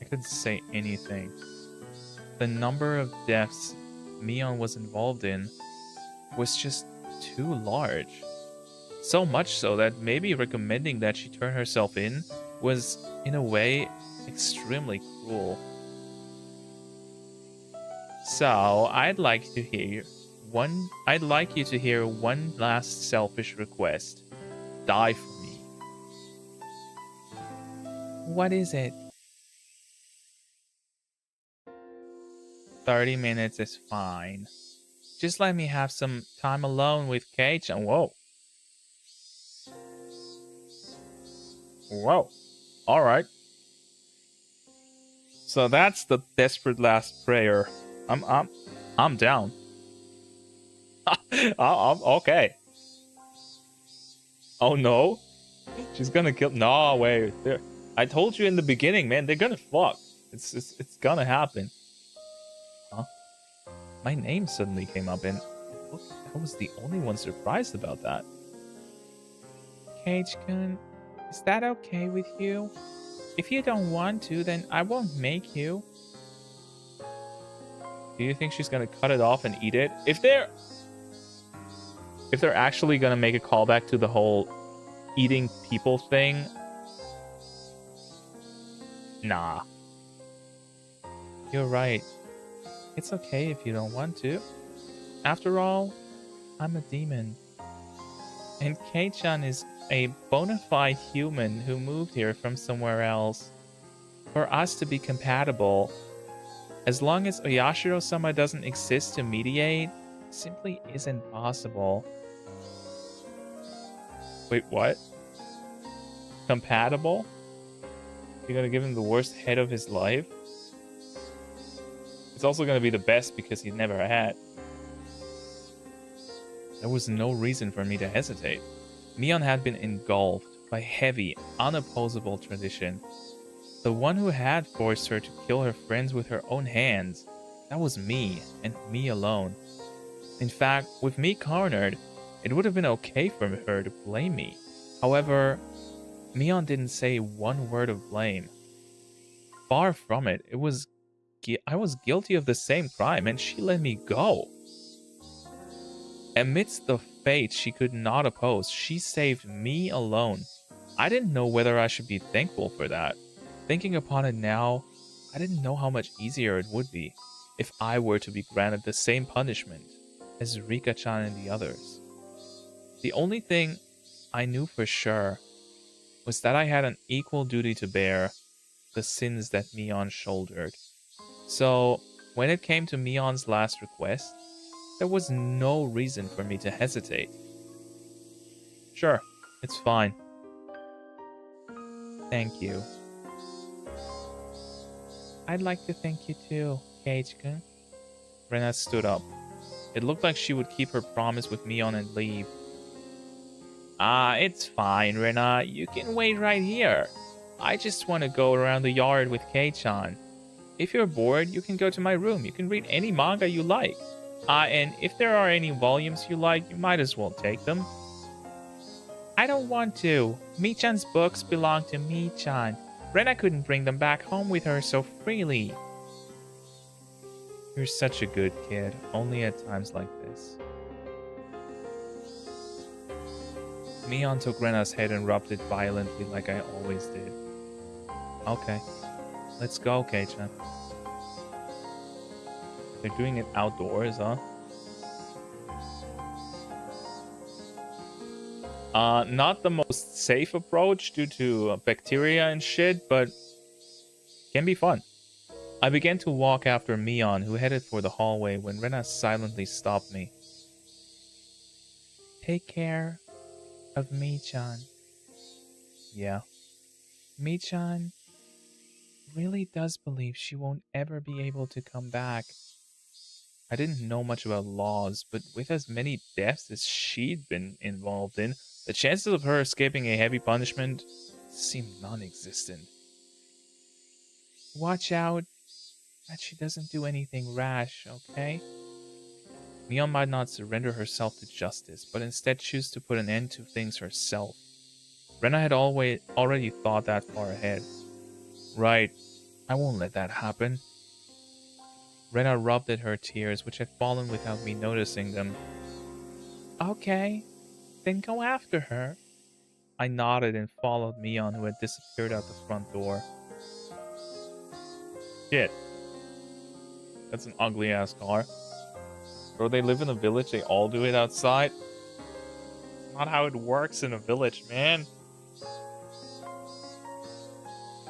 I couldn't say anything. The number of deaths Mion was involved in was just too large. So much so that maybe recommending that she turn herself in was, in a way, extremely cruel. So, I'd like you to hear one last selfish request. Die for me. What is it? 30 minutes is fine. Just let me have some time alone with Cage and whoa. Whoa. Alright. So that's the desperate last prayer. I'm down. I'm okay. Oh no. She's gonna kill. No, wait. I told you in the beginning, man, they're gonna fuck. It's gonna happen. Huh? My name suddenly came up and look, I was the only one surprised about that. Cage-kun, is that okay with you? If you don't want to, then I won't make you. Do you think she's gonna cut it off and eat it? If they're actually gonna make a callback to the whole eating people thing, nah. You're right. It's okay if you don't want to. After all, I'm a demon. And Kei-chan is a bona fide human who moved here from somewhere else. For us to be compatible, as long as Oyashiro-sama doesn't exist to mediate, simply isn't possible. Wait, what? Compatible? You're gonna give him the worst head of his life? It's also gonna be the best because he never had. There was no reason for me to hesitate. Mion had been engulfed by heavy, unopposable tradition. The one who had forced her to kill her friends with her own hands. That was me, and me alone. In fact, with me cornered, it would have been okay for her to blame me. However, Mion didn't say one word of blame. Far from it, I was guilty of the same crime, and she let me go. Amidst the fate she could not oppose, she saved me alone. I didn't know whether I should be thankful for that. Thinking upon it now, I didn't know how much easier it would be if I were to be granted the same punishment as Rika-chan and the others. The only thing I knew for sure was that I had an equal duty to bear the sins that Mion shouldered. So, when it came to Mion's last request, there was no reason for me to hesitate. Sure, it's fine. Thank you. I'd like to thank you too, Kage-kun. Rena stood up. It looked like she would keep her promise with Mion and leave. It's fine, Rena. You can wait right here. I just want to go around the yard with Kei-chan. If you're bored, you can go to my room. You can read any manga you like. And if there are any volumes you like, you might as well take them. I don't want to. Mi-chan's books belong to Mi-chan. Rena couldn't bring them back home with her so freely. You're such a good kid, only at times like this. Mion took Rena's head and rubbed it violently like I always did. Okay, let's go, Kei-chan. They're doing it outdoors, huh? Not the most safe approach due to bacteria and shit, but can be fun. I began to walk after Mion, who headed for the hallway when Rena silently stopped me. Take care of Mi-chan. Yeah. Mi-chan really does believe she won't ever be able to come back. I didn't know much about laws, but with as many deaths as she'd been involved in, the chances of her escaping a heavy punishment seemed non-existent. Watch out that she doesn't do anything rash, okay? Mion might not surrender herself to justice, but instead choose to put an end to things herself. Rena had already thought that far ahead. Right, I won't let that happen. Rena rubbed at her tears, which had fallen without me noticing them. Okay, then go after her. I nodded and followed Mion, who had disappeared out the front door. Shit. That's an ugly ass car. Bro, they live in a village, they all do it outside. It's not how it works in a village, man.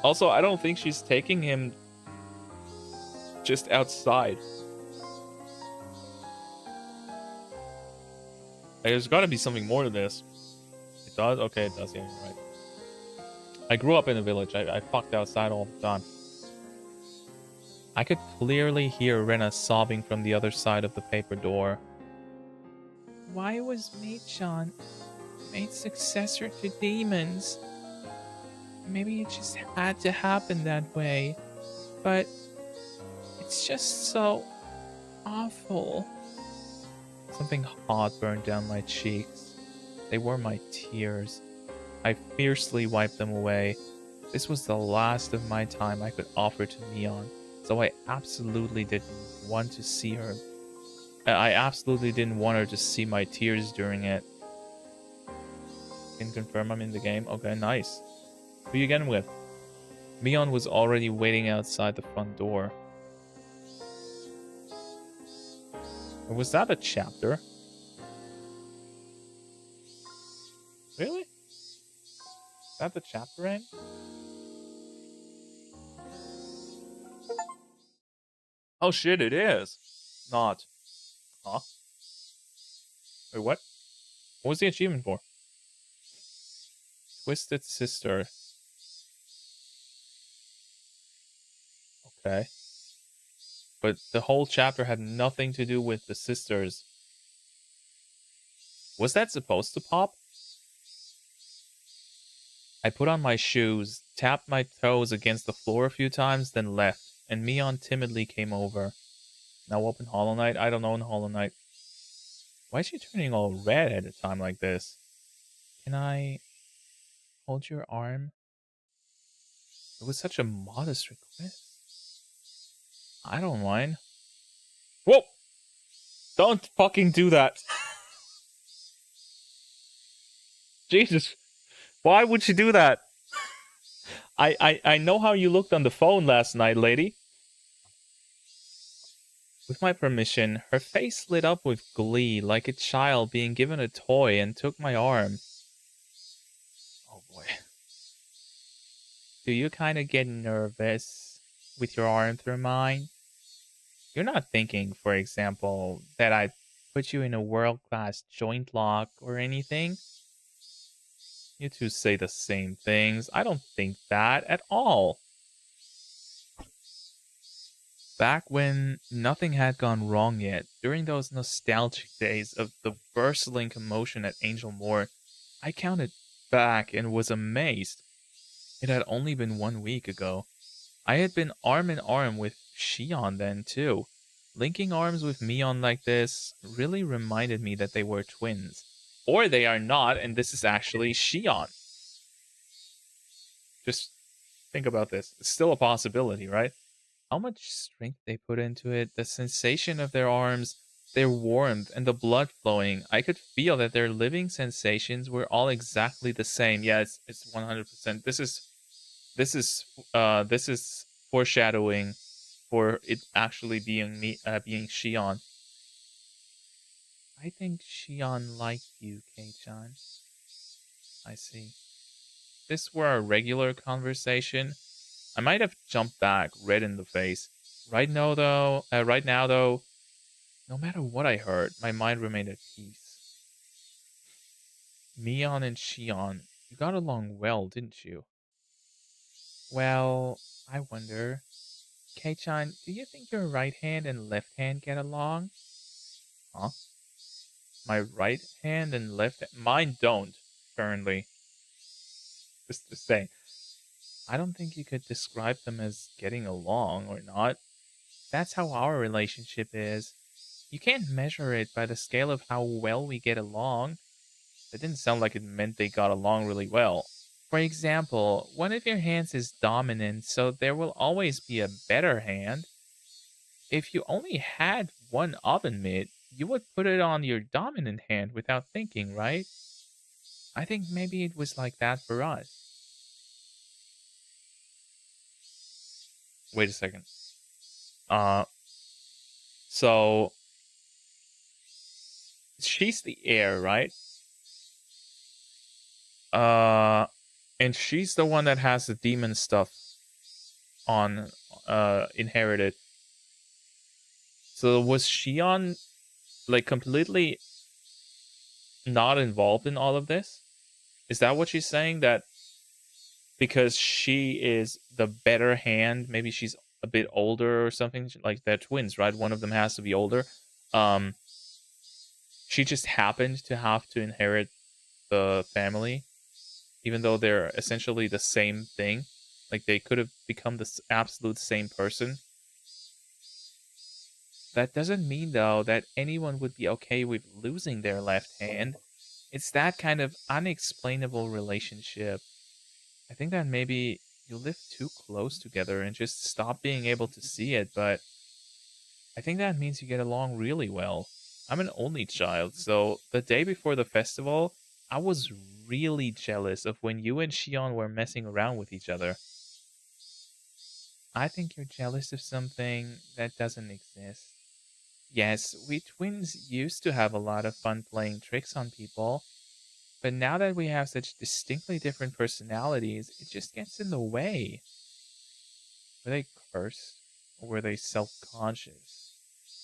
Also, I don't think she's taking him just outside. There's gotta be something more to this. It does? Okay, it does, yeah, you're right. I grew up in a village. I fucked outside all the time. I could clearly hear Rena sobbing from the other side of the paper door. Why was Mi-chan made successor to demons? Maybe it just had to happen that way. But it's just so awful. Something hot burned down my cheeks. They were my tears. I fiercely wiped them away. This was the last of my time I could offer to Mion, so I absolutely didn't want to see her. I absolutely didn't want her to see my tears during it. Can confirm I'm in the game. Okay, nice. Who you getting with? Mion was already waiting outside the front door. Or was that a chapter? Really? Is that the chapter end? Oh shit, it is. Not. Huh? Wait, what? What was the achievement for? Twisted Sister. Okay. But the whole chapter had nothing to do with the sisters. Was that supposed to pop? I put on my shoes, tapped my toes against the floor a few times, then left, and Mion timidly came over. Now open Hollow Knight? I don't own Hollow Knight. Why is she turning all red at a time like this? Can I hold your arm? It was such a modest request. I don't mind. Whoa! Don't fucking do that. Jesus. Why would she do that? I know how you looked on the phone last night, lady. With my permission, her face lit up with glee, like a child being given a toy, and took my arm. Oh boy. Do you kind of get nervous with your arm through mine? You're not thinking, for example, that I put you in a world-class joint lock or anything? You two say the same things. I don't think that at all. Back when nothing had gone wrong yet, during those nostalgic days of the bristling commotion at Angel Moore, I counted back and was amazed. It had only been 1 week ago. I had been arm in arm with Shion then, too. Linking arms with Mion like this really reminded me that they were twins. Or they are not, and this is actually Shion. Just think about this. It's still a possibility, right? How much strength they put into it, the sensation of their arms, their warmth, and the blood flowing. I could feel that their living sensations were all exactly the same. Yeah, it's 100%. This is foreshadowing for it actually being me, being Shion. I think Shion liked you, Kei-chan. I see. If this were a regular conversation, I might have jumped back, red in the face. Right now though, no matter what I heard, my mind remained at peace. Mion and Shion, you got along well, didn't you? Well, I wonder. Kei-chan, do you think your right hand and left hand get along? Huh? My right hand and mine don't, currently. Just to say, I don't think you could describe them as getting along or not. That's how our relationship is. You can't measure it by the scale of how well we get along. That didn't sound like it meant they got along really well. For example, one of your hands is dominant, so there will always be a better hand. If you only had one oven mitt, you would put it on your dominant hand without thinking, right? I think maybe it was like that for us. Wait a second. Uh, so she's the heir, right? Uh, and she's the one that has the demon stuff on inherited. So was Shion like completely not involved in all of this? Is that what she's saying? That because she is the better hand, maybe she's a bit older or something? Like they're twins, right? One of them has to be older. Um, she just happened to have to inherit the family, even though they're essentially the same thing. Like they could have become the absolute same person. That doesn't mean, though, that anyone would be okay with losing their left hand. It's that kind of unexplainable relationship. I think that maybe you live too close together and just stop being able to see it, but I think that means you get along really well. I'm an only child, so the day before the festival, I was really jealous of when you and Shion were messing around with each other. I think you're jealous of something that doesn't exist. Yes, we twins used to have a lot of fun playing tricks on people, but now that we have such distinctly different personalities, it just gets in the way. Were they cursed? Or were they self conscious?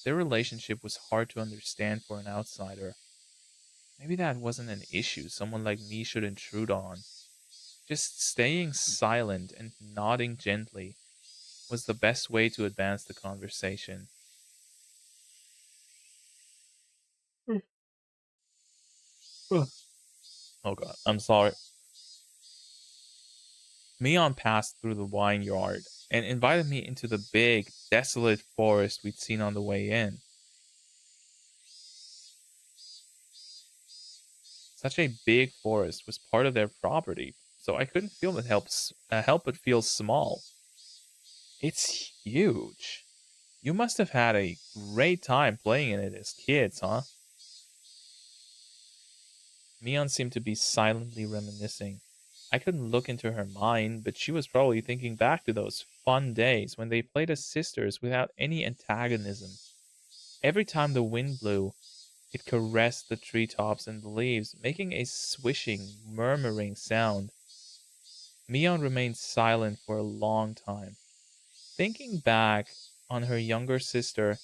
Their relationship was hard to understand for an outsider. Maybe that wasn't an issue someone like me should intrude on. Just staying silent and nodding gently was the best way to advance the conversation. Oh god, I'm sorry. Mion passed through the vineyard and invited me into the big, desolate forest we'd seen on the way in. Such a big forest was part of their property, so I couldn't feel it help but feel small. It's huge. You must have had a great time playing in it as kids, huh? Mion seemed to be silently reminiscing. I couldn't look into her mind, but she was probably thinking back to those fun days when they played as sisters without any antagonism. Every time the wind blew, it caressed the treetops and the leaves, making a swishing, murmuring sound. Mion remained silent for a long time, thinking back on her younger sister,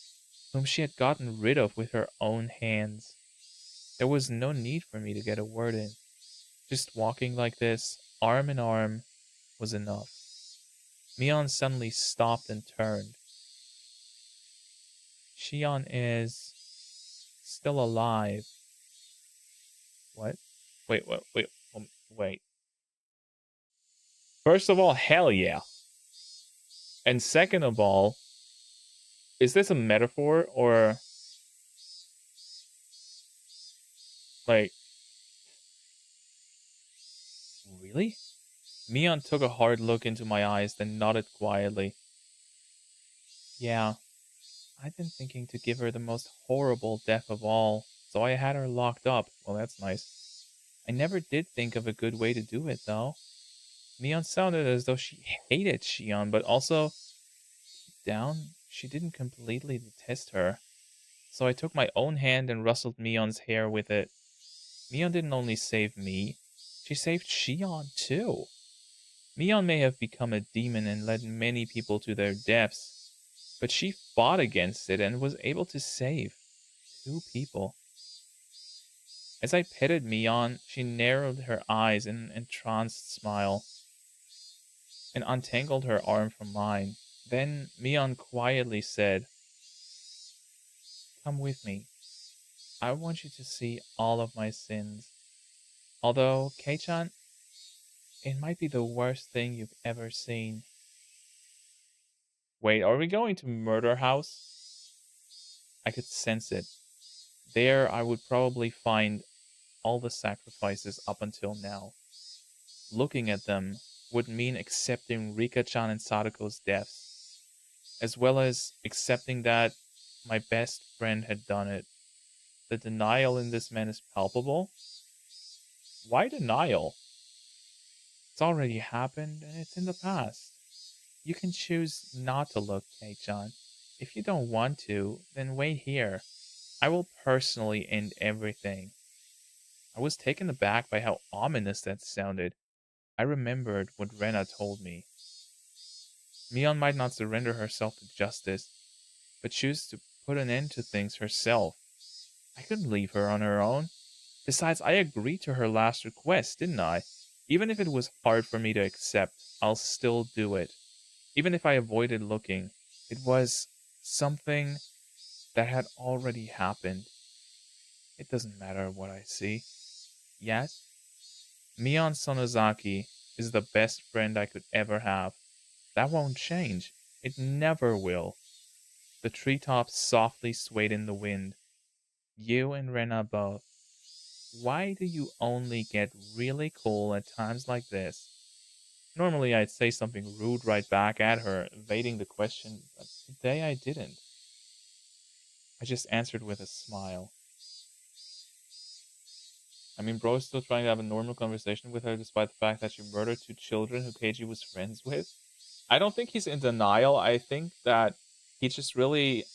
whom she had gotten rid of with her own hands. There was no need for me to get a word in. Just walking like this, arm in arm, was enough. Mion suddenly stopped and turned. Shion is still alive. What? Wait. First of all, hell yeah. And second of all, is this a metaphor or like really? Mion took a hard look into my eyes, then nodded quietly. Yeah, I've been thinking to give her the most horrible death of all, so I had her locked up. Well, that's nice. I never did think of a good way to do it, though. Mion sounded as though she hated Shion, but also, down, she didn't completely detest her. So I took my own hand and rustled Mion's hair with it. Mion didn't only save me, she saved Shion too. Mion may have become a demon and led many people to their deaths, but she fought against it and was able to save two people. As I petted Mion, she narrowed her eyes in an entranced smile and untangled her arm from mine. Then Mion quietly said, "Come with me. I want you to see all of my sins. Although, Kei-chan, it might be the worst thing you've ever seen." Wait, are we going to Murder House? I could sense it. There I would probably find all the sacrifices up until now. Looking at them would mean accepting Rika-chan and Sadako's deaths, as well as accepting that my best friend had done it. The denial in this man is palpable. Why denial? It's already happened and it's in the past. You can choose not to look, Kei-chan. If you don't want to, then wait here. I will personally end everything. I was taken aback by how ominous that sounded. I remembered what Rena told me. Mion might not surrender herself to justice, but choose to put an end to things herself. I couldn't leave her on her own. Besides, I agreed to her last request, didn't I? Even if it was hard for me to accept, I'll still do it. Even if I avoided looking, it was something that had already happened. It doesn't matter what I see. Yet, Mion Sonozaki is the best friend I could ever have. That won't change. It never will. The treetops softly swayed in the wind. You and Rena both. Why do you only get really cool at times like this? Normally I'd say something rude right back at her, evading the question, but today I didn't. I just answered with a smile. I mean, bro is still trying to have a normal conversation with her despite the fact that she murdered two children who Keiji was friends with. I don't think he's in denial. I think that he just really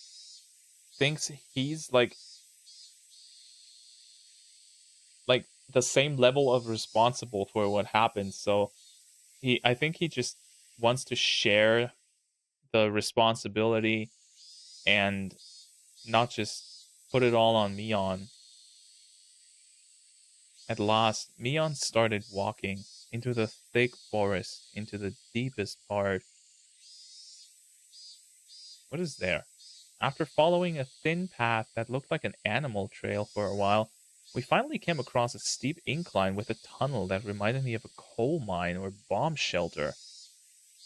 thinks he's like the same level of responsible for what happened. So I think he just wants to share the responsibility and not just put it all on Mion. At last, Mion started walking into the thick forest, into the deepest part. What is there? After following a thin path that looked like an animal trail for a while, We finally came across a steep incline with a tunnel that reminded me of a coal mine or bomb shelter.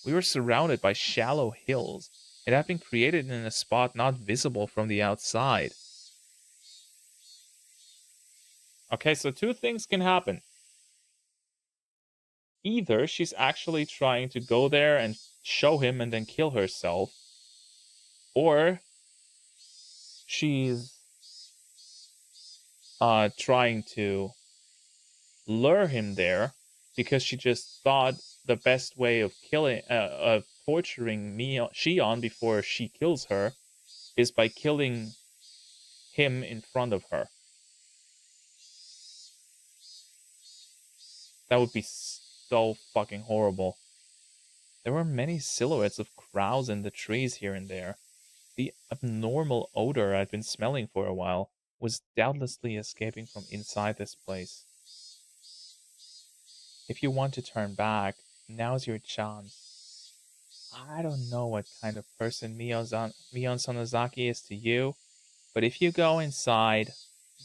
We were surrounded by shallow hills. It had been created in a spot not visible from the outside. Okay, so two things can happen. Either she's actually trying to go there and show him and then kill herself, or she's trying to lure him there because she just thought the best way of torturing Shion before she kills her is by killing him in front of her. That would be so fucking horrible. There were many silhouettes of crows in the trees here and there. The abnormal odor I'd been smelling for a while was doubtlessly escaping from inside this place. If you want to turn back, now's your chance. I don't know what kind of person Mion Sonozaki is to you, but if you go inside,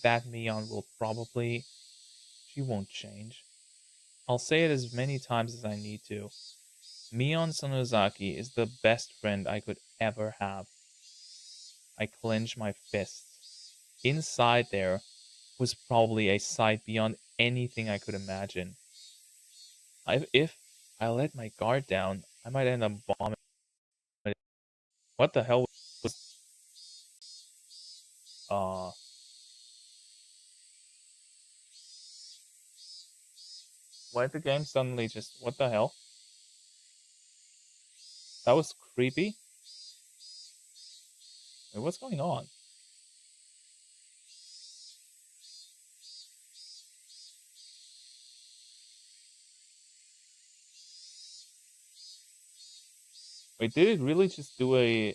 that Mion will probably... She won't change. I'll say it as many times as I need to. Mion Sonozaki is the best friend I could ever have. I clench my fists. Inside there was probably a sight beyond anything I could imagine. If I let my guard down, I might end up vomiting. What the hell was... Uh... Why did the game suddenly just... What the hell? That was creepy. Wait, what's going on? Wait, did it really just do a...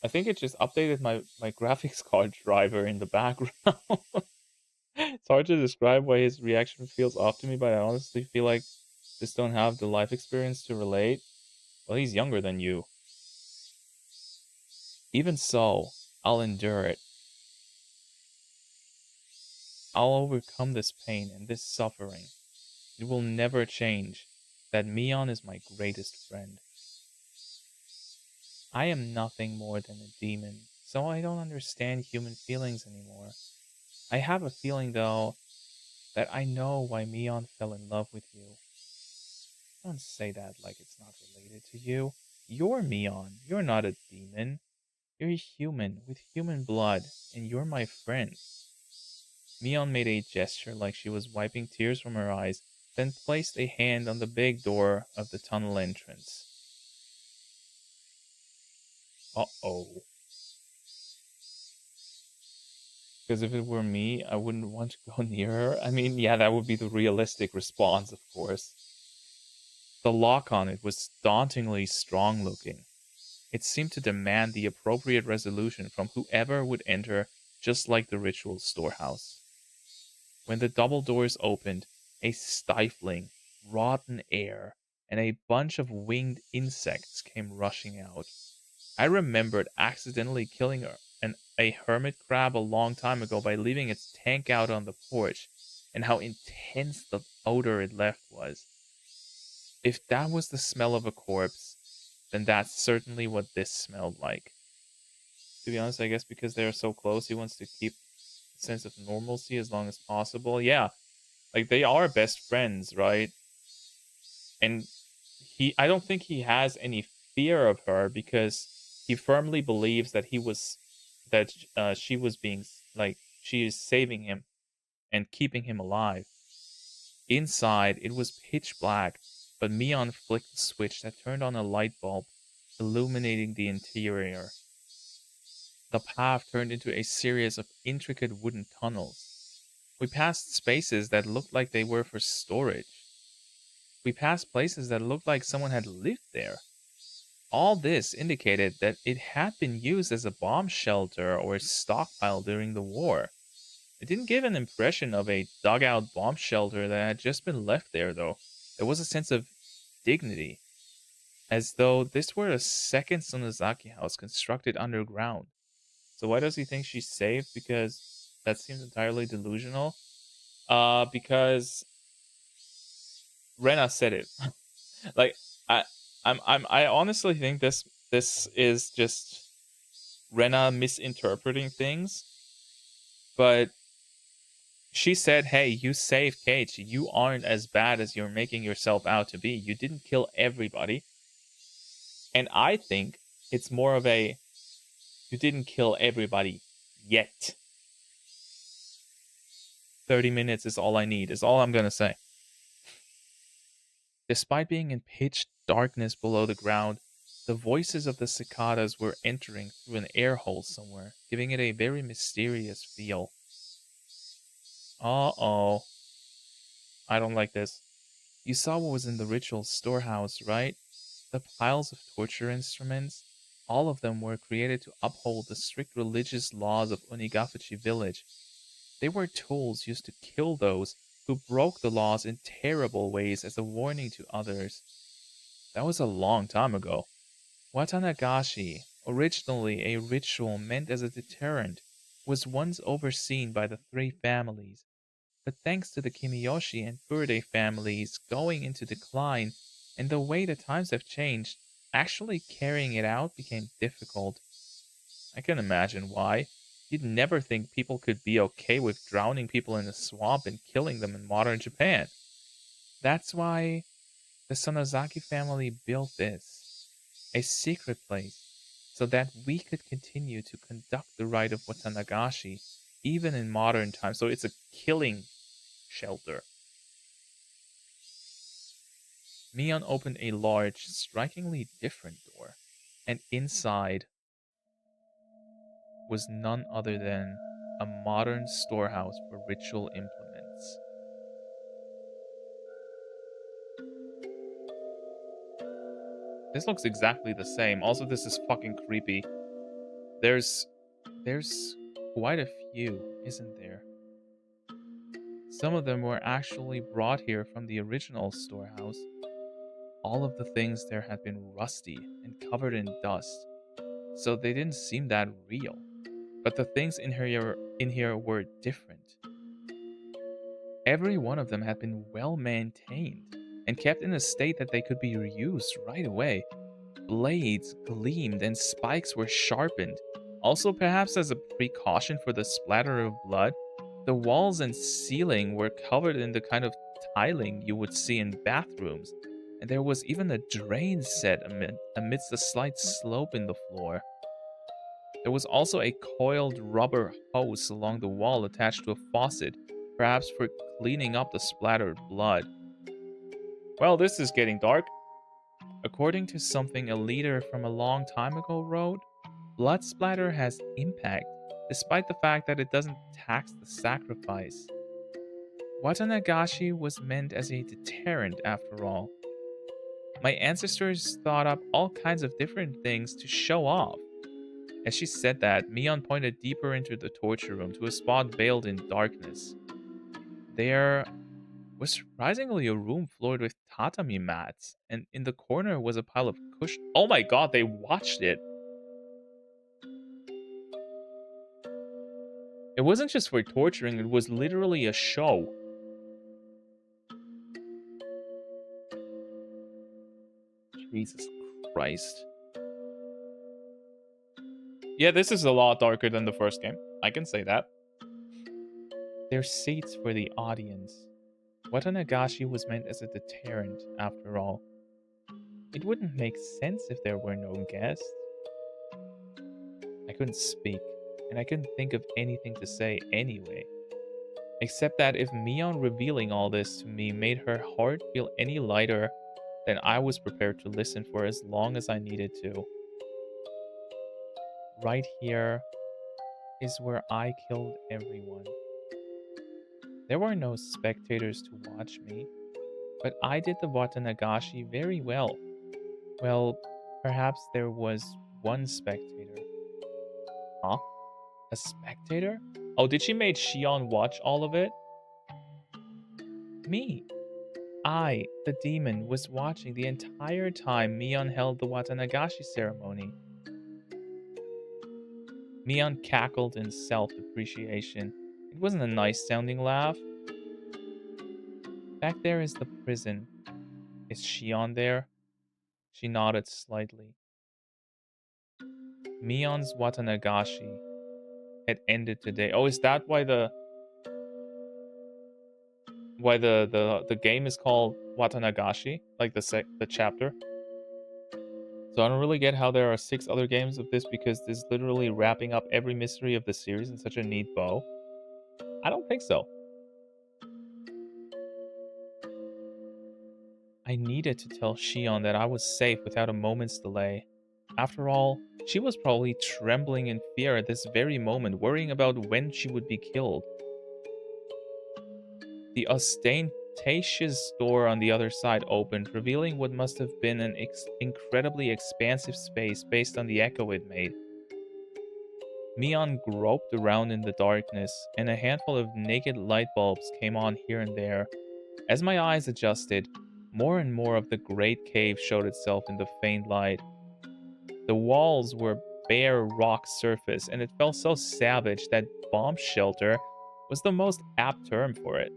I think it just updated my graphics card driver in the background. It's hard to describe why his reaction feels off to me, but I honestly feel like just don't have the life experience to relate. Well, he's younger than you. Even so, I'll endure it. I'll overcome this pain and this suffering. It will never change that Mion is my greatest friend. I am nothing more than a demon, so I don't understand human feelings anymore. I have a feeling, though, that I know why Mion fell in love with you. Don't say that like it's not related to you. You're Mion. You're not a demon. You're a human with human blood, and you're my friend. Mion made a gesture like she was wiping tears from her eyes, then placed a hand on the big door of the tunnel entrance. Uh-oh. Because if it were me, I wouldn't want to go near her. I mean, yeah, that would be the realistic response, of course. The lock on it was dauntingly strong looking. It seemed to demand the appropriate resolution from whoever would enter, just like the ritual storehouse. When the double doors opened, a stifling, rotten air and a bunch of winged insects came rushing out. I remembered accidentally killing a hermit crab a long time ago by leaving its tank out on the porch, and how intense the odor it left was. If that was the smell of a corpse, then that's certainly what this smelled like. To be honest, I guess because they're so close, he wants to keep a sense of normalcy as long as possible. Yeah, like they are best friends, right? And I don't think he has any fear of her because he firmly believes that she was being like she is saving him and keeping him alive. Inside, it was pitch black, but Mion flicked the switch that turned on a light bulb, illuminating the interior. The path turned into a series of intricate wooden tunnels. We passed spaces that looked like they were for storage. We passed places that looked like someone had lived there. All this indicated that it had been used as a bomb shelter or a stockpile during the war. It didn't give an impression of a dugout bomb shelter that had just been left there, though. There was a sense of dignity, as though this were a second Sonozaki house constructed underground. So why does he think she's safe? Because that seems entirely delusional. Because Rena said it. Like I, I honestly think this is just Rena misinterpreting things. But she said, "Hey, you saved Kate. You aren't as bad as you're making yourself out to be. You didn't kill everybody." And I think it's more of a you didn't kill everybody yet. 30 minutes is all I need, is all I'm going to say. Despite being in pitch darkness below the ground, the voices of the cicadas were entering through an air hole somewhere, giving it a very mysterious feel. Uh-oh. I don't like this. You saw what was in the ritual storehouse, right? The piles of torture instruments? All of them were created to uphold the strict religious laws of Onigafuchi village. They were tools used to kill those who broke the laws in terrible ways as a warning to others. That was a long time ago. Watanagashi, originally a ritual meant as a deterrent, was once overseen by the three families, but thanks to the Kimiyoshi and Furde families going into decline and the way the times have changed, actually carrying it out became difficult. I can imagine why. You'd never think people could be okay with drowning people in a swamp and killing them in modern Japan. That's why the Sonozaki family built this, a secret place, so that we could continue to conduct the rite of Watanagashi even in modern times. So it's a killing shelter. Mion opened a large, strikingly different door, and inside was none other than a modern storehouse for ritual implements. This looks exactly the same. Also, this is fucking creepy. There's there's quite a few, isn't there? Some of them were actually brought here from the original storehouse. All of the things there had been rusty and covered in dust, so they didn't seem that real. But the things in here were different. Every one of them had been well maintained and kept in a state that they could be reused right away. Blades gleamed and spikes were sharpened. Also, perhaps as a precaution for the splatter of blood, the walls and ceiling were covered in the kind of tiling you would see in bathrooms, and there was even a drain set amidst a slight slope in the floor. There was also a coiled rubber hose along the wall attached to a faucet, perhaps for cleaning up the splattered blood. Well, this is getting dark. According to something a leader from a long time ago wrote, blood splatter has impact, despite the fact that it doesn't tax the sacrifice. Watanagashi was meant as a deterrent after all. My ancestors thought up all kinds of different things to show off. As she said that, Mion pointed deeper into the torture room to a spot veiled in darkness. There was surprisingly a room floored with tatami mats, and in the corner was a pile of cushions. Oh my god, they watched it! It wasn't just for torturing, it was literally a show. Jesus Christ. Yeah, this is a lot darker than the first game. I can say that. There's seats for the audience. Watanagashi was meant as a deterrent, after all. It wouldn't make sense if there were no guests. I couldn't speak, and I couldn't think of anything to say anyway. Except that if Mion revealing all this to me made her heart feel any lighter, then I was prepared to listen for as long as I needed to. Right here is where I killed everyone. There were no spectators to watch me, but I did the Watanagashi very well. Well, perhaps there was one spectator. Huh? A spectator? Oh, did she make Shion watch all of it? Me. I, the demon, was watching the entire time Mion held the Watanagashi ceremony. Mion cackled in self-depreciation. It wasn't a nice-sounding laugh. Back there is the prison. Is Shion there? She nodded slightly. Mion's Watanagashi had ended today. Oh, is that why the game is called Watanagashi? Like the chapter? So I don't really get how there are 6 other games of this because this is literally wrapping up every mystery of the series in such a neat bow. I don't think so. I needed to tell Shion that I was safe without a moment's delay. After all, she was probably trembling in fear at this very moment, worrying about when she would be killed. The ostentatious door on the other side opened, revealing what must have been an incredibly expansive space based on the echo it made. Mion groped around in the darkness, and a handful of naked light bulbs came on here and there. As my eyes adjusted, more and more of the great cave showed itself in the faint light. The walls were bare rock surface, and it felt so savage that bomb shelter was the most apt term for it.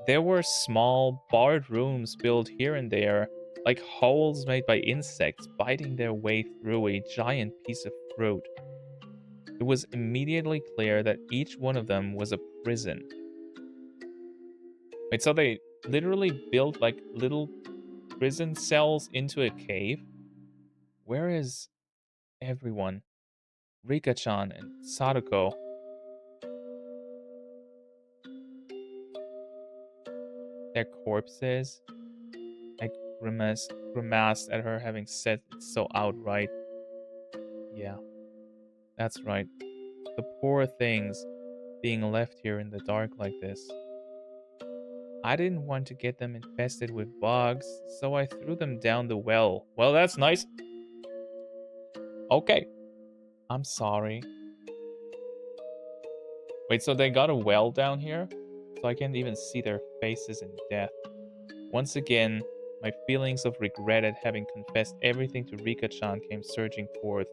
There were small, barred rooms built here and there, like holes made by insects biting their way through a giant piece of fruit. It was immediately clear that each one of them was a prison. Wait, so they literally built like little prison cells into a cave? Where is everyone? Rika-chan and Sadako. Their corpses. I grimaced at her having said it so outright. Yeah, that's right. The poor things being left here in the dark like this. I didn't want to get them infested with bugs, so I threw them down the well. Well, that's nice. Okay. I'm sorry. Wait, so they got a well down here? So I can't even see their faces in death. Once again, my feelings of regret at having confessed everything to Rika-chan came surging forth.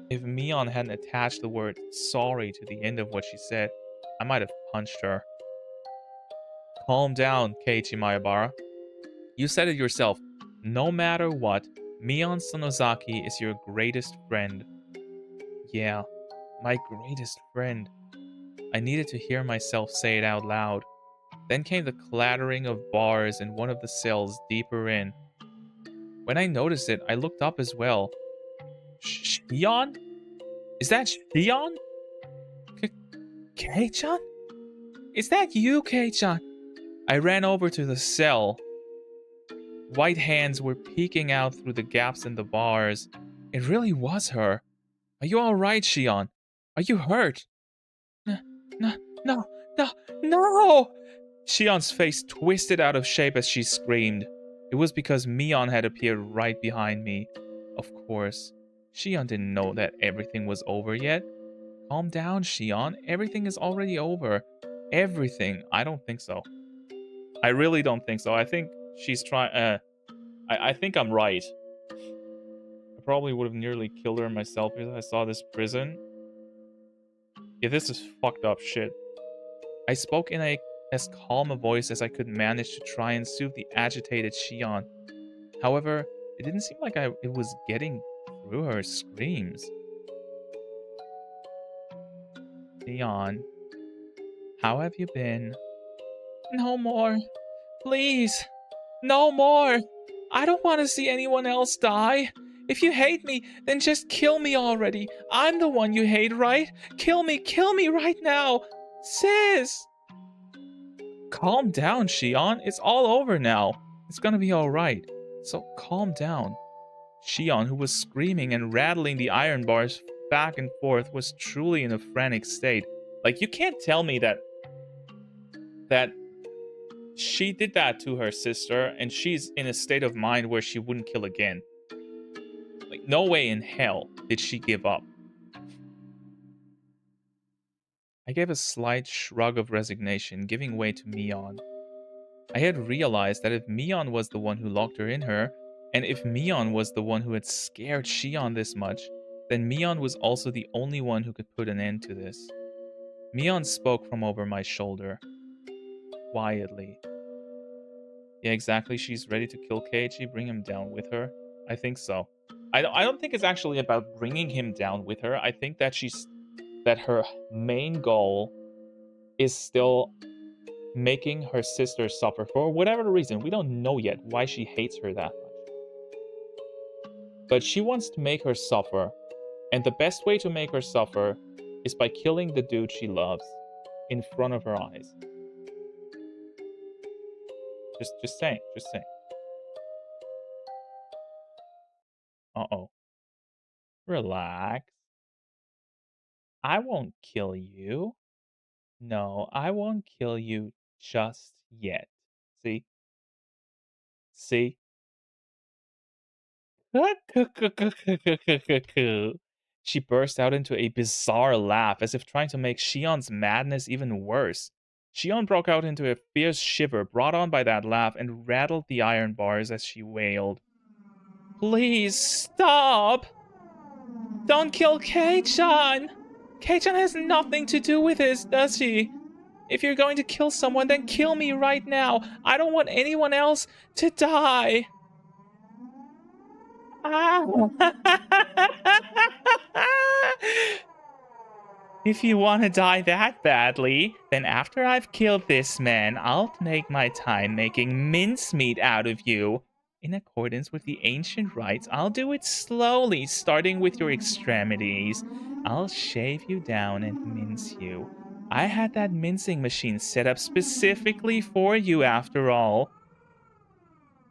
If Mion hadn't attached the word sorry to the end of what she said, I might have punched her. Calm down, Keiichi Maebara. You said it yourself. No matter what, Mion Sonozaki is your greatest friend. Yeah, my greatest friend. I needed to hear myself say it out loud. Then came the clattering of bars in one of the cells deeper in. When I noticed it, I looked up as well. Shion? Is that Shion? Kei-chan? Is that you, Kei-chan? I ran over to the cell. White hands were peeking out through the gaps in the bars. It really was her. Are you alright, Shion? Are you hurt? No, no, no, no, no! Shion's face twisted out of shape as she screamed. It was because Mion had appeared right behind me. Of course. Shion didn't know that everything was over yet. Calm down, Shion. Everything is already over. Everything. I don't think so. I really don't think so. I think she's trying... I think I'm right. I probably would have nearly killed her myself because I saw this prison. Yeah, this is fucked up shit. I spoke in as calm a voice as I could manage to try and soothe the agitated Shion. However, it didn't seem like it was getting through her screams. Shion, how have you been? No more. Please. No more. I don't want to see anyone else die. If you hate me, then just kill me already. I'm the one you hate, right? Kill me right now. Sis! Calm down, Shion. It's all over now. It's gonna be alright. So calm down. Shion, who was screaming and rattling the iron bars back and forth, was truly in a frantic state. Like, you can't tell me that she did that to her sister and she's in a state of mind where she wouldn't kill again. Like, no way in hell did she give up. I gave a slight shrug of resignation, giving way to Mion. I had realized that if Mion was the one who locked her in her, and if Mion was the one who had scared Shion this much, then Mion was also the only one who could put an end to this. Mion spoke from over my shoulder, quietly. Yeah, exactly. She's ready to kill Keiichi, bring him down with her. I think so. I don't think it's actually about bringing him down with her. I think that that her main goal is still making her sister suffer for whatever reason. We don't know yet why she hates her that much. But she wants to make her suffer. And the best way to make her suffer is by killing the dude she loves in front of her eyes. Just saying. Uh-oh. Relax. I won't kill you. No, I won't kill you just yet. See? See? She burst out into a bizarre laugh, as if trying to make Shion's madness even worse. Shion broke out into a fierce shiver brought on by that laugh and rattled the iron bars as she wailed. Please stop! Don't kill Kei-chan! Kei-chan has nothing to do with this, does he? If you're going to kill someone, then kill me right now. I don't want anyone else to die. If you want to die that badly, then after I've killed this man, I'll take my time making mincemeat out of you. In accordance with the ancient rites, I'll do it slowly, starting with your extremities. I'll shave you down and mince you. I had that mincing machine set up specifically for you, after all.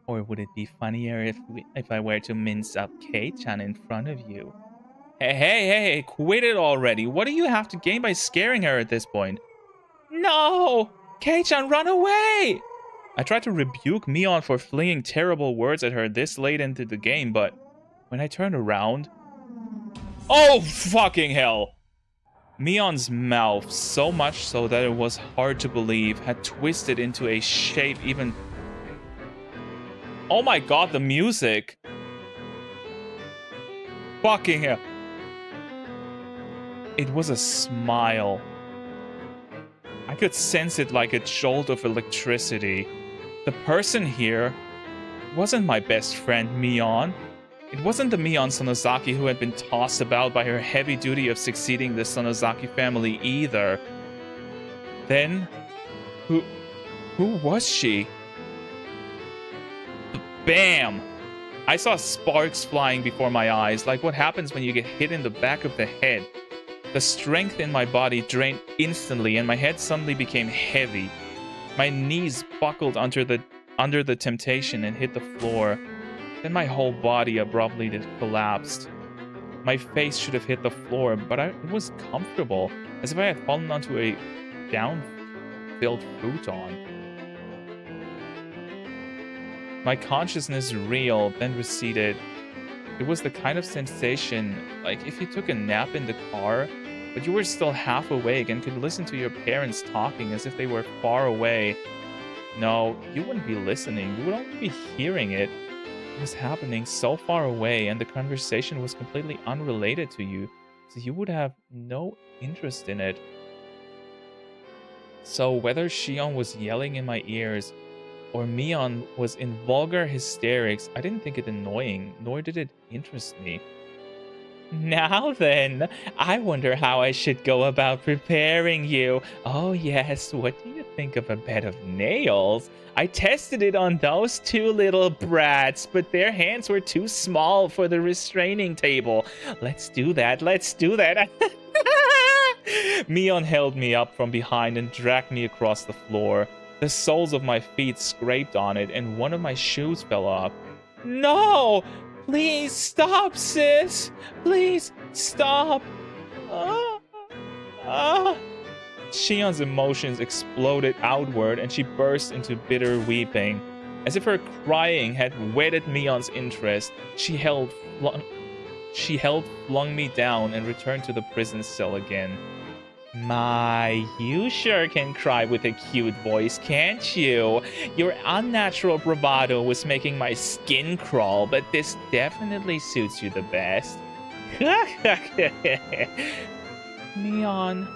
Or would it be funnier if I were to mince up Kei-chan in front of you? Hey, quit it already. What do you have to gain by scaring her at this point? No! Kei-chan, run away! I tried to rebuke Mion for flinging terrible words at her this late into the game, but when I turned around... Oh, fucking hell! Mion's mouth, so much so that it was hard to believe, had twisted into a shape even... Oh my god, the music! Fucking hell. It was a smile. I could sense it like a jolt of electricity. The person here wasn't my best friend, Mion. It wasn't the Mion Sonozaki who had been tossed about by her heavy duty of succeeding the Sonozaki family either. Then, who was she? Bam! I saw sparks flying before my eyes, like what happens when you get hit in the back of the head. The strength in my body drained instantly, and my head suddenly became heavy. My knees buckled under the temptation and hit the floor. Then my whole body abruptly collapsed. My face should have hit the floor, but it was comfortable, as if I had fallen onto a down-filled futon. My consciousness reeled, then receded. It was the kind of sensation like if you took a nap in the car, but you were still half awake and could listen to your parents talking as if they were far away. No, you wouldn't be listening. You would only be hearing it. It was happening so far away, and the conversation was completely unrelated to you, so you would have no interest in it. So whether Shion was yelling in my ears or Mion was in vulgar hysterics, I didn't think it annoying, nor did it interest me. Now then, I wonder how I should go about preparing you. Oh yes, what do you think of a bed of nails? I tested it on those two little brats, but their hands were too small for the restraining table. Let's do that. Mion held me up from behind and dragged me across the floor. The soles of my feet scraped on it, and one of my shoes fell off. No! Please stop, sis! Please stop! Shion's emotions exploded outward, and she burst into bitter weeping. As if her crying had whetted Mion's interest, she flung me down and returned to the prison cell again. My, you sure can cry with a cute voice, can't you? Your unnatural bravado was making my skin crawl, but this definitely suits you the best. Neon,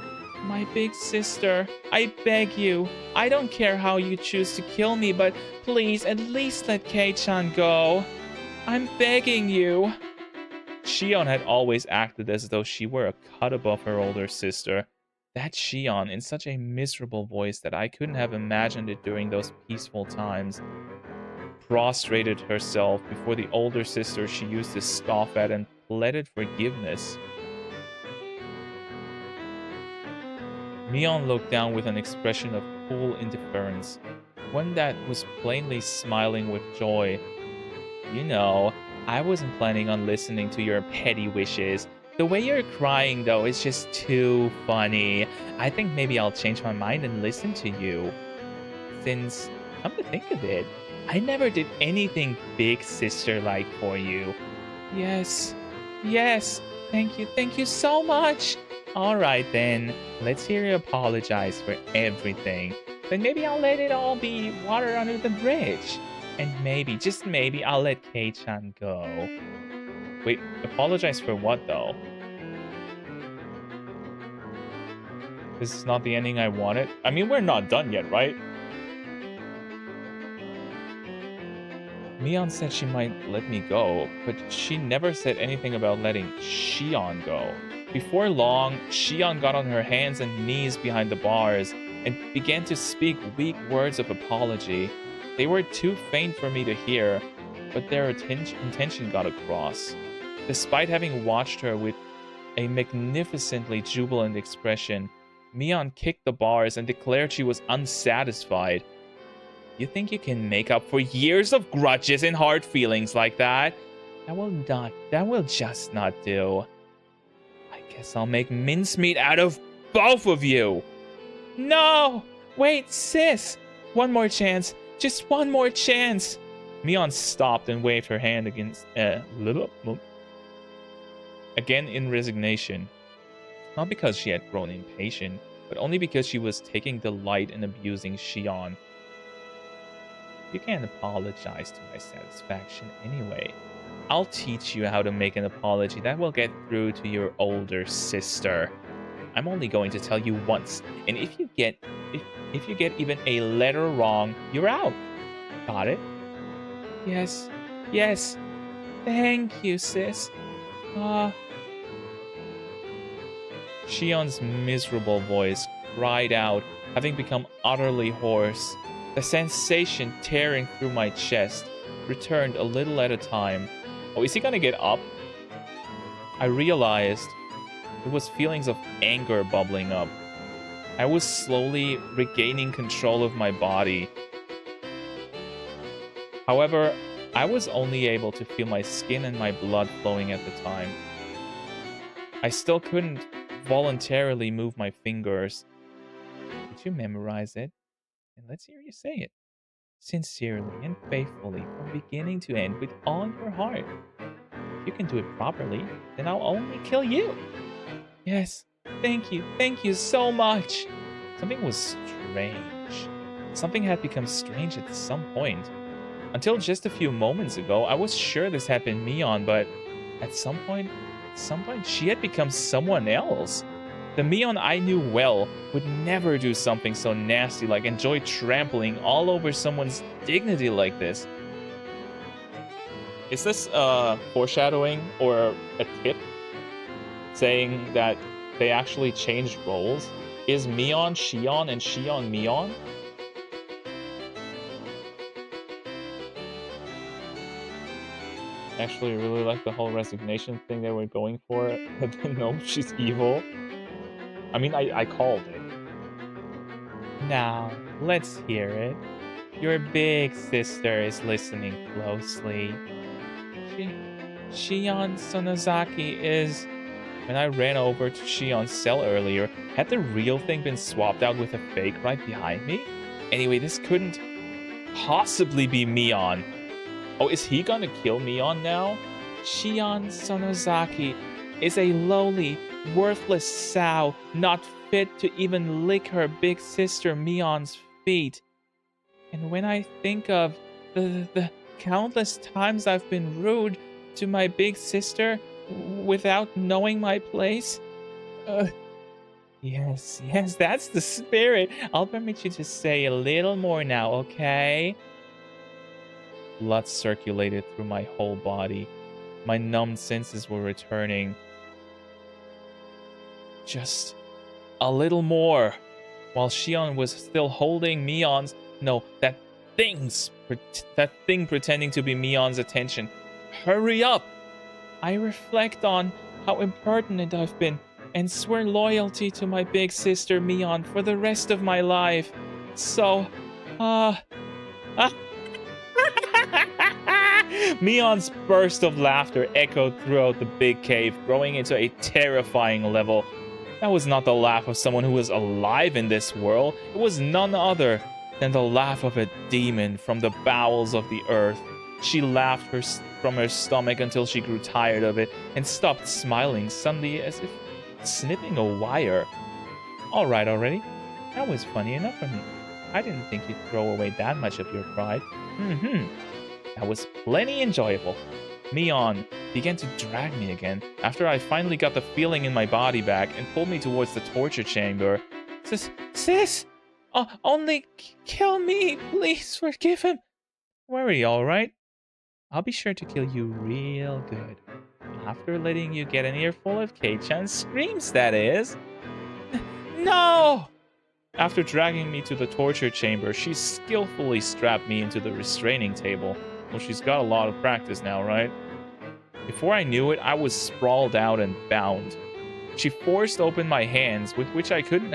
my big sister, I beg you. I don't care how you choose to kill me, but please at least let Kei-chan go. I'm begging you. Shion had always acted as though she were a cut above her older sister. That Shion, in such a miserable voice that I couldn't have imagined it during those peaceful times, prostrated herself before the older sister she used to scoff at and pleaded forgiveness. Mion looked down with an expression of cool indifference, one that was plainly smiling with joy. You know, I wasn't planning on listening to your petty wishes. The way you're crying, though, is just too funny. I think maybe I'll change my mind and listen to you. Since, come to think of it, I never did anything big sister-like for you. Yes, thank you so much. All right then, let's hear you apologize for everything. Then maybe I'll let it all be water under the bridge. And maybe, just maybe, I'll let Kei-chan go. Wait, apologize for what, though? This is not the ending I wanted? I mean, we're not done yet, right? Mion said she might let me go, but she never said anything about letting Shion go. Before long, Shion got on her hands and knees behind the bars and began to speak weak words of apology. They were too faint for me to hear, but their intention got across. Despite having watched her with a magnificently jubilant expression, Mion kicked the bars and declared she was unsatisfied. You think you can make up for years of grudges and hard feelings like that? That will just not do. I guess I'll make mincemeat out of both of you. No! Wait, sis! One more chance. Just one more chance. Mion stopped and waved her hand again in resignation. Not because she had grown impatient, but only because she was taking delight in abusing Shion. You can't apologize to my satisfaction anyway. I'll teach you how to make an apology that will get through to your older sister. I'm only going to tell you once, and if you get even a letter wrong, you're out. Got it? Yes. Thank you, sis. Shion's miserable voice cried out, having become utterly hoarse. The sensation tearing through my chest returned a little at a time. Oh, is he gonna get up? I realized it was feelings of anger bubbling up. I was slowly regaining control of my body. However, I was only able to feel my skin and my blood flowing at the time. I still couldn't voluntarily move my fingers. Did you memorize it? And let's hear you say it. Sincerely and faithfully, from beginning to end, with all your heart. If you can do it properly, then I'll only kill you. Yes, thank you so much. Something was strange. Something had become strange at some point. Until just a few moments ago, I was sure this had been Mion, but at some point, she had become someone else. The Mion I knew well would never do something so nasty like enjoy trampling all over someone's dignity like this. Is this foreshadowing or a tip saying that they actually changed roles? Is Mion Shion and Shion Mion? Actually really like the whole resignation thing they were going for. I didn't know she's evil. I mean, I called it. Now, let's hear it. Your big sister is listening closely. Shion Sonozaki is... When I ran over to Shion's cell earlier, had the real thing been swapped out with a fake right behind me? Anyway, this couldn't possibly be Mion. Oh, is he gonna kill Mion now? Shion Sonozaki is a lowly, worthless sow, not fit to even lick her big sister Mion's feet. And when I think of the countless times I've been rude to my big sister, without knowing my place? Uh, yes, yes, that's the spirit. I'll permit you to say a little more now, okay? Blood circulated through my whole body. My numbed senses were returning. Just a little more. While Shion was still holding Mion's... No, that thing pretending to be Mion's attention. Hurry up! I reflect on how impertinent I've been and swear loyalty to my big sister Mion for the rest of my life. So, Mion's burst of laughter echoed throughout the big cave, growing into a terrifying level. That was not the laugh of someone who was alive in this world. It was none other than the laugh of a demon from the bowels of the earth. She laughed from her stomach until she grew tired of it and stopped smiling suddenly as if snipping a wire. All right already. That was funny enough for me. I didn't think you'd throw away that much of your pride. That was plenty enjoyable. Mion began to drag me again after I finally got the feeling in my body back and pulled me towards the torture chamber. Sis! Only kill me, please forgive him. Worry, all right? I'll be sure to kill you real good. After letting you get an earful of Kei-chan's screams, that is. No! After dragging me to the torture chamber, she skillfully strapped me into the restraining table. Well, she's got a lot of practice now, right? Before I knew it, I was sprawled out and bound. She forced open my hands, with which I couldn't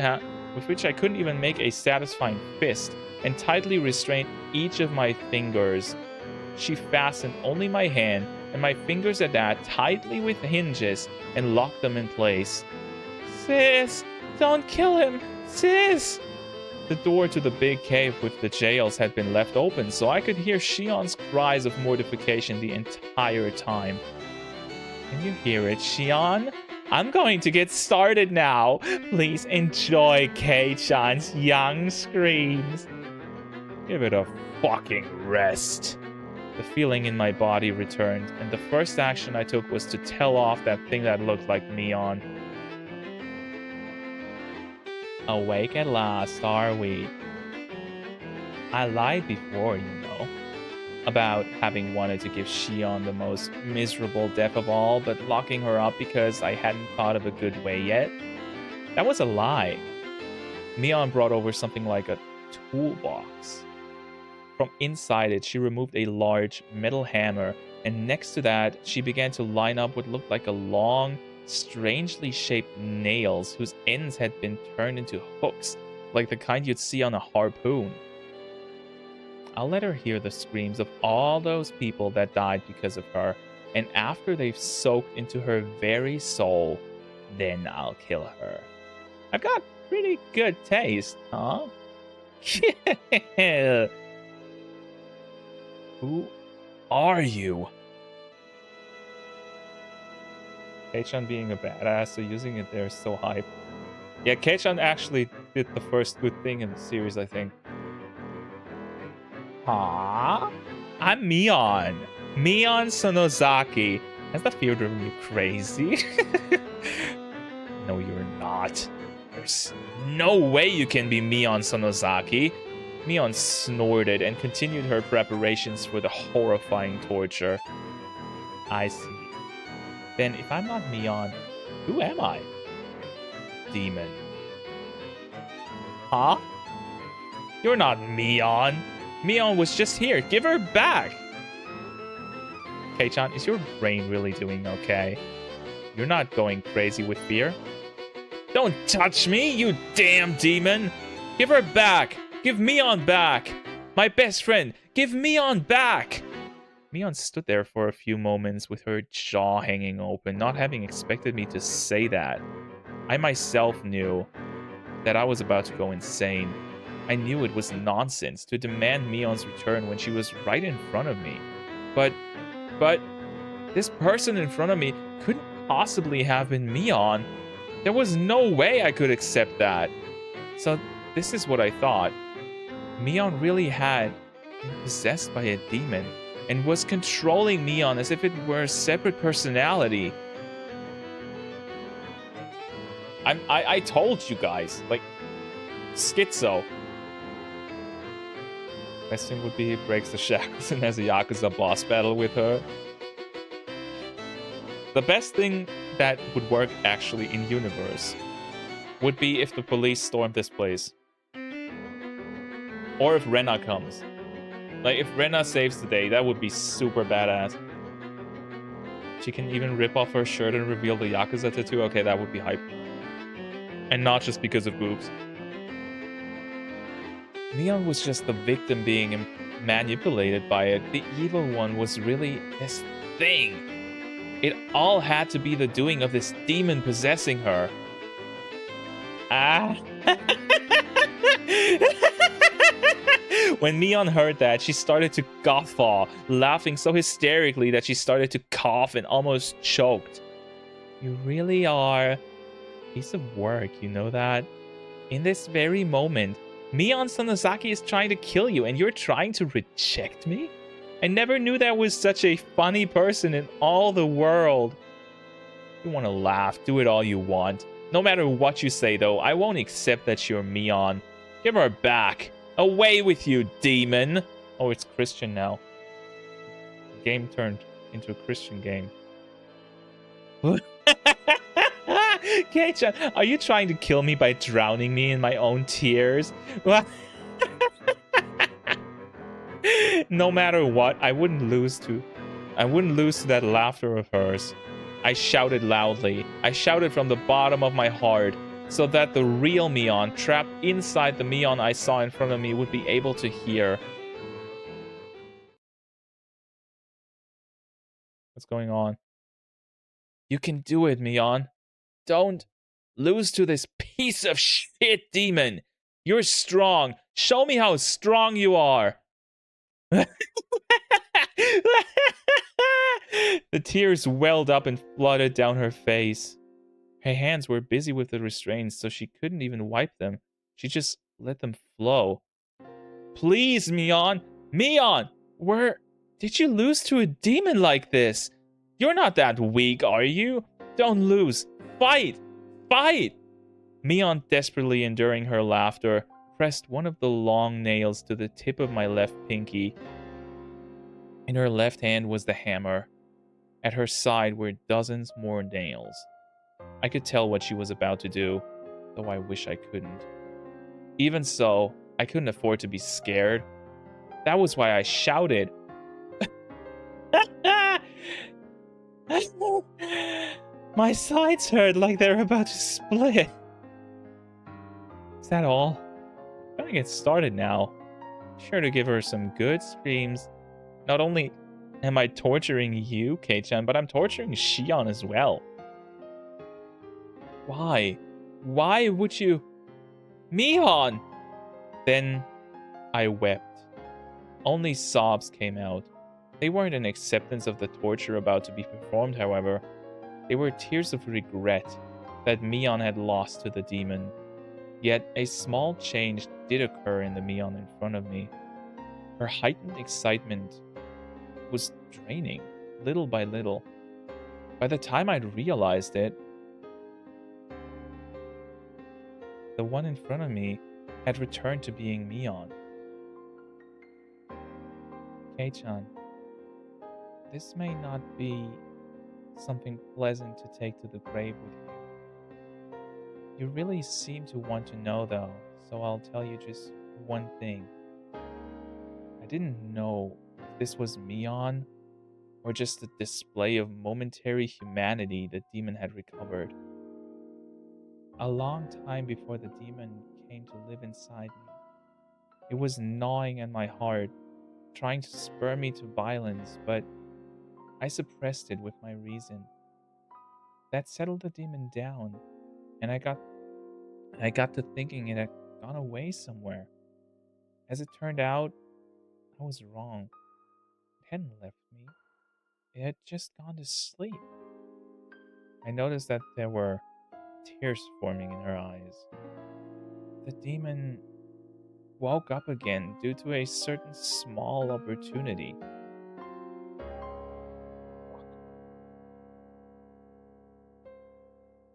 even make a satisfying fist, and tightly restrained each of my fingers. She fastened only my hand, and my fingers at that, tightly with hinges, and locked them in place. Sis, don't kill him, sis! The door to the big cave with the jails had been left open, so I could hear Shion's cries of mortification the entire time. Can you hear it, Shion? I'm going to get started now. Please enjoy Kei-chan's young screams. Give it a fucking rest. The feeling in my body returned, and the first action I took was to tell off that thing that looked like Mion. Awake at last, are we? I lied before, you know, about having wanted to give Shion the most miserable death of all, but locking her up because I hadn't thought of a good way yet. That was a lie. Mion brought over something like a toolbox. From inside it, she removed a large metal hammer, and next to that, she began to line up what looked like a long, strangely shaped nails whose ends had been turned into hooks, like the kind you'd see on a harpoon. I'll let her hear the screams of all those people that died because of her, and after they've soaked into her very soul, then I'll kill her. I've got pretty good taste, huh? Who are you? Kei-chan being a badass, so using it there is so hype. Yeah, Kei-chan actually did the first good thing in the series, I think. Huh? I'm Mion. Mion Sonozaki. Has the fear driven you crazy? No, you're not. There's no way you can be Mion Sonozaki. Mion snorted and continued her preparations for the horrifying torture. I see. Then if I'm not Mion, who am I? Demon. Huh? You're not Mion. Mion was just here. Give her back. Kei-chan, is your brain really doing okay? You're not going crazy with fear? Don't touch me, you damn demon! Give her back! Give Mion back! My best friend, give Mion back! Mion stood there for a few moments with her jaw hanging open, not having expected me to say that. I myself knew that I was about to go insane. I knew it was nonsense to demand Mion's return when she was right in front of me. But this person in front of me couldn't possibly have been Mion. There was no way I could accept that. So this is what I thought. Mion really had been possessed by a demon and was controlling Mion as if it were a separate personality. I told you guys, like, schizo. Best thing would be he breaks the shackles and has a Yakuza boss battle with her. The best thing that would work actually in universe would be if the police stormed this place. Or if Rena comes. Like, if Rena saves the day, that would be super badass. She can even rip off her shirt and reveal the Yakuza tattoo. Okay, that would be hype. And not just because of boobs. Neon was just the victim being manipulated by it. The evil one was really this thing. It all had to be the doing of this demon possessing her. Ah. When Neon heard that, she started to guffaw, laughing so hysterically that she started to cough and almost choked. You really are a piece of work, you know that? In this very moment, Mion Sonozaki is trying to kill you and you're trying to reject me? I never knew there was such a funny person in all the world. If you want to laugh, do it all you want. No matter what you say, though, I won't accept that you're Mion. Give her back. Away with you, demon. Oh, it's Christian now. The game turned into a Christian game. Kei-chan, are you trying to kill me by drowning me in my own tears? No matter what, I wouldn't lose to that laughter of hers. I shouted loudly. I shouted from the bottom of my heart so that the real Mion, trapped inside the Mion I saw in front of me, would be able to hear. What's going on? You can do it, Mion. Don't lose to this piece of shit demon. You're strong. Show me how strong you are. The tears welled up and flooded down her face. Her hands were busy with the restraints, so she couldn't even wipe them. She just let them flow. Please, Mion! Mion! Where did you lose to a demon like this? You're not that weak, are you? Don't lose. Fight! Fight! Mion, desperately enduring her laughter, pressed one of the long nails to the tip of my left pinky. In her left hand was the hammer. At her side were dozens more nails. I could tell what she was about to do, though I wish I couldn't. Even so, I couldn't afford to be scared. That was why I shouted. My sides hurt like they're about to split. Is that all? I'm gonna get started now. Sure to give her some good screams. Not only am I torturing you, Kei-chan, but I'm torturing Shion as well. Why? Why would you? Mion! Then I wept. Only sobs came out. They weren't an acceptance of the torture about to be performed, however. They were tears of regret that Mion had lost to the demon. Yet a small change did occur in the Mion in front of me. Her heightened excitement was draining, little by little. By the time I'd realized it, the one in front of me had returned to being Mion. Kei-chan, this may not be something pleasant to take to the grave with you. You really seem to want to know, though, so I'll tell you just one thing. I didn't know if this was Mion or just a display of momentary humanity the demon had recovered. A long time before the demon came to live inside me, it was gnawing at my heart, trying to spur me to violence, but I suppressed it with my reason. That settled the demon down, and I got to thinking it had gone away somewhere. As it turned out, I was wrong. It hadn't left me. It had just gone to sleep. I noticed that there were tears forming in her eyes. The demon woke up again due to a certain small opportunity.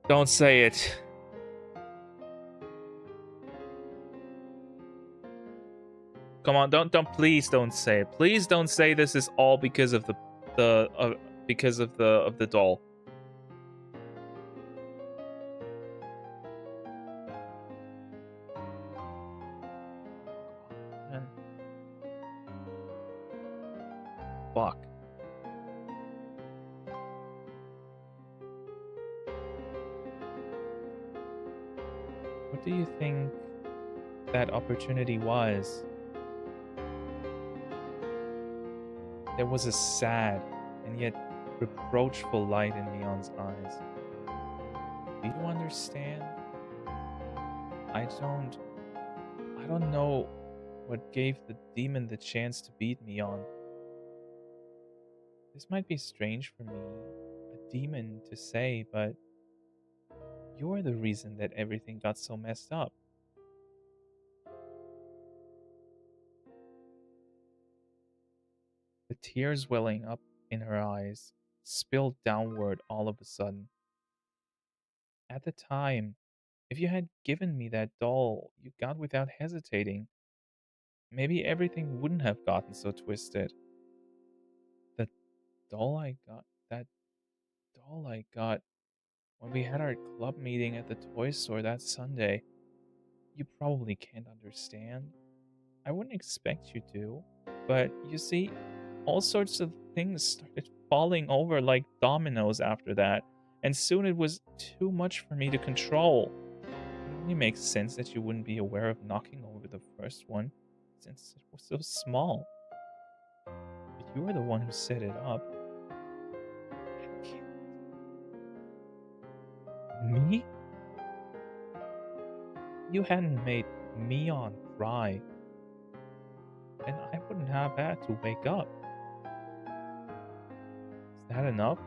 Don't say it. Come on, please don't say it. Please don't say this is all because of the doll. Man. Fuck. What do you think that opportunity was? There was a sad and yet reproachful light in Neon's eyes. Do you understand? I don't know what gave the demon the chance to beat me on. This might be strange for me, a demon, to say, but you're the reason that everything got so messed up. The tears welling up in her eyes spilled downward all of a sudden. At the time, if you had given me that doll you got without hesitating, maybe everything wouldn't have gotten so twisted. The doll I got, that doll I got when we had our club meeting at the toy store that Sunday, you probably can't understand. I wouldn't expect you to, but you see, all sorts of things started falling over like dominoes after that, and soon it was too much for me to control. It only makes sense that you wouldn't be aware of knocking over the first one, since it was so small. But you were the one who set it up. Me? You hadn't made Mion cry, and I wouldn't have had to wake up. Is that enough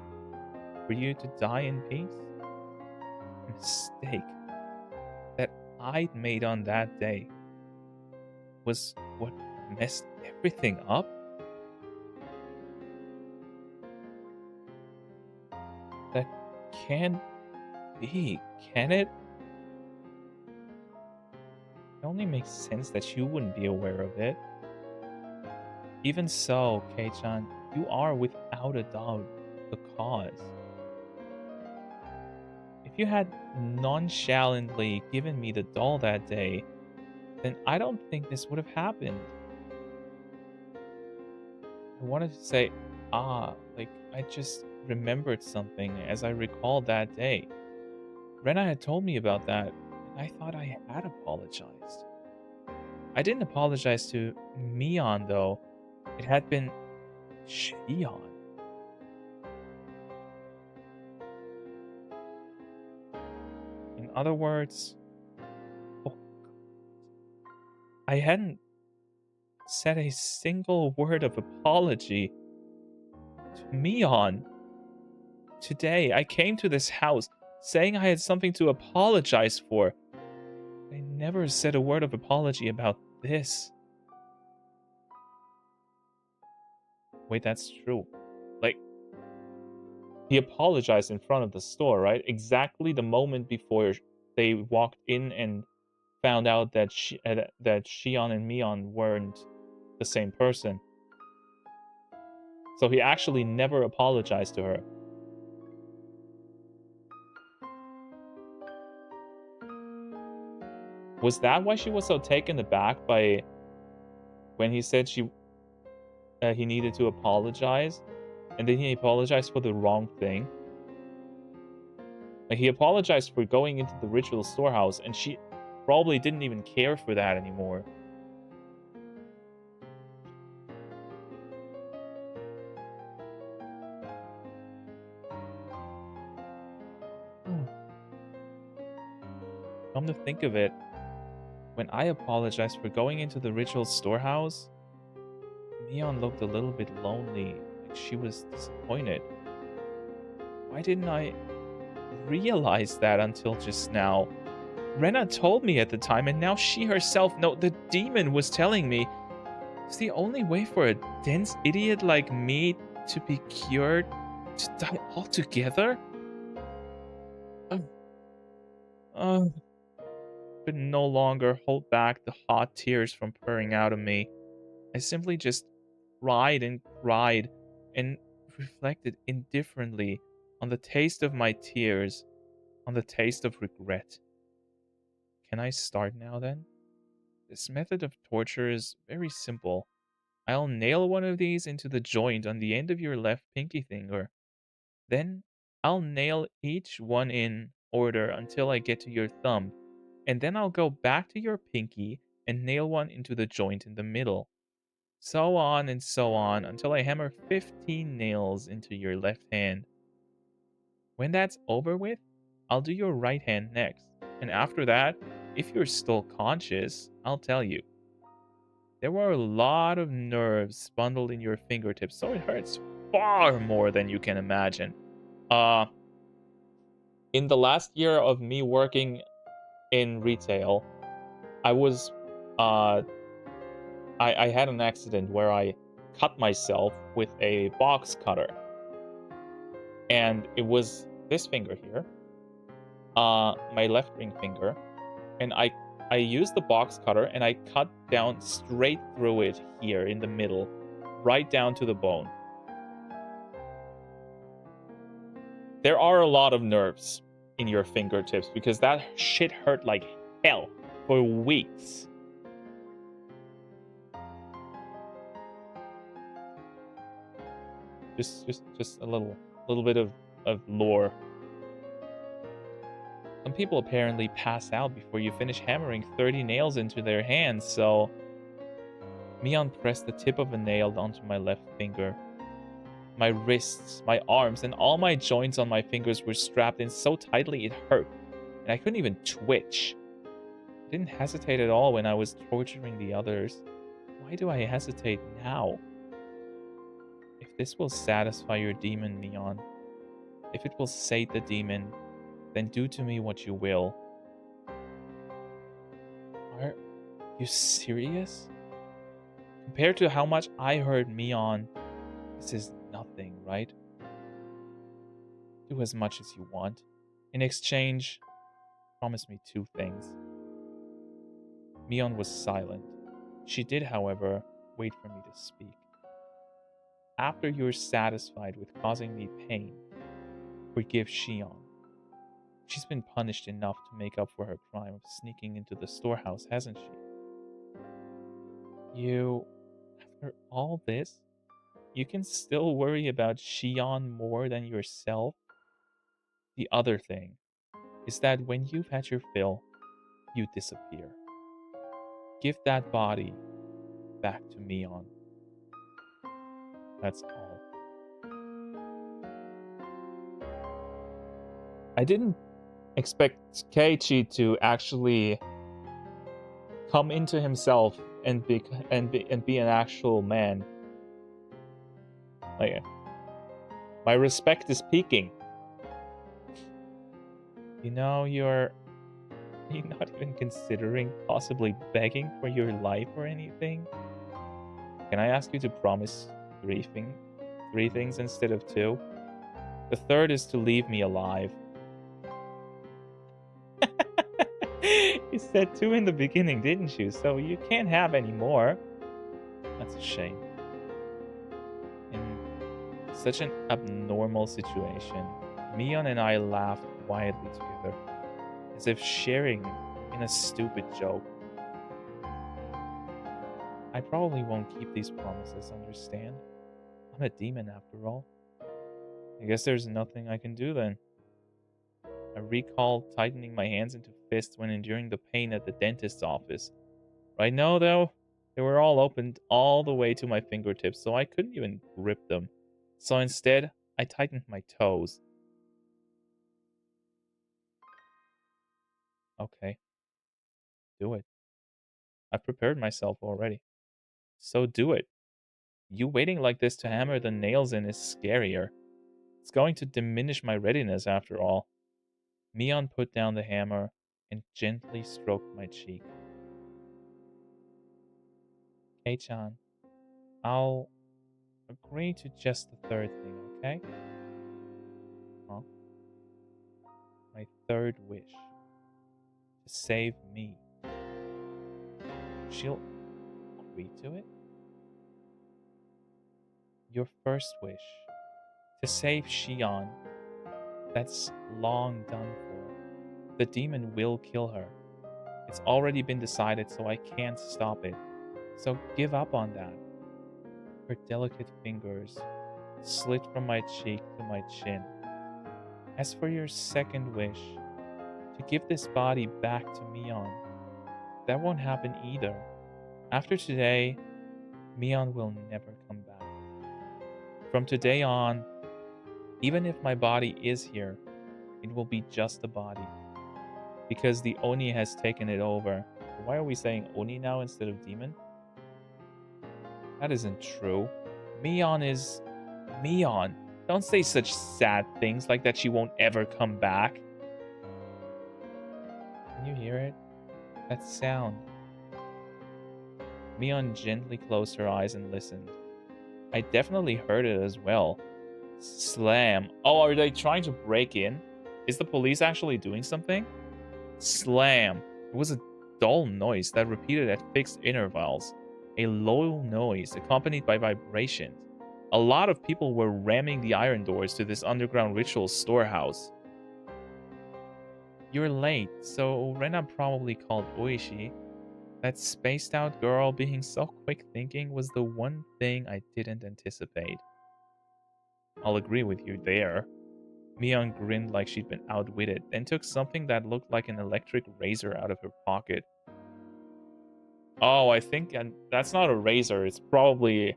for you to die in peace? A mistake that I'd made on that day was what messed everything up? That can't be, can it? It only makes sense that you wouldn't be aware of it. Even so, Kei-chan, you are without a doubt the cause. If you had nonchalantly given me the doll that day, then I don't think this would have happened. I wanted to say, like I just remembered something as I recalled that day. Rena had told me about that, and I thought I had apologized. I didn't apologize to Mion, though. It had been Shion. In other words, oh, I hadn't said a single word of apology to Mion. Today, I came to this house saying I had something to apologize for. I never said a word of apology about this. Wait, that's true. Like, he apologized in front of the store, right? Exactly the moment before they walked in and found out that that Shion and Mion weren't the same person. So he actually never apologized to her. Was that why she was so taken aback by when he said he needed to apologize, and then he apologized for the wrong thing? Like, he apologized for going into the ritual storehouse, and she probably didn't even care for that anymore. Come to think of it, when I apologized for going into the ritual storehouse, Mion looked a little bit lonely, like she was disappointed. Why didn't I realize that until just now? Rena told me at the time, and now she herself, no, the demon was telling me, it's the only way for a dense idiot like me to be cured, to die altogether? Could no longer hold back the hot tears from pouring out of me. I simply just cried and cried and reflected indifferently on the taste of my tears, on the taste of regret. Can I start now then? This method of torture is very simple. I'll nail one of these into the joint on the end of your left pinky finger. Then I'll nail each one in order until I get to your thumb. And then I'll go back to your pinky and nail one into the joint in the middle. So on and so on until I hammer 15 nails into your left hand. When that's over with, I'll do your right hand next. And after that, if you're still conscious, I'll tell you. There were a lot of nerves bundled in your fingertips, so it hurts far more than you can imagine. Uh, in the last year of me working in retail, I was, uh, I had an accident where I cut myself with a box cutter, and it was this finger here, my left ring finger, and I used the box cutter and I cut down straight through it here in the middle, right down to the bone. There are a lot of nerves in your fingertips because that shit hurt like hell for weeks. Just a little bit of lore. Some people apparently pass out before you finish hammering 30 nails into their hands, so Mion pressed the tip of a nail onto my left finger. My wrists, my arms, and all my joints on my fingers were strapped in so tightly it hurt, and I couldn't even twitch. I didn't hesitate at all when I was torturing the others. Why do I hesitate now? If this will satisfy your demon, Mion, if it will sate the demon, then do to me what you will. Are you serious? Compared to how much I hurt Mion, this is nothing, right? Do as much as you want. In exchange, promise me 2 things. Mion was silent. She did, however, wait for me to speak. After you're satisfied with causing me pain, forgive Shion. She's been punished enough to make up for her crime of sneaking into the storehouse, hasn't she? After all this, you can still worry about Shion more than yourself? The other thing is that when you've had your fill, you disappear. Give that body back to Mion. That's all. I didn't expect Keiichi to actually come into himself and be an actual man. Like, my respect is peaking. You know, you're not even considering possibly begging for your life or anything. Can I ask you to promise 3 things instead of 2? The third is to leave me alive. You said 2 in the beginning, didn't you? So you can't have any more. That's a shame. In such an abnormal situation, Mion and I laughed quietly together, as if sharing in a stupid joke. I probably won't keep these promises, understand? I'm a demon after all. I guess there's nothing I can do then. I recall tightening my hands into fists when enduring the pain at the dentist's office. Right now, though, they were all opened all the way to my fingertips, so I couldn't even grip them. So instead, I tightened my toes. Okay, do it. I've prepared myself already. So do it. You waiting like this to hammer the nails in is scarier. It's going to diminish my readiness after all. Mion put down the hammer and gently stroked my cheek. Kei-chan, I'll agree to just the third thing, okay? Huh? My third wish. To save me. She'll agree to it? Your first wish. To save Shion. That's long done for. The demon will kill her. It's already been decided, so I can't stop it. So give up on that. Her delicate fingers slid from my cheek to my chin. As for your second wish, to give this body back to Mion, that won't happen either. After today, Mion will never come back. From today on, even if my body is here, it will be just a body. Because the Oni has taken it over. Why are we saying Oni now instead of demon? That isn't true. Mion is Mion. Don't say such sad things like that she won't ever come back. Can you hear it? That sound. Mion gently closed her eyes and listened. I definitely heard it as well. Slam. Oh, are they trying to break in? Is the police actually doing something? Slam. It was a dull noise that repeated at fixed intervals. A low noise accompanied by vibrations. A lot of people were ramming the iron doors to this underground ritual storehouse. You're late, so Rena probably called Oishi. That spaced out girl being so quick thinking was the one thing I didn't anticipate. I'll agree with you there. Mion grinned like she'd been outwitted, then took something that looked like an electric razor out of her pocket. Oh, I think that's not a razor. It's probably...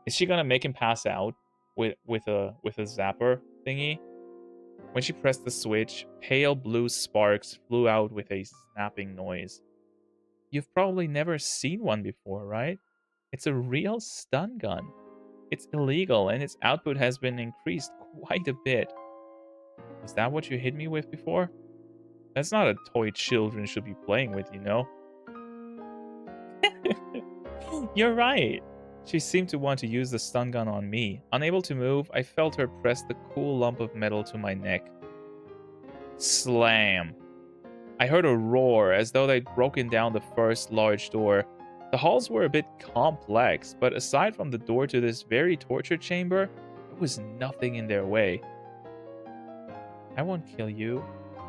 Is she gonna make him pass out with a zapper thingy? When she pressed the switch, pale blue sparks flew out with a snapping noise. You've probably never seen one before, right? It's a real stun gun. It's illegal, and its output has been increased quite a bit. Was that what you hit me with before? That's not a toy children should be playing with, you know? You're right. She seemed to want to use the stun gun on me. Unable to move, I felt her press the cool lump of metal to my neck. Slam. I heard a roar as though they'd broken down the first large door. The halls were a bit complex, but aside from the door to this very torture chamber, there was nothing in their way. I won't kill you,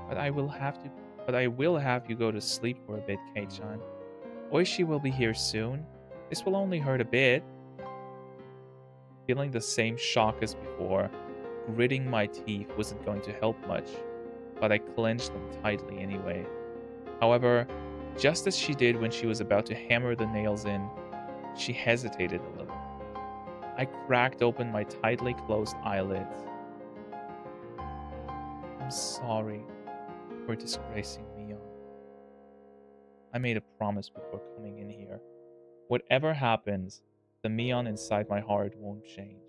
but I will have you go to sleep for a bit, Kei-chan. Oishi will be here soon. This will only hurt a bit. Feeling the same shock as before, gritting my teeth wasn't going to help much, but I clenched them tightly anyway. However, just as she did when she was about to hammer the nails in, she hesitated a little. I cracked open my tightly closed eyelids. I'm sorry for disgracing Mion. I made a promise before coming in here. Whatever happens, the Mion inside my heart won't change.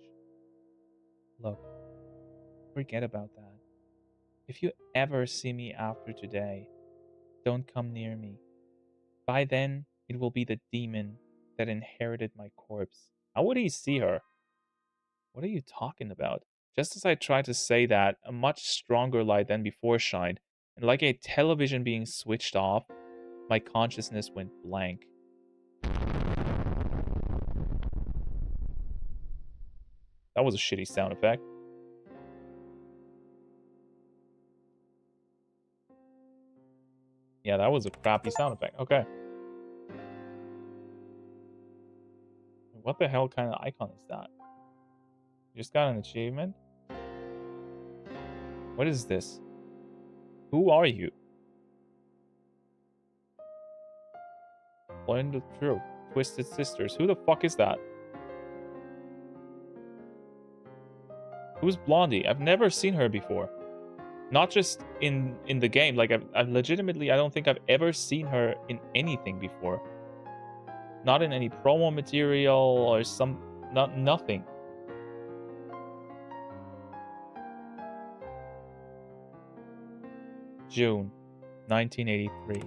Look, forget about that. If you ever see me after today, don't come near me. By then, it will be the demon that inherited my corpse. How would he see her? What are you talking about? Just as I tried to say that, a much stronger light than before shined, and like a television being switched off, my consciousness went blank. That was a shitty sound effect. Yeah, that was a crappy sound effect. Okay. What the hell kind of icon is that? You just got an achievement? What is this? Who are you? Blend the truth. Twisted Sisters. Who the fuck is that? Who's Blondie? I've never seen her before. Not just in the game. Like, I've legitimately, I don't think I've ever seen her in anything before. Not in any promo material or nothing. June 1983.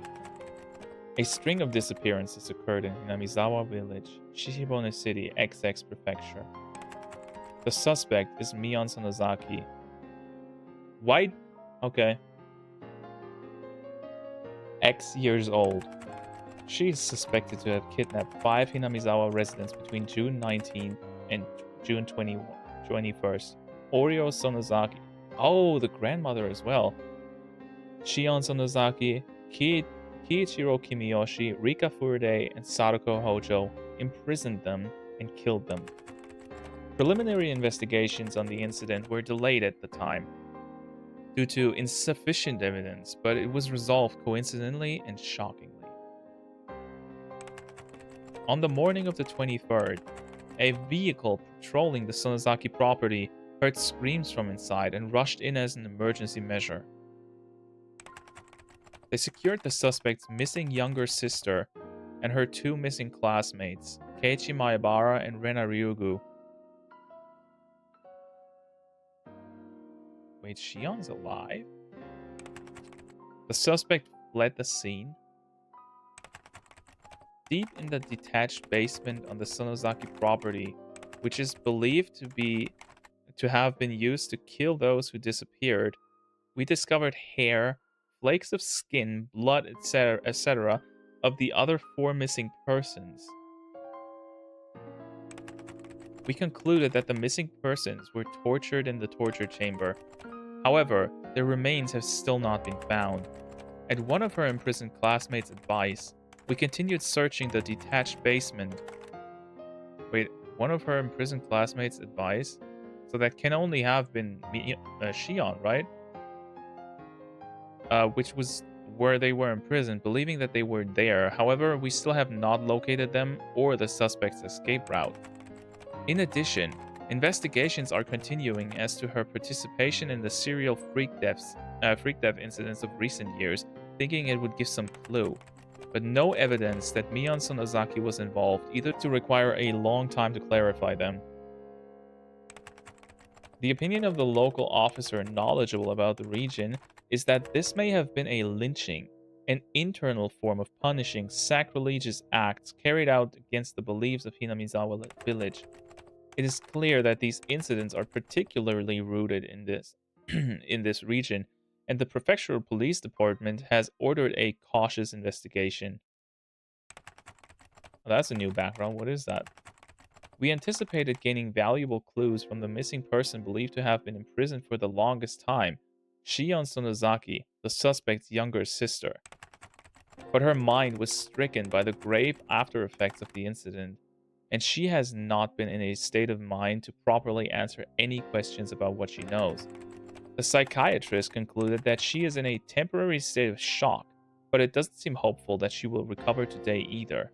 A string of disappearances occurred in Hinamizawa Village, Shishibone City, XX Prefecture. The suspect is Mion Sonozaki. White? Okay. X years old. She is suspected to have kidnapped 5 Hinamizawa residents between June 19th and June 21st. Oryo Sonozaki. Oh, the grandmother as well. Shion Sonozaki, Kiichiro Kimiyoshi, Rika Furude, and Sadako Hojo imprisoned them and killed them. Preliminary investigations on the incident were delayed at the time due to insufficient evidence, but it was resolved coincidentally and shockingly. On the morning of the 23rd, a vehicle patrolling the Sonozaki property heard screams from inside and rushed in as an emergency measure. They secured the suspect's missing younger sister and her two missing classmates, Keiichi Maebara and Rena Ryugu. Wait, Shion's alive? The suspect fled the scene. Deep in the detached basement on the Sonozaki property, which is believed to have been used to kill those who disappeared, we discovered hair, flakes of skin, blood, etc., of the other 4 missing persons. We concluded that the missing persons were tortured in the torture chamber. However, their remains have still not been found. At one of her imprisoned classmates' advice, we continued searching the detached basement. Wait, one of her imprisoned classmates' advice? So that can only have been Shion, right? Which was where they were imprisoned, believing that they were there. However, we still have not located them or the suspect's escape route. In addition, investigations are continuing as to her participation in the serial freak death incidents of recent years, thinking it would give some clue, but no evidence that Mion Sonozaki was involved, either to require a long time to clarify them. The opinion of the local officer knowledgeable about the region is that this may have been a lynching, an internal form of punishing sacrilegious acts carried out against the beliefs of Hinamizawa village. It is clear that these incidents are particularly rooted in this in this region, and the prefectural police department has ordered a cautious investigation. Well, that's a new background. What is that? We anticipated gaining valuable clues from the missing person believed to have been imprisoned for the longest time, Shion Sonozaki, the suspect's younger sister. But her mind was stricken by the grave after effects of the incident, and she has not been in a state of mind to properly answer any questions about what she knows. The psychiatrist concluded that she is in a temporary state of shock, but it doesn't seem hopeful that she will recover today either.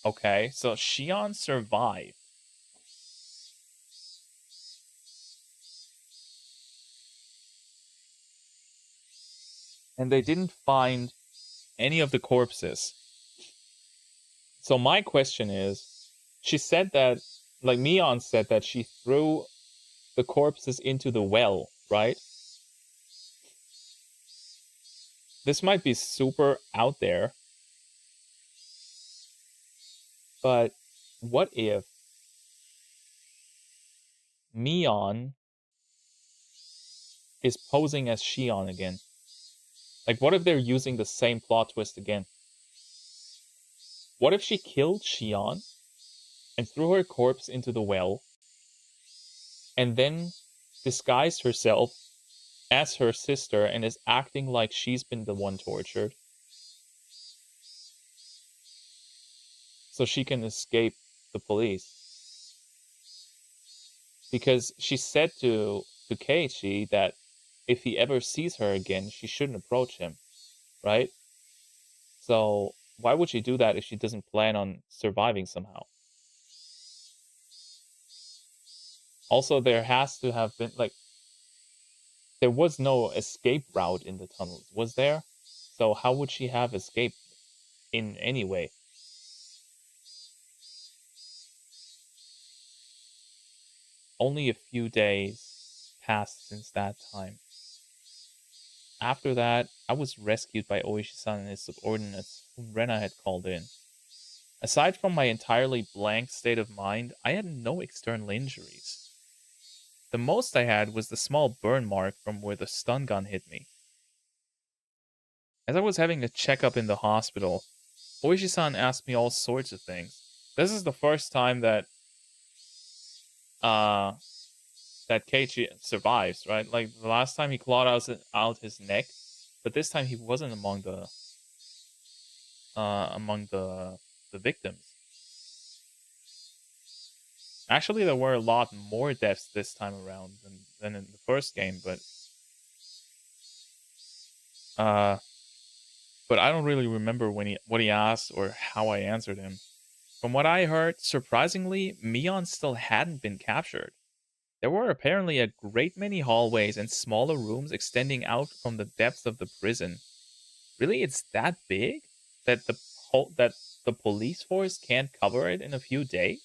Okay, so Shion survived. And they didn't find any of the corpses. So my question is, she said that, like Mion said that she threw the corpses into the well, right? This might be super out there, but what if Mion is posing as Shion again? Like, what if they're using the same plot twist again? What if she killed Shion and threw her corpse into the well and then disguised herself as her sister and is acting like she's been the one tortured so she can escape the police? Because she said to Keiichi that if he ever sees her again, she shouldn't approach him, right? So why would she do that if she doesn't plan on surviving somehow? Also, there has to have been, like, there was no escape route in the tunnels, was there? So how would she have escaped in any way? Only a few days passed since that time. After that, I was rescued by Oishi-san and his subordinates, whom Rena had called in. Aside from my entirely blank state of mind, I had no external injuries. The most I had was the small burn mark from where the stun gun hit me. As I was having a checkup in the hospital, Oishi-san asked me all sorts of things. This is the first time uh that Keiichi survives, right? Like the last time he clawed out his neck, but this time he wasn't among the victims. Actually, there were a lot more deaths this time around than in the first game, uh, but I don't really remember what he asked or how I answered him. From what I heard, surprisingly, Mion still hadn't been captured. There were apparently a great many hallways and smaller rooms extending out from the depths of the prison. Really, it's that big that that the police force can't cover it in a few days?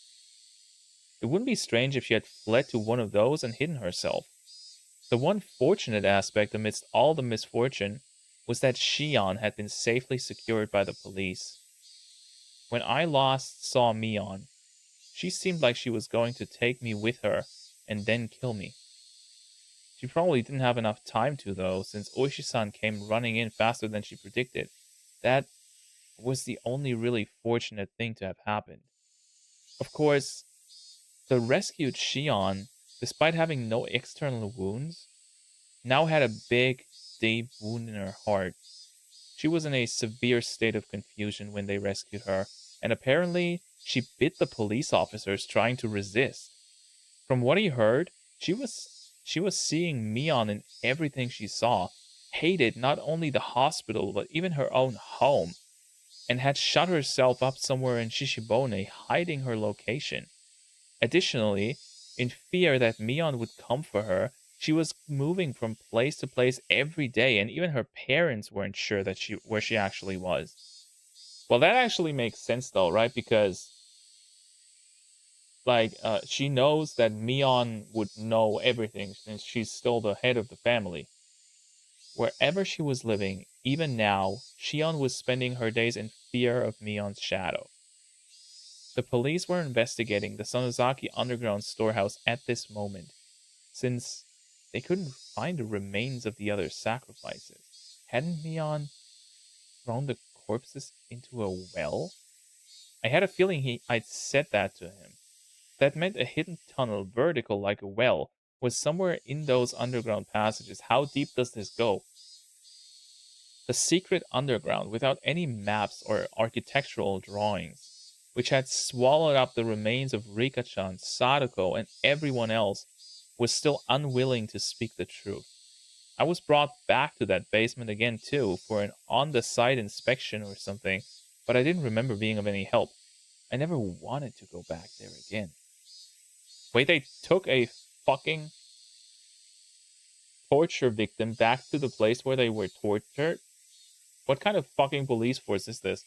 It wouldn't be strange if she had fled to one of those and hidden herself. The one fortunate aspect amidst all the misfortune was that Shion had been safely secured by the police. When I last saw Mion, she seemed like she was going to take me with her and then kill me. She probably didn't have enough time to, though, since Oishi-san came running in faster than she predicted. That was the only really fortunate thing to have happened. Of course, the rescued Shion, despite having no external wounds, now had a big, deep wound in her heart. She was in a severe state of confusion when they rescued her, and apparently she bit the police officers trying to resist. From what he heard, she was seeing Mion in everything she saw, hated not only the hospital but even her own home, and had shut herself up somewhere in Shishibone, hiding her location. Additionally, in fear that Mion would come for her, she was moving from place to place every day, and even her parents weren't sure that where she actually was. Well, that actually makes sense though, right? Because she knows that Mion would know everything since she's still the head of the family. Wherever she was living, even now, Shion was spending her days in fear of Mion's shadow. The police were investigating the Sonozaki underground storehouse at this moment, since they couldn't find the remains of the other sacrifices. Hadn't Mion thrown the corpses into a well? I had a feeling I'd said that to him. That meant a hidden tunnel, vertical like a well, was somewhere in those underground passages. How deep does this go? The secret underground, without any maps or architectural drawings, which had swallowed up the remains of Rika-chan, Sadako, and everyone else, was still unwilling to speak the truth. I was brought back to that basement again, too, for an on-the-site inspection or something, but I didn't remember being of any help. I never wanted to go back there again. Wait, they took a fucking torture victim back to the place where they were tortured? What kind of fucking police force is this?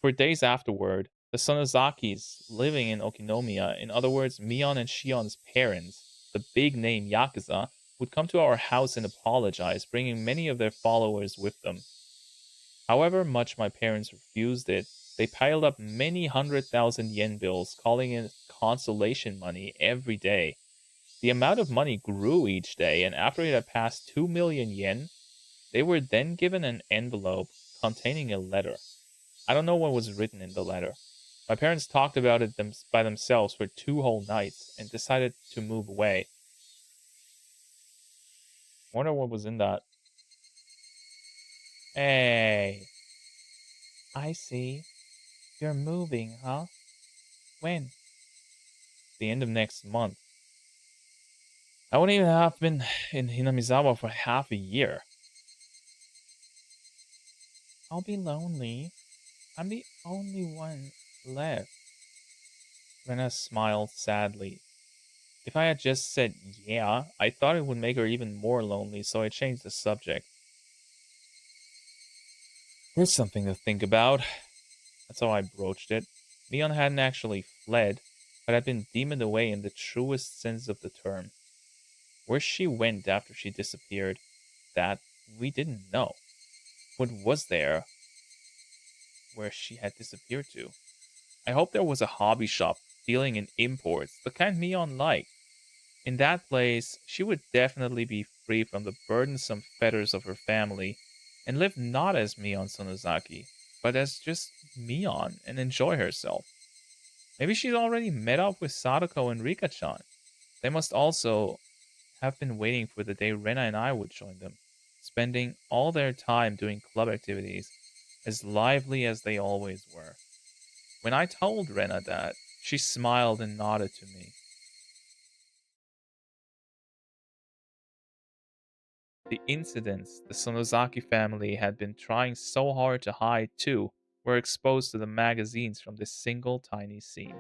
For days afterward, the Sonozakis living in Okinomiya, in other words, Mion and Shion's parents, the big name Yakuza, would come to our house and apologize, bringing many of their followers with them. However much my parents refused it, they piled up many 100,000 yen bills, calling it consolation money every day. The amount of money grew each day, and after it had passed 2 million yen, they were then given an envelope containing a letter. I don't know what was written in the letter. My parents talked about it by themselves for 2 whole nights and decided to move away. Wonder what was in that. Hey, I see. You're moving, huh? When? The end of next month. I wouldn't even have been in Hinamizawa for half a year. I'll be lonely. I'm the only one left. Rena smiled sadly. If I had just said yeah, I thought it would make her even more lonely, so I changed the subject. Here's something to think about. That's how I broached it. Mion hadn't actually fled, but had been demoned away in the truest sense of the term. Where she went after she disappeared, that we didn't know. What was there where she had disappeared to? I hope there was a hobby shop dealing in imports, the kind Mion liked. In that place, she would definitely be free from the burdensome fetters of her family, and live not as Mion Sonozaki, but as just Mion and enjoy herself. Maybe she's already met up with Sadako and Rika-chan. They must also have been waiting for the day Rena and I would join them, spending all their time doing club activities, as lively as they always were. When I told Rena that, she smiled and nodded to me. The incidents the Sonozaki family had been trying so hard to hide, too, were exposed to the magazines from this single tiny scene.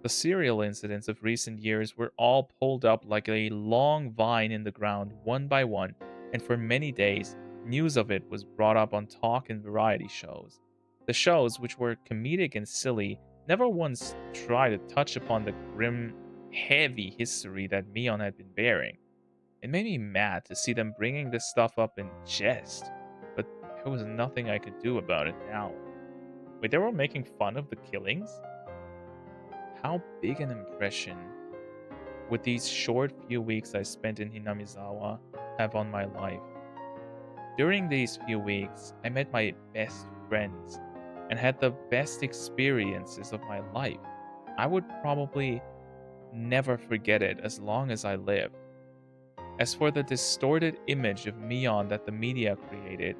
The serial incidents of recent years were all pulled up like a long vine in the ground, one by one, and for many days, news of it was brought up on talk and variety shows. The shows, which were comedic and silly, never once tried to touch upon the grim, heavy history that Mion had been bearing. It made me mad to see them bringing this stuff up in jest, but there was nothing I could do about it now. Wait, they were making fun of the killings? How big an impression would these short few weeks I spent in Hinamizawa have on my life? During these few weeks, I met my best friends and had the best experiences of my life. I would probably never forget it as long as I lived. As for the distorted image of Mion that the media created,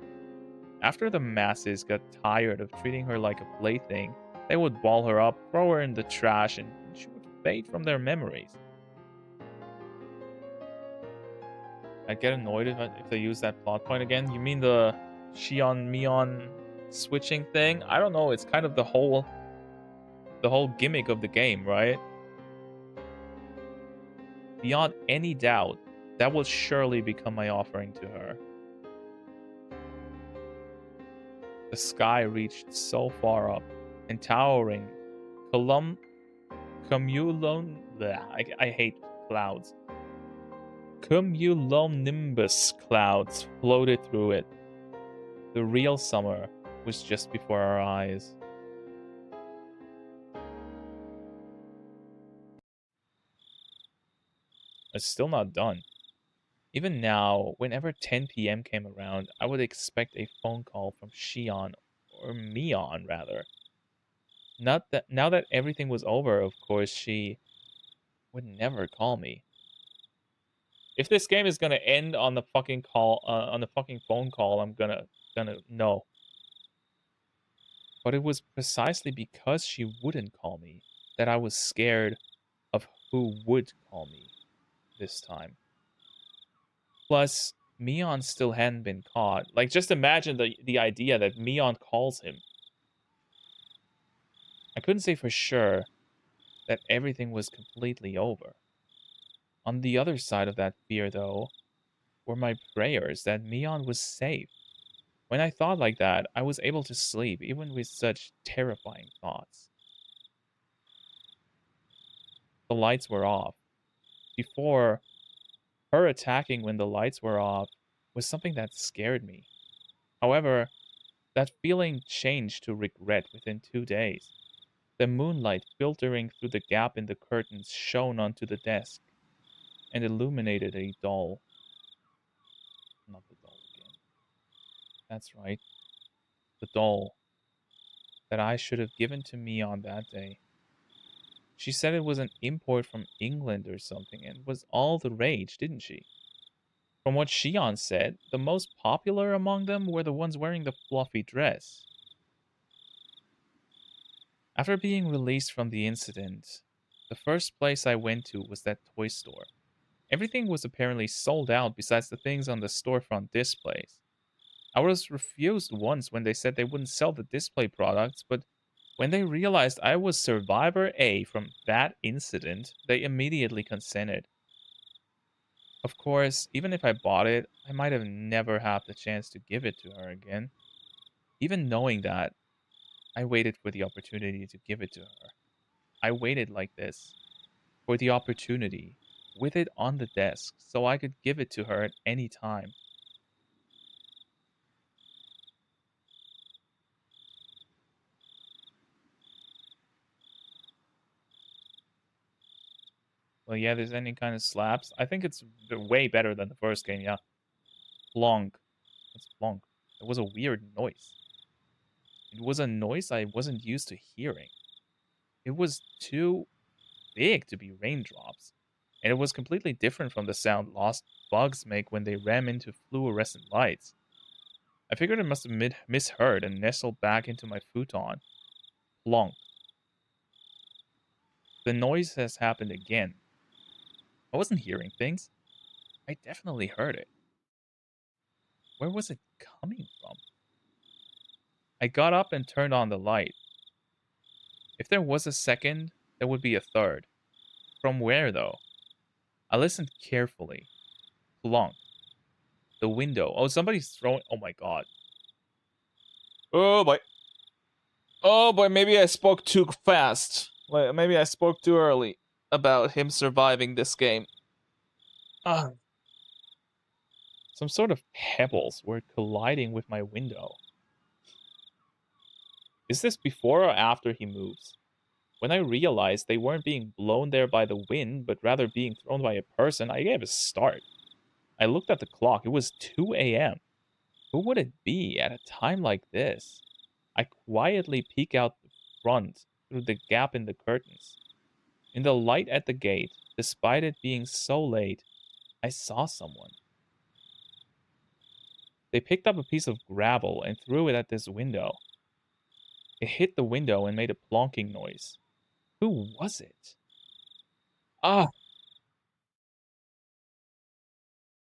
after the masses got tired of treating her like a plaything, they would ball her up, throw her in the trash, and she would fade from their memories. I'd get annoyed if they use that plot point again. You mean the Shion Mion switching thing? I don't know, it's kind of the whole gimmick of the game, right? Beyond any doubt, that will surely become my offering to her. The sky reached so far up, and towering cumulon. Bleh, I hate clouds. Cumulonimbus clouds floated through it. The real summer was just before our eyes. It's still not done. Even now, whenever 10 p.m. came around, I would expect a phone call from Shion, or Mion rather. Not that now that everything was over, of course, she would never call me. If this game is gonna end on the fucking call, on the fucking phone call, I'm gonna know. But it was precisely because she wouldn't call me that I was scared of who would call me this time. Plus, Mion still hadn't been caught. Like, just imagine the idea that Mion calls him. I couldn't say for sure that everything was completely over. On the other side of that fear, though, were my prayers that Mion was safe. When I thought like that, I was able to sleep, even with such terrifying thoughts. The lights were off. Before, her attacking when the lights were off was something that scared me. However, that feeling changed to regret within 2 days. The moonlight filtering through the gap in the curtains shone onto the desk and illuminated a doll. Not the doll again. That's right, the doll that I should have given to me on that day. She said it was an import from England or something and was all the rage, didn't she? From what Shion said, the most popular among them were the ones wearing the fluffy dress. After being released from the incident, the first place I went to was that toy store. Everything was apparently sold out besides the things on the storefront displays. I was refused once when they said they wouldn't sell the display products, but when they realized I was Survivor A from that incident, they immediately consented. Of course, even if I bought it, I might have never had the chance to give it to her again. Even knowing that, I waited for the opportunity to give it to her. I waited like this, for the opportunity, with it on the desk, so I could give it to her at any time. Well, yeah, there's any kind of slaps. I think it's way better than the first game, yeah. Long. It's plonk. It was a weird noise. It was a noise I wasn't used to hearing. It was too big to be raindrops, and it was completely different from the sound lost bugs make when they ram into fluorescent lights. I figured I must have misheard and nestled back into my futon. Plonk. The noise has happened again. I wasn't hearing things. I definitely heard it. Where was it coming from? I got up and turned on the light. If there was a second, there would be a third. From where, though? I listened carefully. Plonk. The window. Oh, somebody's throwing. Oh my god. Oh boy. Oh boy, maybe I spoke too fast. Like, maybe I spoke too early about him surviving this game. Ah. Some sort of pebbles were colliding with my window. Is this before or after he moves? When I realized they weren't being blown there by the wind, but rather being thrown by a person, I gave a start. I looked at the clock. It was 2 a.m. Who would it be at a time like this? I quietly peek out the front through the gap in the curtains. In the light at the gate, despite it being so late, I saw someone. They picked up a piece of gravel and threw it at this window. It hit the window and made a plonking noise. Who was it? Ah!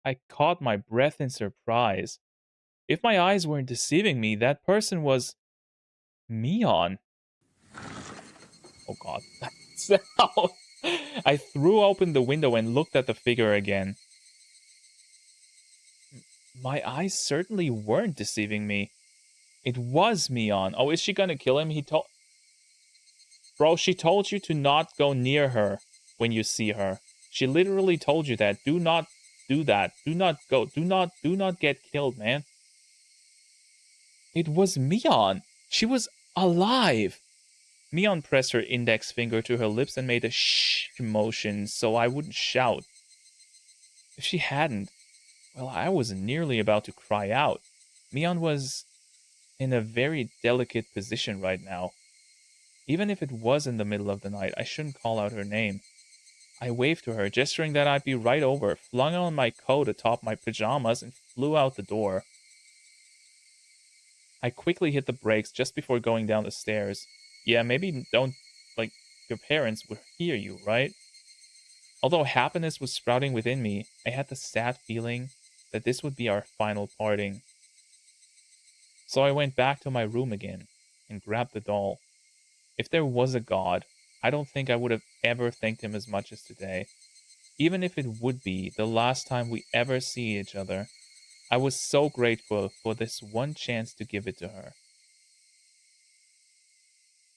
I caught my breath in surprise. If my eyes weren't deceiving me, that person was Mion. Oh god. So, I threw open the window and looked at the figure again. My eyes certainly weren't deceiving me. It was Mion. Oh, is she gonna kill him? Bro, she told you to not go near her when you see her. She literally told you that. Do not do that. Do not go. Do not get killed, man. It was Mion. She was alive. Mion pressed her index finger to her lips and made a shh motion so I wouldn't shout. If she hadn't, well, I was nearly about to cry out. Mion was in a very delicate position right now. Even if it was in the middle of the night, I shouldn't call out her name. I waved to her, gesturing that I'd be right over, flung on my coat atop my pajamas, and flew out the door. I quickly hit the brakes just before going down the stairs. Yeah, maybe don't, like, your parents will hear you, right? Although happiness was sprouting within me, I had the sad feeling that this would be our final parting. So I went back to my room again and grabbed the doll. If there was a god, I don't think I would have ever thanked him as much as today. Even if it would be the last time we ever see each other, I was so grateful for this one chance to give it to her.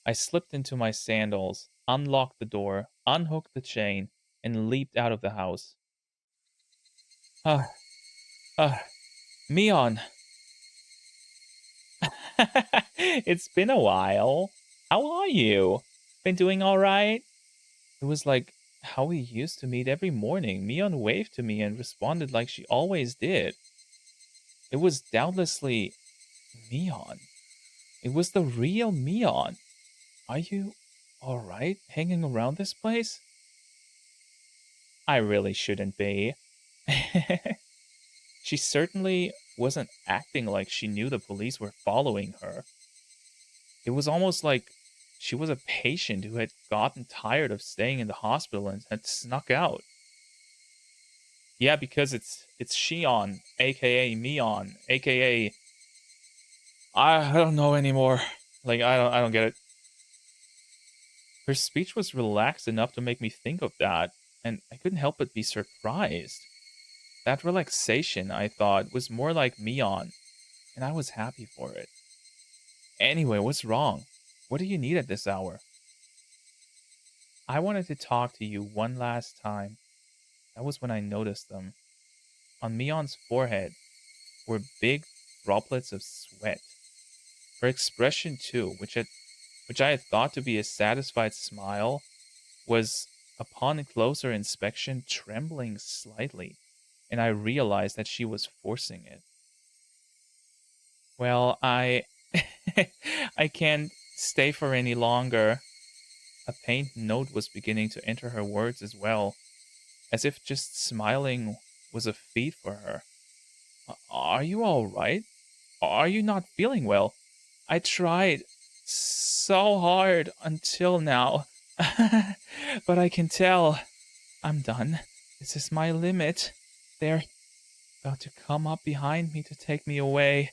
I slipped into my sandals, unlocked the door, unhooked the chain, and leaped out of the house. Ah, Mion. It's been a while. How are you? Been doing all right? It was like how we used to meet every morning. Mion waved to me and responded like she always did. It was doubtlessly Mion. It was the real Mion. Are you all right hanging around this place? I really shouldn't be. She certainly wasn't acting like she knew the police were following her. It was almost like she was a patient who had gotten tired of staying in the hospital and had snuck out. Yeah, because it's Shion, aka Mion, aka I don't know anymore. Like I don't get it. Her speech was relaxed enough to make me think of that, and I couldn't help but be surprised. That relaxation, I thought, was more like Mion, and I was happy for it. Anyway, what's wrong? What do you need at this hour? I wanted to talk to you one last time. That was when I noticed them. On Mion's forehead were big droplets of sweat. Her expression, too, which I had thought to be a satisfied smile, was, upon closer inspection, trembling slightly, and I realized that she was forcing it. Well, I can't stay for any longer. A faint note was beginning to enter her words as well, as if just smiling was a feat for her. Are you all right? Are you not feeling well? I tried so hard until now, but I can tell I'm done. This is my limit. They're about to come up behind me to take me away.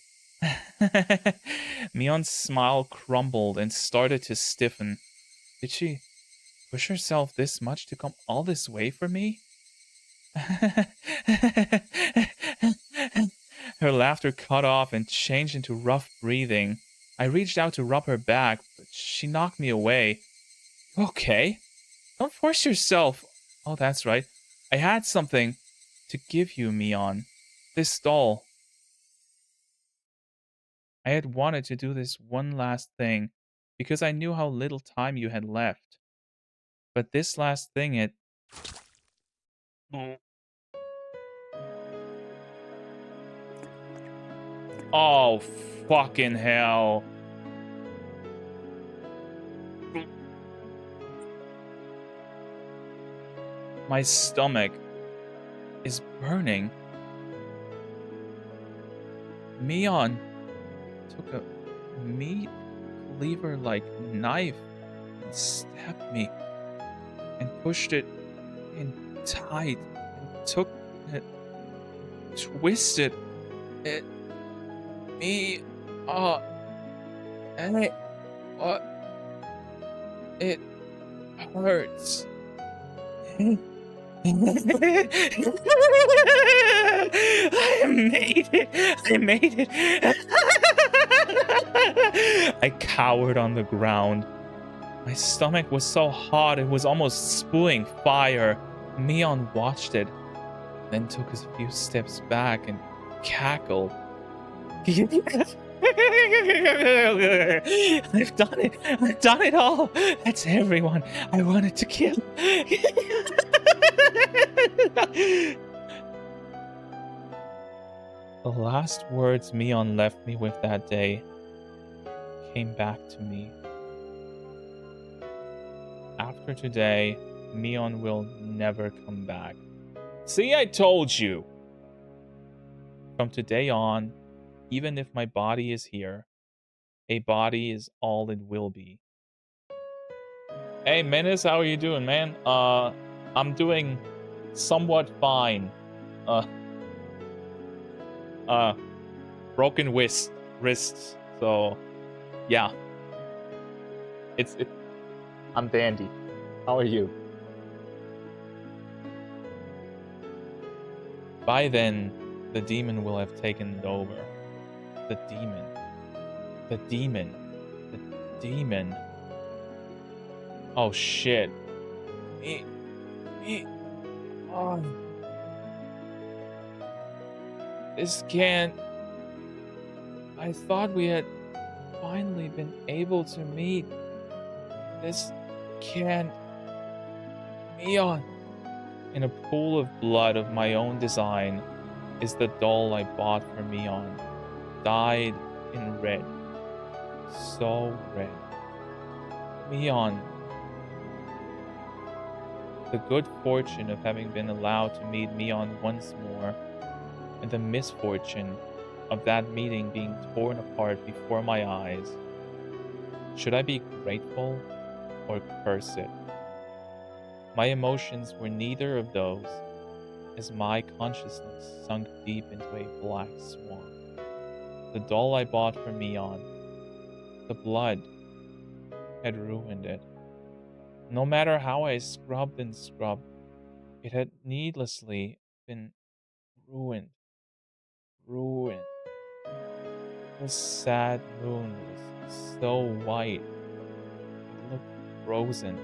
Mion's smile crumbled and started to stiffen. Did she push herself this much to come all this way for me? Her laughter cut off and changed into rough breathing. I reached out to rub her back, but she knocked me away. Okay, don't force yourself. Oh, that's right. I had something to give you, Mion. This doll. I had wanted to do this one last thing because I knew how little time you had left. But this last thing, it. Oh, fucking hell. My stomach is burning. Mion took a meat cleaver like knife and stabbed me and pushed it in tight and took it, twisted it, me, and uh, it hurts. I made it. I made it. I cowered on the ground. My stomach was so hot it was almost spewing fire. Mion watched it, then took a few steps back and cackled. I've done it. I've done it all. That's everyone I wanted to kill. The last words Mion left me with that day came back to me. After today, Mion will never come back. See, I told you! From today on, even if my body is here, a body is all it will be. Hey, Menace, how are you doing, man? I'm doing somewhat fine. Broken wrists. So, yeah. I'm dandy. How are you? By then, the demon will have taken it over. The demon. The demon. The demon. Oh shit. Oh. This can't. I thought we had finally been able to meet. This can't. Mion. In a pool of blood of my own design is the doll I bought for Mion. Dyed in red. So red. Mion. The good fortune of having been allowed to meet Mion once more, and the misfortune of that meeting being torn apart before my eyes. Should I be grateful or curse it? My emotions were neither of those, as my consciousness sunk deep into a black swamp. The doll I bought for Mion, the blood, had ruined it. No matter how I scrubbed and scrubbed, it had needlessly been ruined. Ruined. The sad moon was so white, it looked frozen.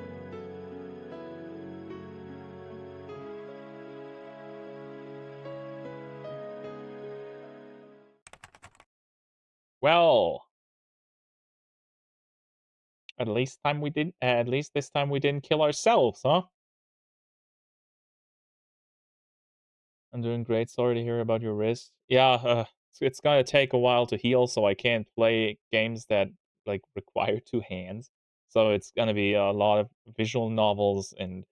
Well, at least this time we didn't kill ourselves, huh? I'm doing great. Sorry to hear about your wrist. Yeah, It's gonna take a while to heal, so I can't play games that, like, require 2 hands. So it's gonna be a lot of visual novels and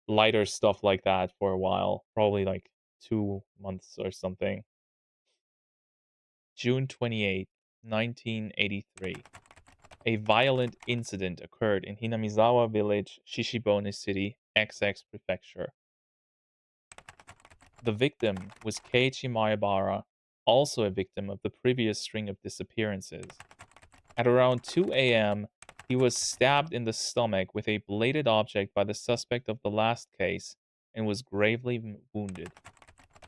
lighter stuff like that for a while, probably, like, 2 months or something. June 28th, 1983. A violent incident occurred in Hinamizawa Village, Shishibone City, XX Prefecture. The victim was Keiichi Maebara, also a victim of the previous string of disappearances. At around 2 a.m., he was stabbed in the stomach with a bladed object by the suspect of the last case and was gravely wounded.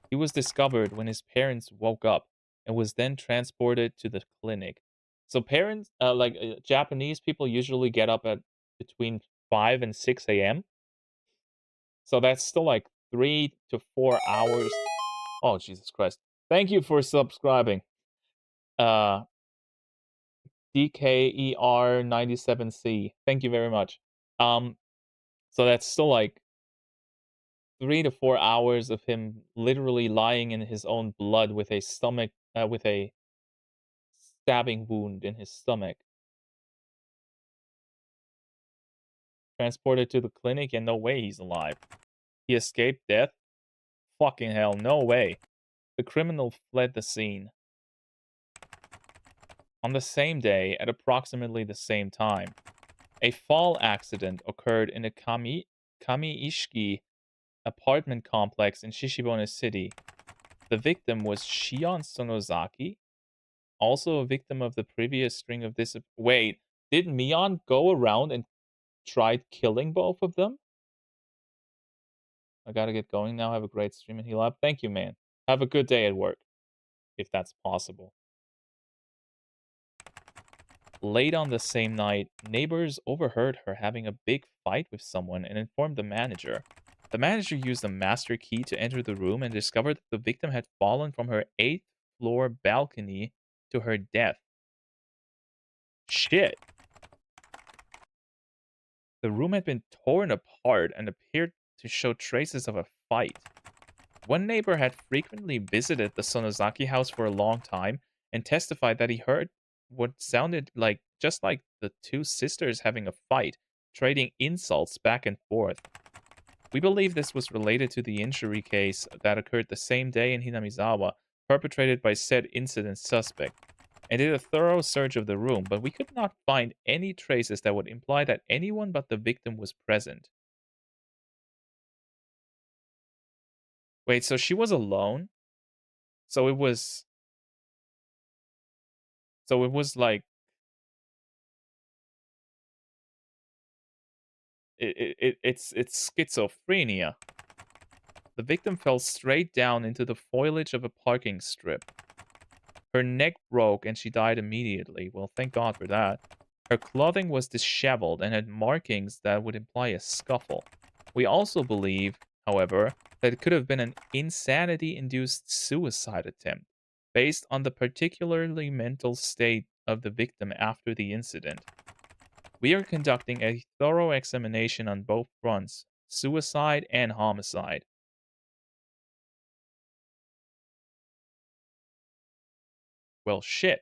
He was discovered when his parents woke up and was then transported to the clinic. So parents, Japanese people usually get up at between 5 and 6 a.m. So that's still like 3 to 4 hours. Oh, Jesus Christ. Thank you for subscribing. Uh, DKER97C. Thank you very much. So that's still like 3 to 4 hours of him literally lying in his own blood with a with a stabbing wound in his stomach. Transported to the clinic, and no way he's alive. He escaped death? Fucking hell, no way. The criminal fled the scene. On the same day, at approximately the same time, a fall accident occurred in a Kamiishiki apartment complex in Shishibone City. The victim was Shion Sonozaki, also a victim of the previous string of this. Wait, did Mion go around and tried killing both of them? I gotta get going now. Have a great stream and heal up. Thank you, man. Have a good day at work, if that's possible. Late on the same night, neighbors overheard her having a big fight with someone and informed the manager. The manager used a master key to enter the room and discovered that the victim had fallen from her 8th floor balcony to her death. Shit. The room had been torn apart and appeared to show traces of a fight. One neighbor had frequently visited the Sonozaki house for a long time and testified that he heard what sounded like just like the two sisters having a fight, trading insults back and forth. We believe this was related to the injury case that occurred the same day in Hinamizawa, perpetrated by said incident suspect, and did a thorough search of the room, but we could not find any traces that would imply that anyone but the victim was present. Wait, so she was alone? So it was like it's schizophrenia. The victim fell straight down into the foliage of a parking strip. Her neck broke and she died immediately. Well, thank God for that. Her clothing was disheveled and had markings that would imply a scuffle. We also believe, however, that it could have been an insanity-induced suicide attempt, based on the particularly mental state of the victim after the incident. We are conducting a thorough examination on both fronts, suicide and homicide. Well, shit.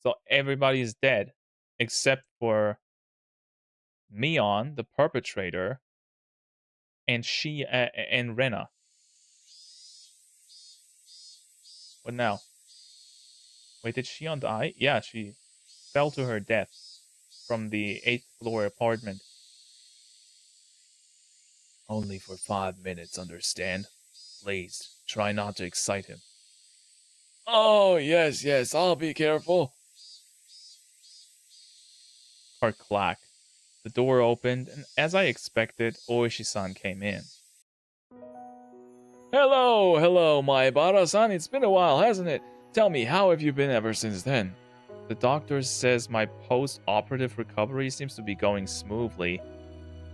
So everybody's dead, except for Mion, the perpetrator, and and Rena. What now? Wait, did Shion die? Yeah, she fell to her death from the 8th floor apartment. Only for 5 minutes, understand? Please, try not to excite him. Oh, yes, yes, I'll be careful. Her clack. The door opened, and as I expected, Oishi-san came in. Hello, hello, Maebara-san. It's been a while, hasn't it? Tell me, how have you been ever since then? The doctor says my post-operative recovery seems to be going smoothly,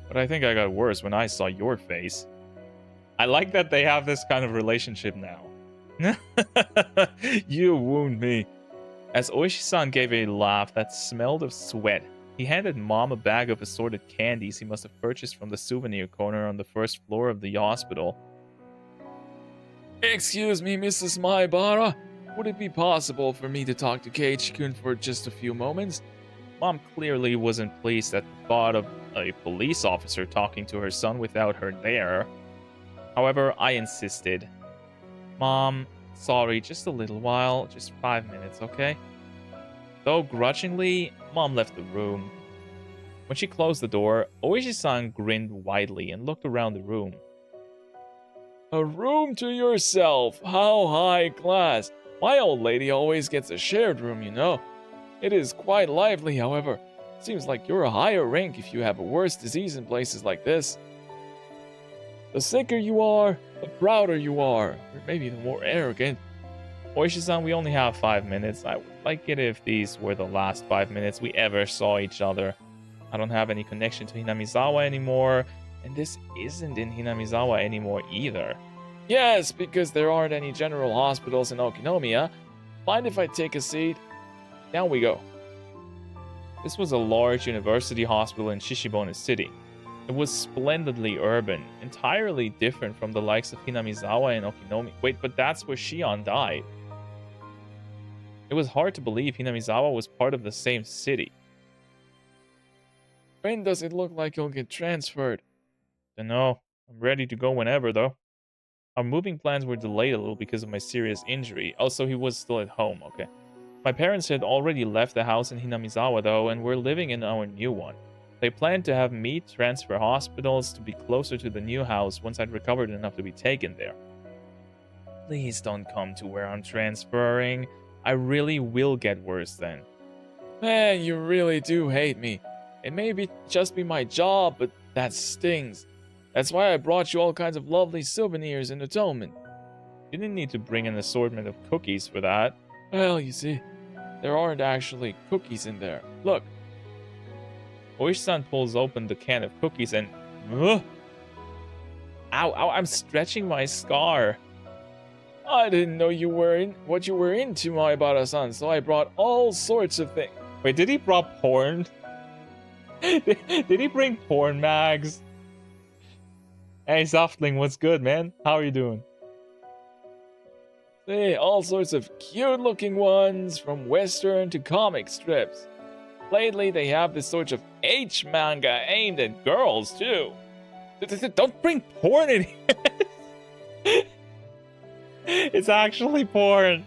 but I think I got worse when I saw your face. I like that they have this kind of relationship now. You wound me. As Oishi-san gave a laugh that smelled of sweat, he handed Mom a bag of assorted candies he must have purchased from the souvenir corner on the first floor of the hospital. Excuse me, Mrs. Maibara. Would it be possible for me to talk to Keiichi-kun for just a few moments? Mom clearly wasn't pleased at the thought of a police officer talking to her son without her there. However, I insisted. Mom, sorry, just a little while, just 5 minutes, okay? Though grudgingly, Mom left the room. When she closed the door, Oishi-san grinned widely and looked around the room. A room to yourself. How high class. My old lady always gets a shared room, you know. It is quite lively, however. Seems like you're a higher rank if you have a worse disease in places like this. The sicker you are, the prouder you are, or maybe the more arrogant. Oishi-san, we only have 5 minutes. I would like it if these were the last 5 minutes we ever saw each other. I don't have any connection to Hinamizawa anymore, and this isn't in Hinamizawa anymore either. Yes, because there aren't any general hospitals in Okinomiya. Mind if I take a seat? Down we go. This was a large university hospital in Shishibone City. It was splendidly urban, entirely different from the likes of Hinamizawa and Okinomiya. Wait, but that's where Shion died. It was hard to believe Hinamizawa was part of the same city. When does it look like you'll get transferred? Dunno. I'm ready to go whenever, though. Our moving plans were delayed a little because of my serious injury. Also, he was still at home, okay. My parents had already left the house in Hinamizawa, though, and were living in our new one. They planned to have me transfer hospitals to be closer to the new house once I'd recovered enough to be taken there. Please don't come to where I'm transferring. I really will get worse then. Man, you really do hate me. It may just be my job, but that stings. That's why I brought you all kinds of lovely souvenirs in atonement. You didn't need to bring an assortment of cookies for that. Well, you see, there aren't actually cookies in there. Look. Oishi-san pulls open the can of cookies and... Ugh! Ow, ow, I'm stretching my scar. I didn't know what you were into, Maibara-san, so I brought all sorts of things. Wait, did he brought porn? Did he bring porn mags? Hey, Softling, what's good, man? How are you doing? Hey, all sorts of cute-looking ones, from Western to comic strips. Lately, they have this sort of H manga aimed at girls, too. Don't bring porn in here! It's actually porn.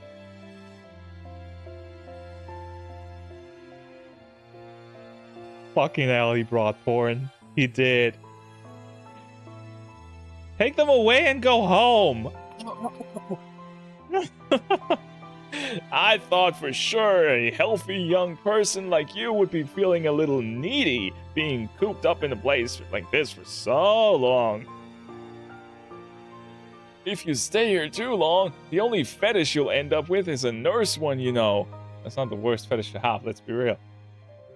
Fucking hell, he brought porn. He did. Take them away and go home. I thought for sure a healthy young person like you would be feeling a little needy, being cooped up in a place like this for so long. If you stay here too long, the only fetish you'll end up with is a nurse one, you know. That's not the worst fetish to have, let's be real.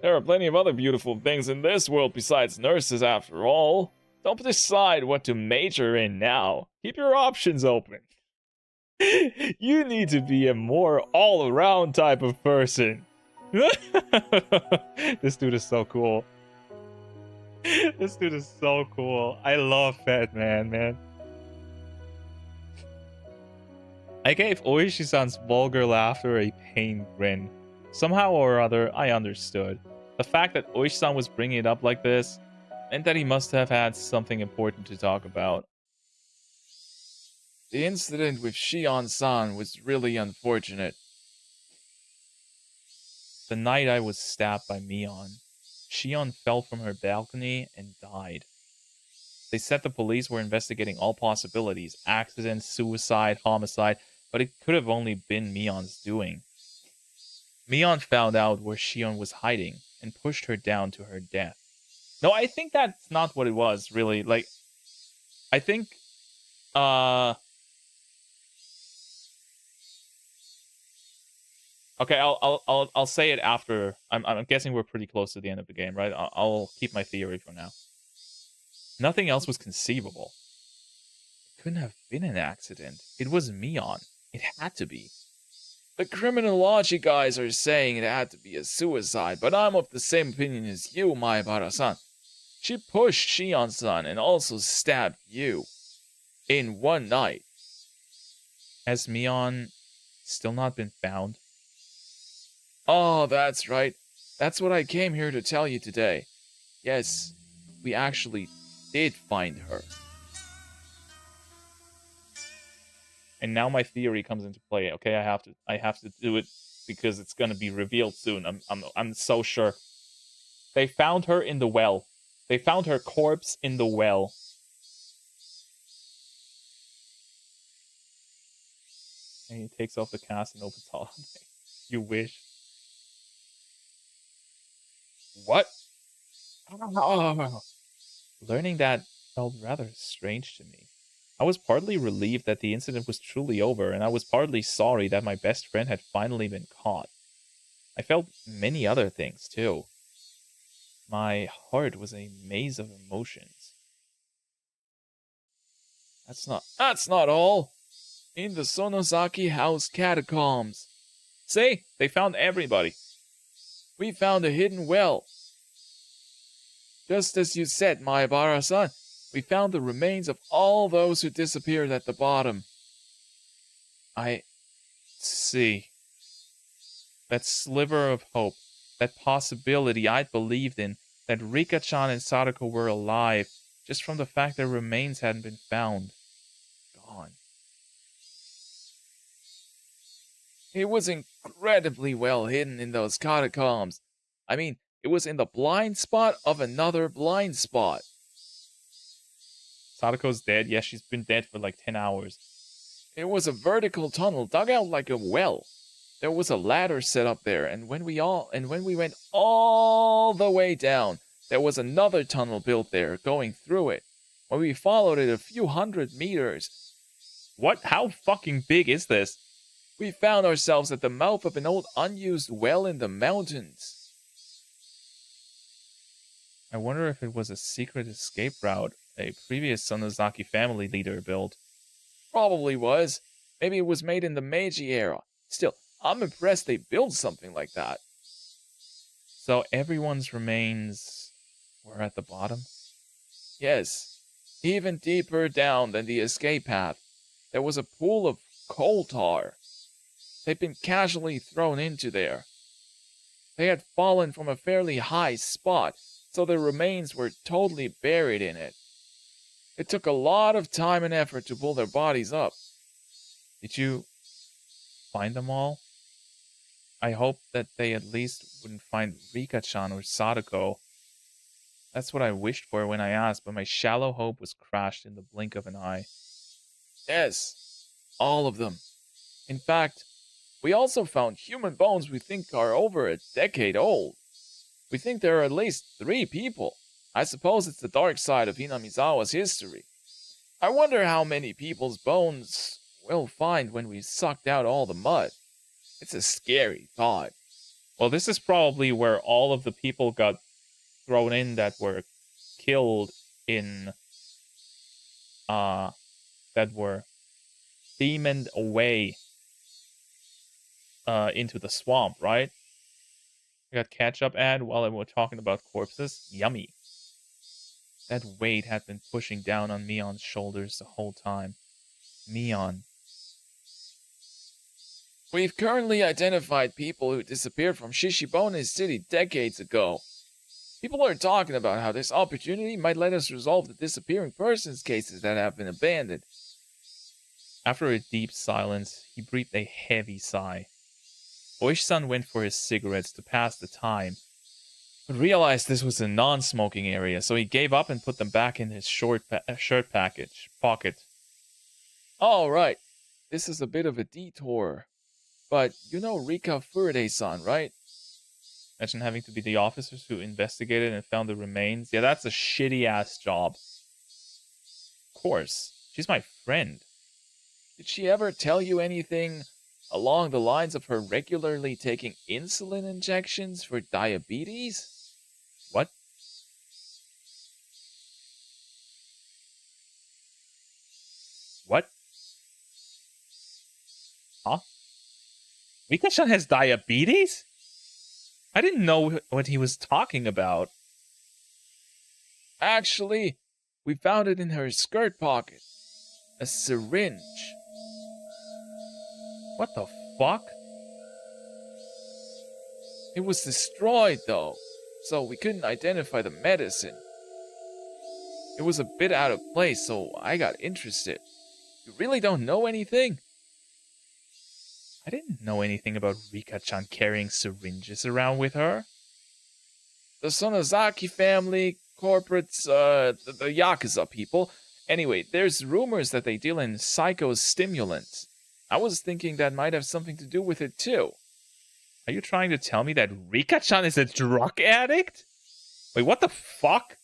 There are plenty of other beautiful things in this world besides nurses, after all. Don't decide what to major in now. Keep your options open. You need to be a more all-around type of person. This dude is so cool. This dude is so cool. I love Fat Man. I gave Oishi-san's vulgar laughter a pained grin. Somehow or other, I understood. The fact that Oishi-san was bringing it up like this meant that he must have had something important to talk about. The incident with Shion-san was really unfortunate. The night I was stabbed by Mion, Shion fell from her balcony and died. They said the police were investigating all possibilities, accident, suicide, homicide, but it could have only been Mion's doing. Mion found out where Shion was hiding and pushed her down to her death. No, I think that's not what it was, really. Like, I think, okay, I'll say it after. I'm guessing we're pretty close to the end of the game, right? I'll keep my theory for now. Nothing else was conceivable. It couldn't have been an accident. It was Mion. It had to be. The criminology guys are saying it had to be a suicide, but I'm of the same opinion as you, Maibara-san. She pushed Shion-san and also stabbed you. In one night. Has Mion still not been found? Oh, that's right. That's what I came here to tell you today. Yes, we actually did find her. And now my theory comes into play. Okay, I have to do it because it's gonna be revealed soon. I'm so sure. They found her in the well. They found her corpse in the well. And he takes off the cast and opens holiday. You wish. What? Learning that felt rather strange to me. I was partly relieved that the incident was truly over, and I was partly sorry that my best friend had finally been caught. I felt many other things, too. My heart was a maze of emotions. That's not all. In the Sonozaki house catacombs. See? They found everybody. We found a hidden well. Just as you said, Maebara-san, we found the remains of all those who disappeared at the bottom. I see. That sliver of hope, that possibility I'd believed in, that Rika-chan and Sadako were alive, just from the fact their remains hadn't been found. Gone. It was incredibly well hidden in those catacombs. I mean, it was in the blind spot of another blind spot. Sadako's dead. Yes, she's been dead for like 10 hours. It was a vertical tunnel dug out like a well. There was a ladder set up there, and when we went all the way down, there was another tunnel built there, going through it. When we followed it a few hundred meters, What? How fucking big is this? we found ourselves at the mouth of an old unused well in the mountains. I wonder if it was a secret escape route a previous Sonozaki family leader built. Probably was. Maybe it was made in the Meiji era. Still, I'm impressed they built something like that. So everyone's remains were at the bottom? Yes, even deeper down than the escape path, there was a pool of coal tar. They'd been casually thrown into there. They had fallen from a fairly high spot, so their remains were totally buried in it. It took a lot of time and effort to pull their bodies up. Did you find them all? I hope that they at least wouldn't find Rika-chan or Sadako. That's what I wished for when I asked, but my shallow hope was crushed in the blink of an eye. Yes, all of them. In fact, we also found human bones we think are over a decade old. We think there are at least 3 people. I suppose it's the dark side of Hinamizawa's history. I wonder how many people's bones we'll find when we've sucked out all the mud. It's a scary thought. Well, this is probably where all of the people got thrown in that were killed in that were demoned away into the swamp, right? I got ketchup ad while we were talking about corpses. Yummy. That weight had been pushing down on Mion's shoulders the whole time. Mion. We've currently identified people who disappeared from Shishibone City decades ago. People are talking about how this opportunity might let us resolve the disappearing persons cases that have been abandoned. After a deep silence, he breathed a heavy sigh. Oishi-san went for his cigarettes to pass the time, but realized this was a non-smoking area, so he gave up and put them back in his shirt pocket. All right, this is a bit of a detour, but you know Rika Furude-san, right? Imagine having to be the officers who investigated and found the remains. Yeah, that's a shitty-ass job. Of course. She's my friend. Did she ever tell you anything along the lines of her regularly taking insulin injections for diabetes? What? What? Huh? Rika-chan has diabetes? I didn't know what he was talking about. Actually, we found it in her skirt pocket. A syringe. What the fuck? It was destroyed, though, so we couldn't identify the medicine. It was a bit out of place, so I got interested. You really don't know anything? I didn't know anything about Rika-chan carrying syringes around with her. The Sonozaki family, corporates, the Yakuza people. Anyway, there's rumors that they deal in psychostimulants. I was thinking that might have something to do with it, too. Are you trying to tell me that Rika-chan is a drug addict? Wait, what the fuck?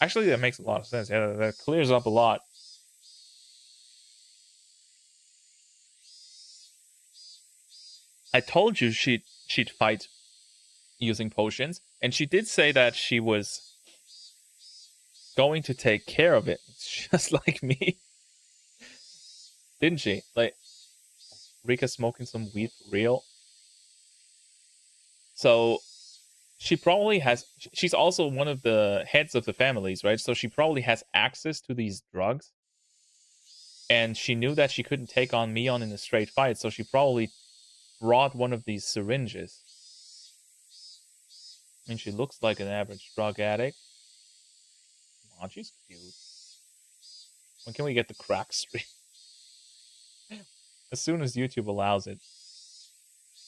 Actually, that makes a lot of sense. Yeah, that clears up a lot. I told you she'd fight using potions, and she did say that she was going to take care of it, just like me. Didn't she? Like, Rika smoking some weed for real? So, she probably has... She's also one of the heads of the families, right? So she probably has access to these drugs. And she knew that she couldn't take on Mion in a straight fight, so she probably brought one of these syringes. I mean, she looks like an average drug addict. Come on, she's cute. When can we get the crack stream? As soon as YouTube allows it.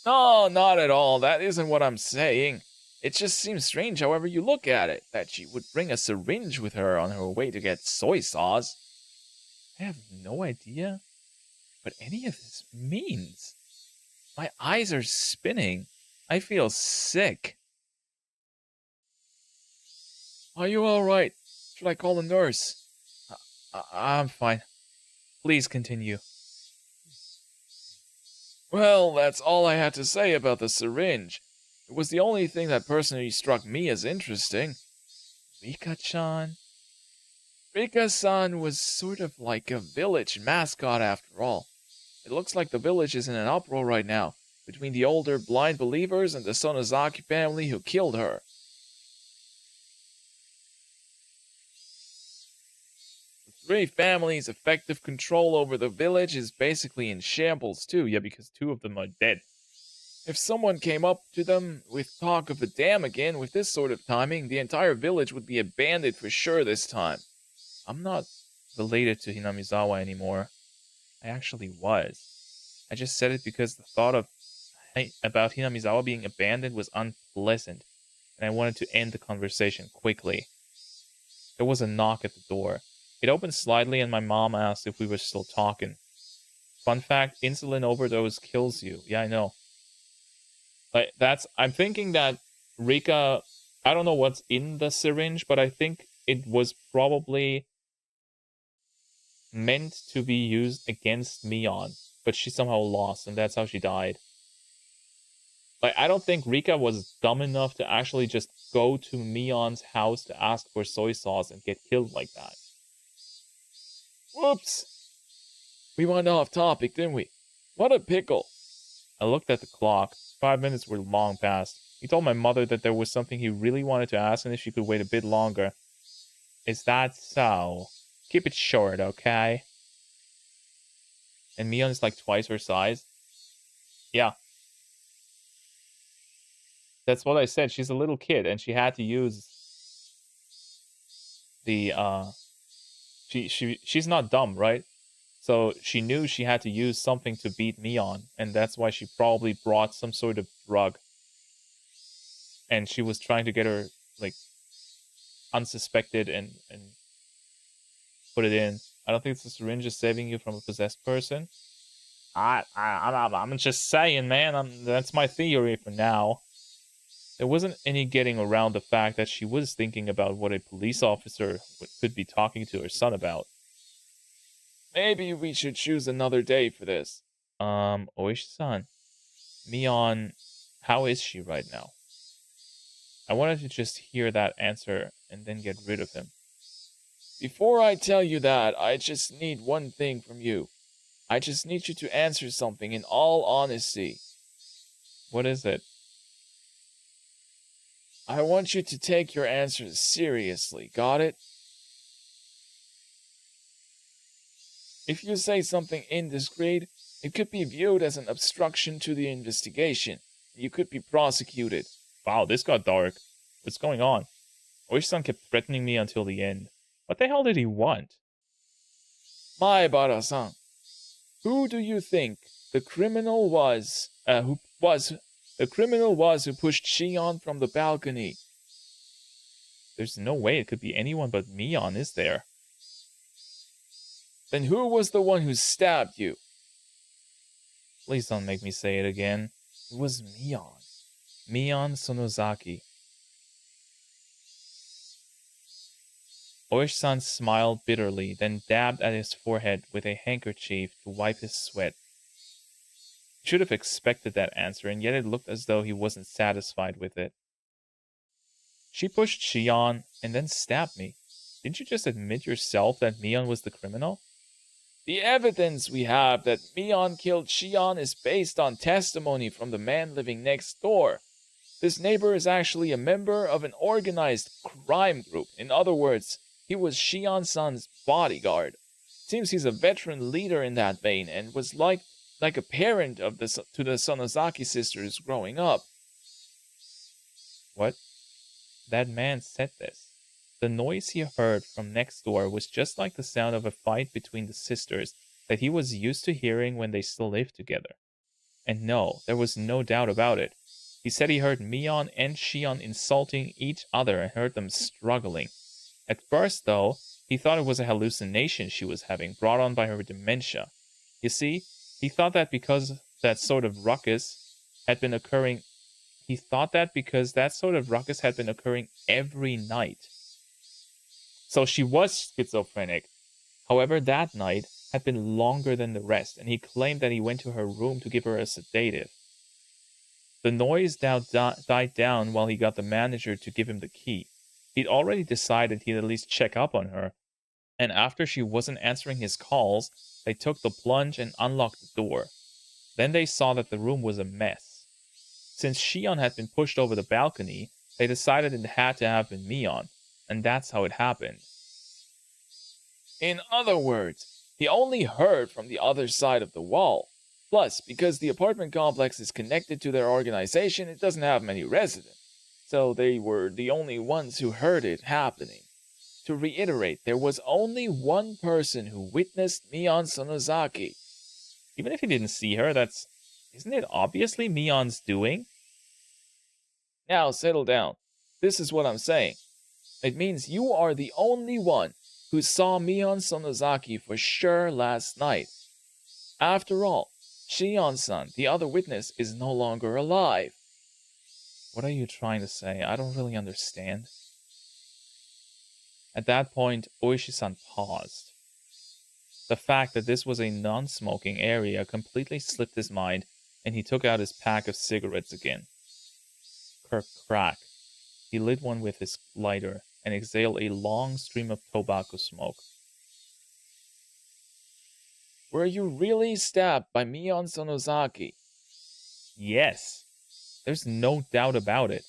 No, not at all. That isn't what I'm saying. It just seems strange however you look at it, that she would bring a syringe with her on her way to get soy sauce. I have no idea what any of this means. My eyes are spinning. I feel sick. Are you alright? Should I call a nurse? I'm fine. Please continue. Well, that's all I had to say about the syringe. It was the only thing that personally struck me as interesting. Rika-chan? Rika-san was sort of like a village mascot after all. It looks like the village is in an uproar right now, between the older blind believers and the Sonozaki family who killed her. The three families' effective control over the village is basically in shambles too. Yeah, because two of them are dead. If someone came up to them with talk of a dam again with this sort of timing, the entire village would be abandoned for sure this time. I'm not related to Hinamizawa anymore. I actually was. I just said it because the thought about Hinamizawa being abandoned was unpleasant, and I wanted to end the conversation quickly. There was a knock at the door. It opened slightly, and my mom asked if we were still talking. Fun fact, insulin overdose kills you. Yeah, I know. Like, I'm thinking that Rika, I don't know what's in the syringe, but I think it was probably meant to be used against Mion, but she somehow lost, and that's how she died. Like, I don't think Rika was dumb enough to actually just go to Mion's house to ask for soy sauce and get killed like that. Whoops! We went off topic, didn't we? What a pickle! I looked at the clock. 5 minutes were long past. He told my mother that there was something he really wanted to ask and if she could wait a bit longer. Is that so? Keep it short, okay? And Mion is like twice her size. Yeah. That's what I said. She's a little kid and she had to use the she's not dumb, right? So she knew she had to use something to beat Mion, and that's why she probably brought some sort of drug. And she was trying to get her, like, unsuspected and put it in. I don't think the syringe is saving you from a possessed person. I'm just saying, man. That's my theory for now. There wasn't any getting around the fact that she was thinking about what a police officer could be talking to her son about. Maybe we should choose another day for this. Oishi-san, Mion, how is she right now? I wanted to just hear that answer and then get rid of him. Before I tell you that, I just need one thing from you. I just need you to answer something in all honesty. What is it? I want you to take your answers seriously, got it? If you say something indiscreet, it could be viewed as an obstruction to the investigation. You could be prosecuted. Wow, this got dark. What's going on? Oishi-san kept threatening me until the end. What the hell did he want? Maebara-san, who do you think the criminal was? Who pushed Shion from the balcony? There's no way it could be anyone but Mion, is there? Then who was the one who stabbed you? Please don't make me say it again. It was Mion. Mion Sonozaki. Oishi-san smiled bitterly, then dabbed at his forehead with a handkerchief to wipe his sweat. He should have expected that answer, and yet it looked as though he wasn't satisfied with it. She pushed Shion and then stabbed me. Didn't you just admit yourself that Mion was the criminal? The evidence we have that Mion killed Shion is based on testimony from the man living next door. This neighbor is actually a member of an organized crime group. In other words, he was Shion-san's bodyguard. Seems he's a veteran leader in that vein and was like a parent to the Sonozaki sisters growing up. What? That man said this. The noise he heard from next door was just like the sound of a fight between the sisters that he was used to hearing when they still lived together. And no, there was no doubt about it. He said he heard Mion and Shion insulting each other and heard them struggling. At first, though, he thought it was a hallucination she was having, brought on by her dementia. You see, he thought that because that sort of ruckus had been occurring every night. So she was schizophrenic. However, that night had been longer than the rest, and he claimed that he went to her room to give her a sedative. The noise died down while he got the manager to give him the key. He'd already decided he'd at least check up on her, and after she wasn't answering his calls, they took the plunge and unlocked the door. Then they saw that the room was a mess. Since Shion had been pushed over the balcony, they decided it had to have been Mion, and that's how it happened. In other words, he only heard from the other side of the wall. Plus, because the apartment complex is connected to their organization, it doesn't have many residents. So they were the only ones who heard it happening. To reiterate, there was only one person who witnessed Mion Sonozaki. Even if he didn't see her, isn't it obviously Mion's doing? Now settle down. This is what I'm saying. It means you are the only one who saw Mion Sonozaki for sure last night. After all, Shion-san, the other witness, is no longer alive. What are you trying to say? I don't really understand. At that point, Oishi-san paused. The fact that this was a non-smoking area completely slipped his mind, and he took out his pack of cigarettes again. Crack. He lit one with his lighter and exhaled a long stream of tobacco smoke. Were you really stabbed by Mion Sonozaki? Yes. There's no doubt about it.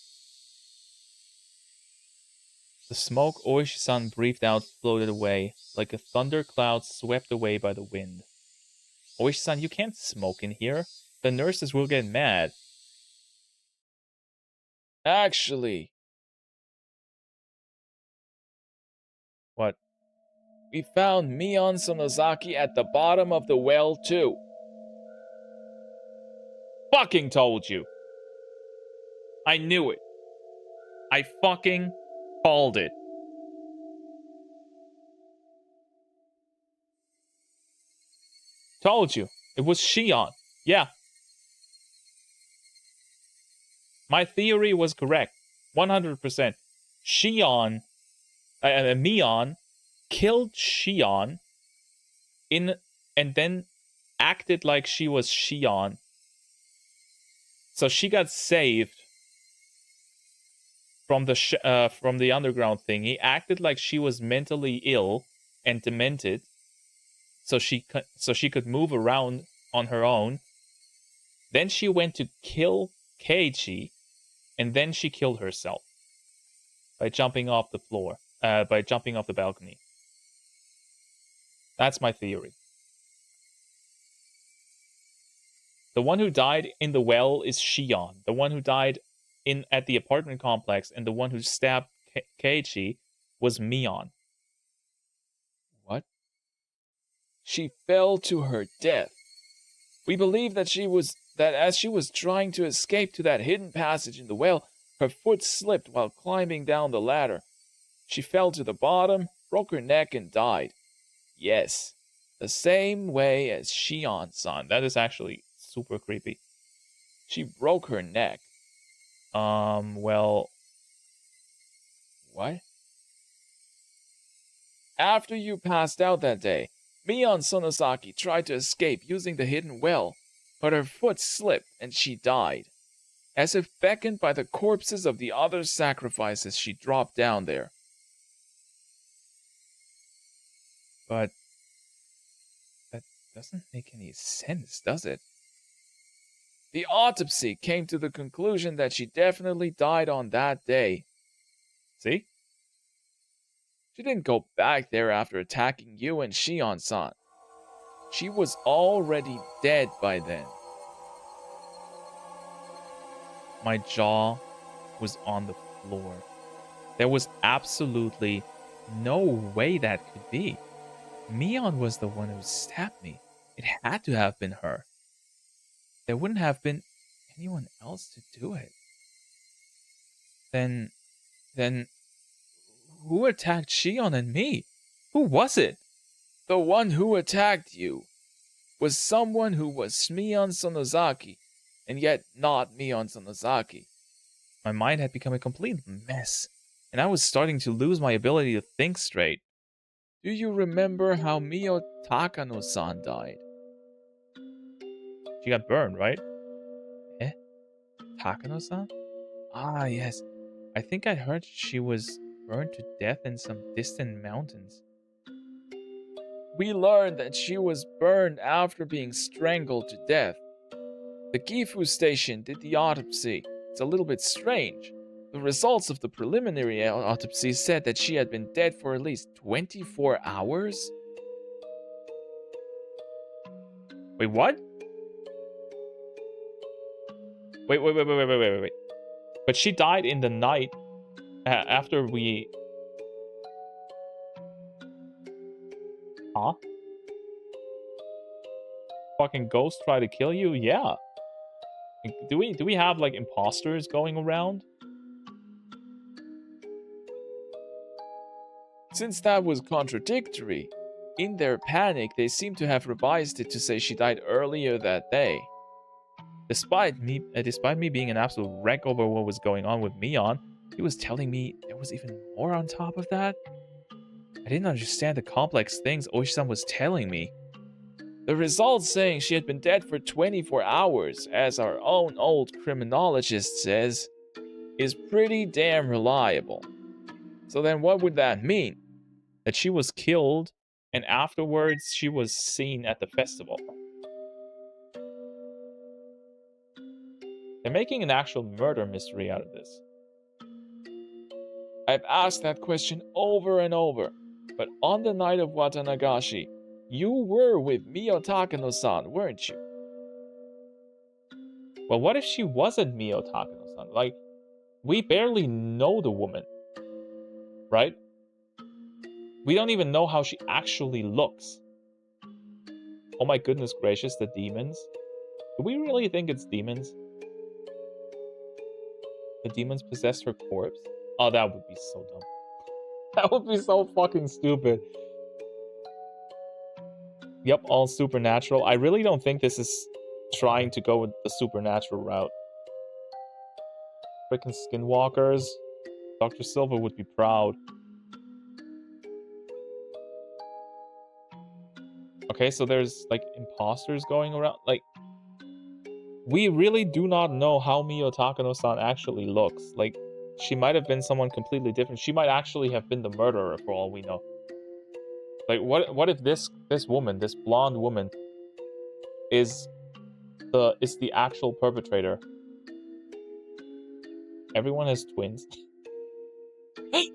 The smoke Oishi-san breathed out floated away, like a thundercloud swept away by the wind. Oishi-san, you can't smoke in here. The nurses will get mad. Actually. What? We found Mion Sonozaki at the bottom of the well, too. Fucking told you. I knew it. I fucking called it. Told you. It was Shion. Yeah. My theory was correct. 100%. Mion killed Shion and then acted like she was Shion. So she got saved from the underground thing. He acted like she was mentally ill and demented, so she could move around on her own. Then she went to kill Keiichi, and then she killed herself by jumping off the balcony. That's my theory. The one who died in the well is Shion. The one who died at the apartment complex and the one who stabbed Keiichi was Mion. What? She fell to her death. We believe that as she was trying to escape to that hidden passage in the well, her foot slipped while climbing down the ladder. She fell to the bottom, broke her neck, and died. Yes, the same way as Shion-san. That is actually super creepy. She broke her neck. Well... What? After you passed out that day, Mion Sonosaki tried to escape using the hidden well, but her foot slipped and she died. As if beckoned by the corpses of the other sacrifices, she dropped down there. But that doesn't make any sense, does it? The autopsy came to the conclusion that she definitely died on that day. See? She didn't go back there after attacking you and Shion-san. She was already dead by then. My jaw was on the floor. There was absolutely no way that could be. Mion was the one who stabbed me. It had to have been her. There wouldn't have been anyone else to do it. Then, who attacked Shion and me? Who was it? The one who attacked you was someone who was Mion Sonosaki, and yet not Mion Sonosaki. My mind had become a complete mess, and I was starting to lose my ability to think straight. Do you remember how Mio Takano-san died? She got burned, right? Eh? Takano-san? Ah, yes. I think I heard she was burned to death in some distant mountains. We learned that she was burned after being strangled to death. The Gifu station did the autopsy. It's a little bit strange. The results of the preliminary autopsy said that she had been dead for at least 24 hours. Wait, what? Wait. But she died in the night after we... Huh? Fucking ghost try to kill you? Yeah. Do we have like imposters going around? Since that was contradictory, in their panic they seem to have revised it to say she died earlier that day. Despite me being an absolute wreck over what was going on with Mion, he was telling me there was even more on top of that. I didn't understand the complex things Oishi-san was telling me. The results saying she had been dead for 24 hours, as our own old criminologist says, is pretty damn reliable. So then what would that mean? That she was killed, and afterwards she was seen at the festival. They're making an actual murder mystery out of this. I've asked that question over and over, but on the night of Watanagashi, you were with Mio Takano-san, weren't you? Well, what if she wasn't Mio Takano-san? Like, we barely know the woman, right? We don't even know how she actually looks. Oh my goodness gracious, the demons. Do we really think it's demons? The demons possessed her corpse? Oh, that would be so dumb. That would be so fucking stupid. Yep, all supernatural. I really don't think this is trying to go with the supernatural route. Freaking skinwalkers. Dr. Silver would be proud. Okay, so there's like imposters going around. Like, we really do not know how Mio Takano-san actually looks. Like, she might have been someone completely different. She might actually have been the murderer for all we know. Like, what if this woman, this blonde woman, is the actual perpetrator? Everyone has twins.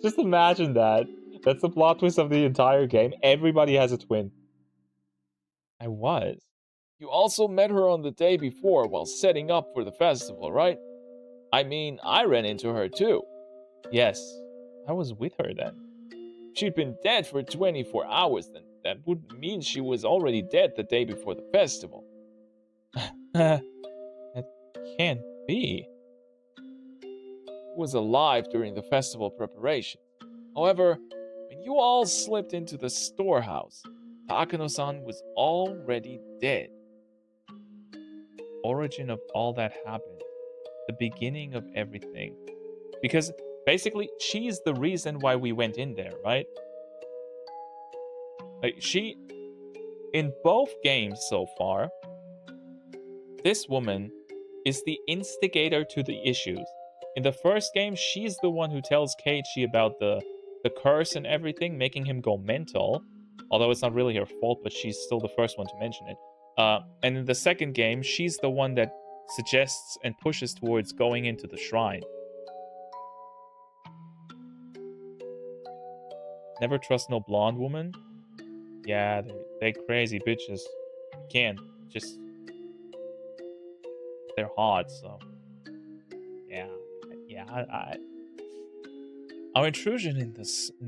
Just imagine that. That's the plot twist of the entire game. Everybody has a twin. I was. You also met her on the day before while setting up for the festival, right? I mean, I ran into her too. Yes, I was with her then. She'd been dead for 24 hours, then that would mean she was already dead the day before the festival. That can't be. Was alive during the festival preparation. However, when you all slipped into the storehouse, Takano-san was already dead. Origin of all that happened. The beginning of everything. Because basically, she's the reason why we went in there, right? Like, in both games so far, this woman is the instigator to the issues. In the first game, she's the one who tells Keiichi about the curse and everything, making him go mental. Although it's not really her fault, but she's still the first one to mention it. And in the second game, she's the one that suggests and pushes towards going into the shrine. Never trust no blonde woman. Yeah, they crazy bitches. You can't just... They're hot, so... Yeah, Our intrusion in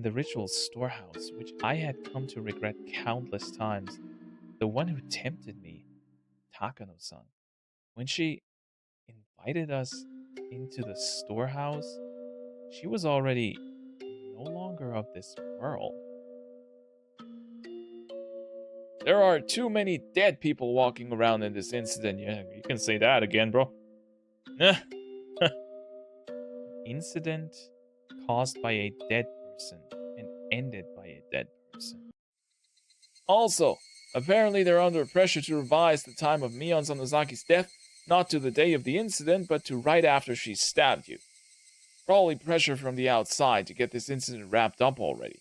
the ritual storehouse, which I had come to regret countless times, the one who tempted me, Takano-san, when she invited us into the storehouse, she was already no longer of this world. There are too many dead people walking around in this incident. Yeah, you can say that again, bro. Incident caused by a dead person and ended by a dead person. Also, apparently they're under pressure to revise the time of Mion Sanazaki's death, not to the day of the incident, but to right after she stabbed you. Probably pressure from the outside to get this incident wrapped up already.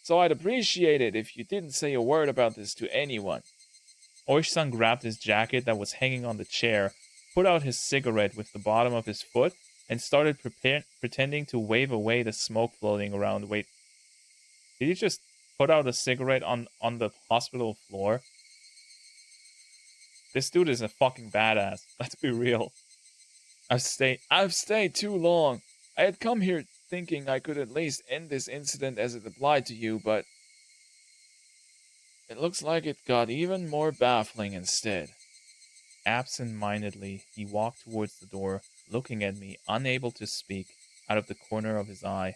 So I'd appreciate it if you didn't say a word about this to anyone. Oishi-san grabbed his jacket that was hanging on the chair, put out his cigarette with the bottom of his foot, and started pretending to wave away the smoke floating around. Wait, did he just put out a cigarette on the hospital floor? This dude is a fucking badass. Let's be real. I've stayed too long. I had come here thinking I could at least end this incident as it applied to you, but it looks like it got even more baffling instead. Absent-mindedly, he walked towards the door, looking at me, unable to speak, out of the corner of his eye.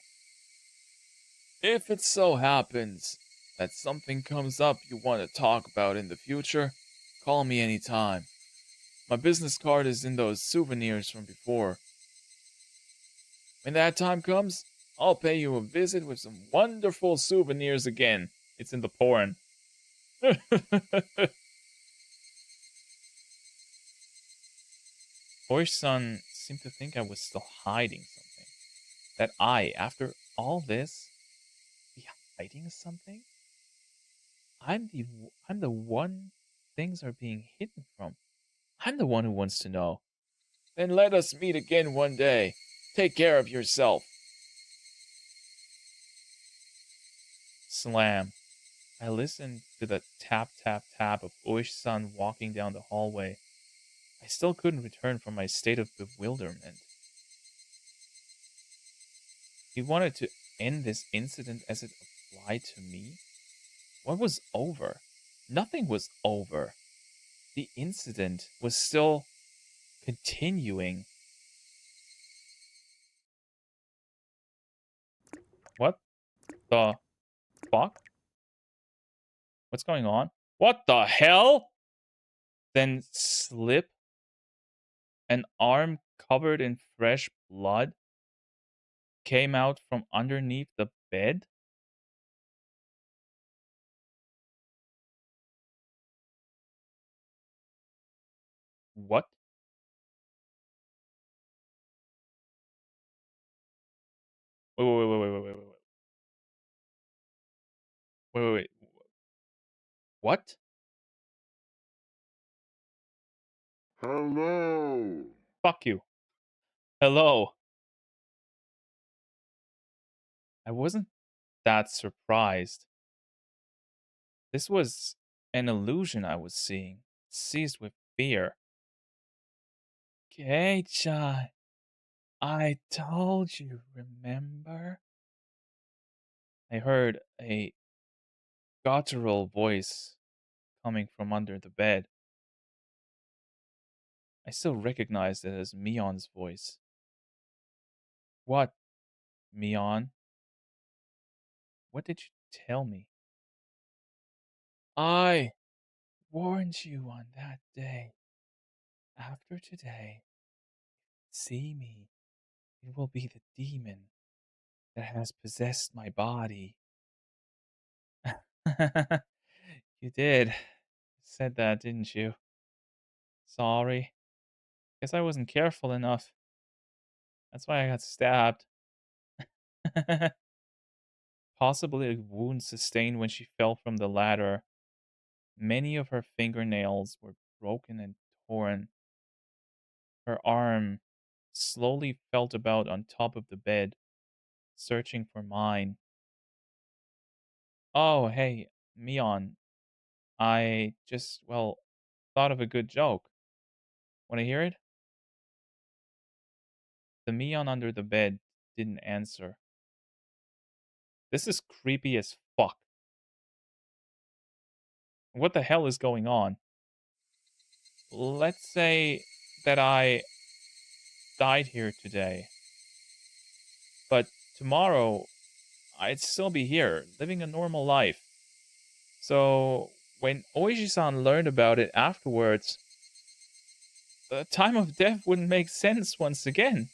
If it so happens that something comes up you want to talk about in the future, call me anytime. My business card is in those souvenirs from before. When that time comes, I'll pay you a visit with some wonderful souvenirs again. It's in the porn. Oishi-san seemed to think I was still hiding something. That I, after all this, be hiding something? I'm the one things are being hidden from. I'm the one who wants to know. Then let us meet again one day. Take care of yourself. Slam. I listened to the tap, tap, tap of Oishi-san walking down the hallway. I still couldn't return from my state of bewilderment. He wanted to end this incident as it applied to me? What was over? Nothing was over. The incident was still continuing. What the fuck? What's going on? What the hell? Then slip, an arm covered in fresh blood, came out from underneath the bed. What? Wait. Wait. What? Hello. Fuck you. Hello. I wasn't that surprised. This was an illusion I was seeing. seized with fear. Kei-chan, I told you, remember? I heard a guttural voice coming from under the bed. I still recognized it as Mion's voice. What, Mion? What did you tell me? I warned you on that day. After today, see me. It will be the demon that has possessed my body. You did. Said that, didn't you? Sorry. Guess I wasn't careful enough. That's why I got stabbed. Possibly a wound sustained when she fell from the ladder. Many of her fingernails were broken and torn. Her arm slowly felt about on top of the bed, searching for mine. Oh, hey, Mion. I just, well, thought of a good joke. Want to hear it? The Mion under the bed didn't answer. This is creepy as fuck. What the hell is going on? Let's say that I died here today, but tomorrow I'd still be here, living a normal life. So, when Oishi-san learned about it afterwards, the time of death wouldn't make sense once again.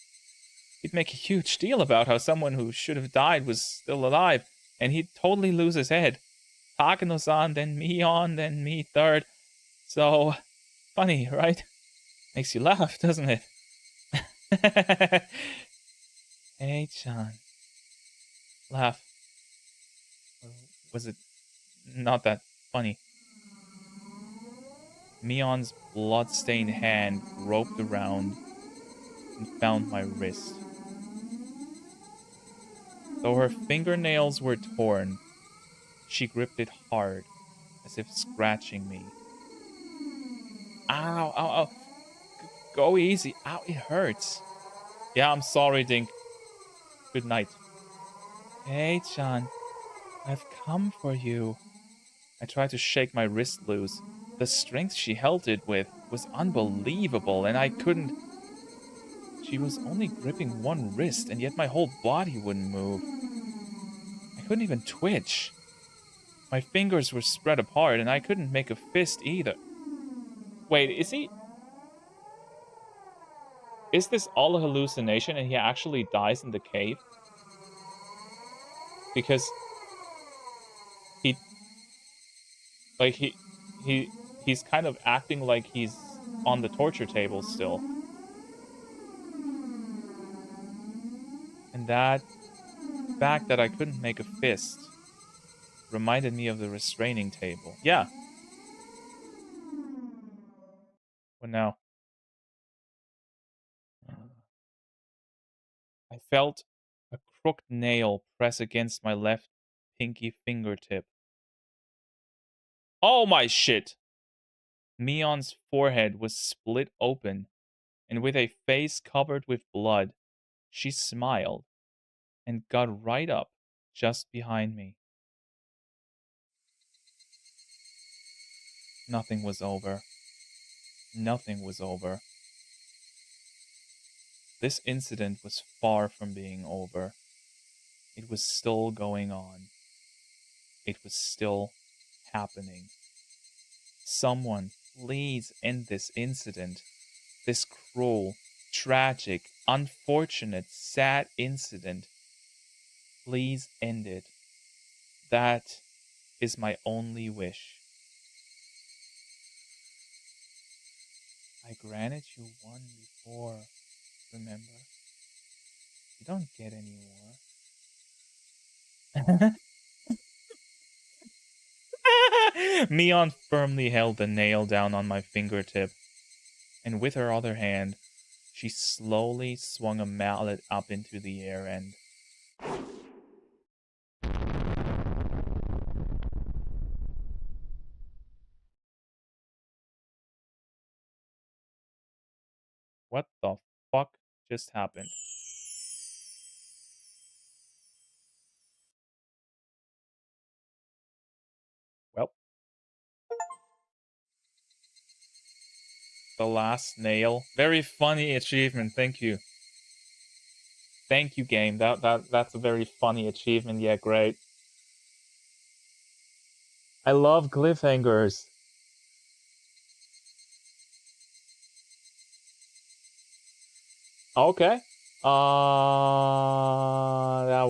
He'd make a huge deal about how someone who should have died was still alive, and he'd totally lose his head. Takano-san, then Mion, then me third. So, funny, right? Makes you laugh, doesn't it? Hey, Chan. Laugh. Or was it not that funny? Mion's blood-stained hand groped around and found my wrist. Though her fingernails were torn, she gripped it hard, as if scratching me. Ow, ow, ow. Go easy. Ow, it hurts. Yeah, I'm sorry, Dink. Good night. Hey, Chan. I've come for you. I tried to shake my wrist loose. The strength she held it with was unbelievable, and I couldn't. She was only gripping one wrist, and yet my whole body wouldn't move. I couldn't even twitch. My fingers were spread apart, and I couldn't make a fist either. Wait, is he... Is this all a hallucination and he actually dies in the cave? Because he... Like, he's kind of acting like he's on the torture table still. And that fact that I couldn't make a fist reminded me of the restraining table. Yeah. What now? I felt a crooked nail press against my left pinky fingertip. Oh my shit! Mion's forehead was split open, and with a face covered with blood, she smiled and got right up just behind me. Nothing was over. Nothing was over. This incident was far from being over. It was still going on. It was still happening. Someone, please end this incident. This cruel, tragic, unfortunate, sad incident. Please end it. That is my only wish. I granted you one before, remember? You don't get any more. Mion firmly held the nail down on my fingertip, and with her other hand, she slowly swung a mallet up into the air and What the fuck just happened? Well, the last nail. Very funny achievement. Thank you. Thank you, game. That's a very funny achievement. Yeah, great. I love cliffhangers. Okay. That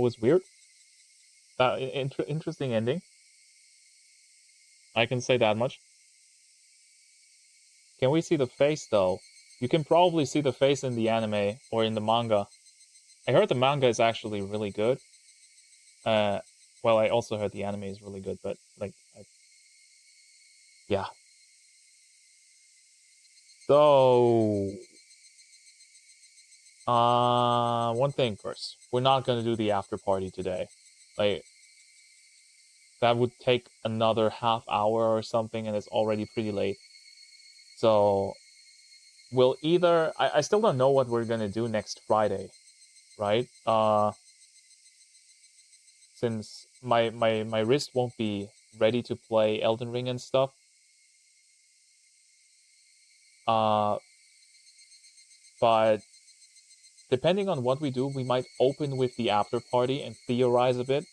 was weird. Interesting ending. I can say that much. Can we see the face though? You can probably see the face in the anime or in the manga. I heard the manga is actually really good. Uh, well, I also heard the anime is really good, but like, yeah. So, one thing first. We're not gonna do the after party today. Like, that would take another half hour or something, and it's already pretty late. So, we'll either I still don't know what we're gonna do next Friday, right? Since my wrist won't be ready to play Elden Ring and stuff. Uh, but depending on what we do, we might open with the after party and theorize a bit,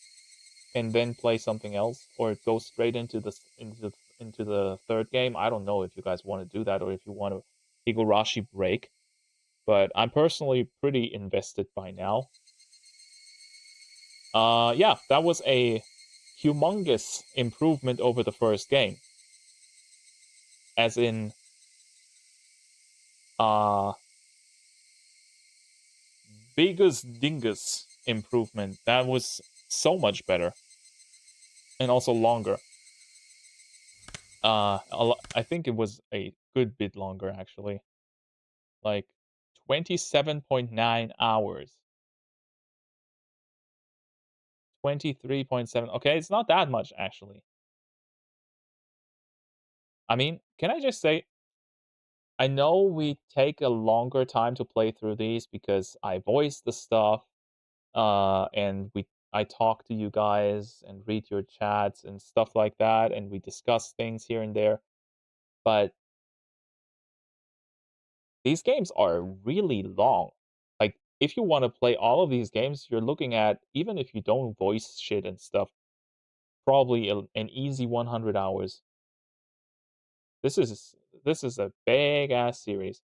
and then play something else, or go straight into the third game. I don't know if you guys want to do that or if you want to Higurashi break, but I'm personally pretty invested by now. Yeah, that was a humongous improvement over the first game. As in, biggest dingus improvement. That was so much better. And also longer. I think it was a good bit longer, actually. Like, 27.9 hours. 23.7. Okay, it's not that much, actually. I mean, can I just say, I know we take a longer time to play through these because I voice the stuff, and I talk to you guys and read your chats and stuff like that, and we discuss things here and there. But these games are really long. Like, if you want to play all of these games, you're looking at, even if you don't voice shit and stuff, probably an easy 100 hours. This is this is a big ass series.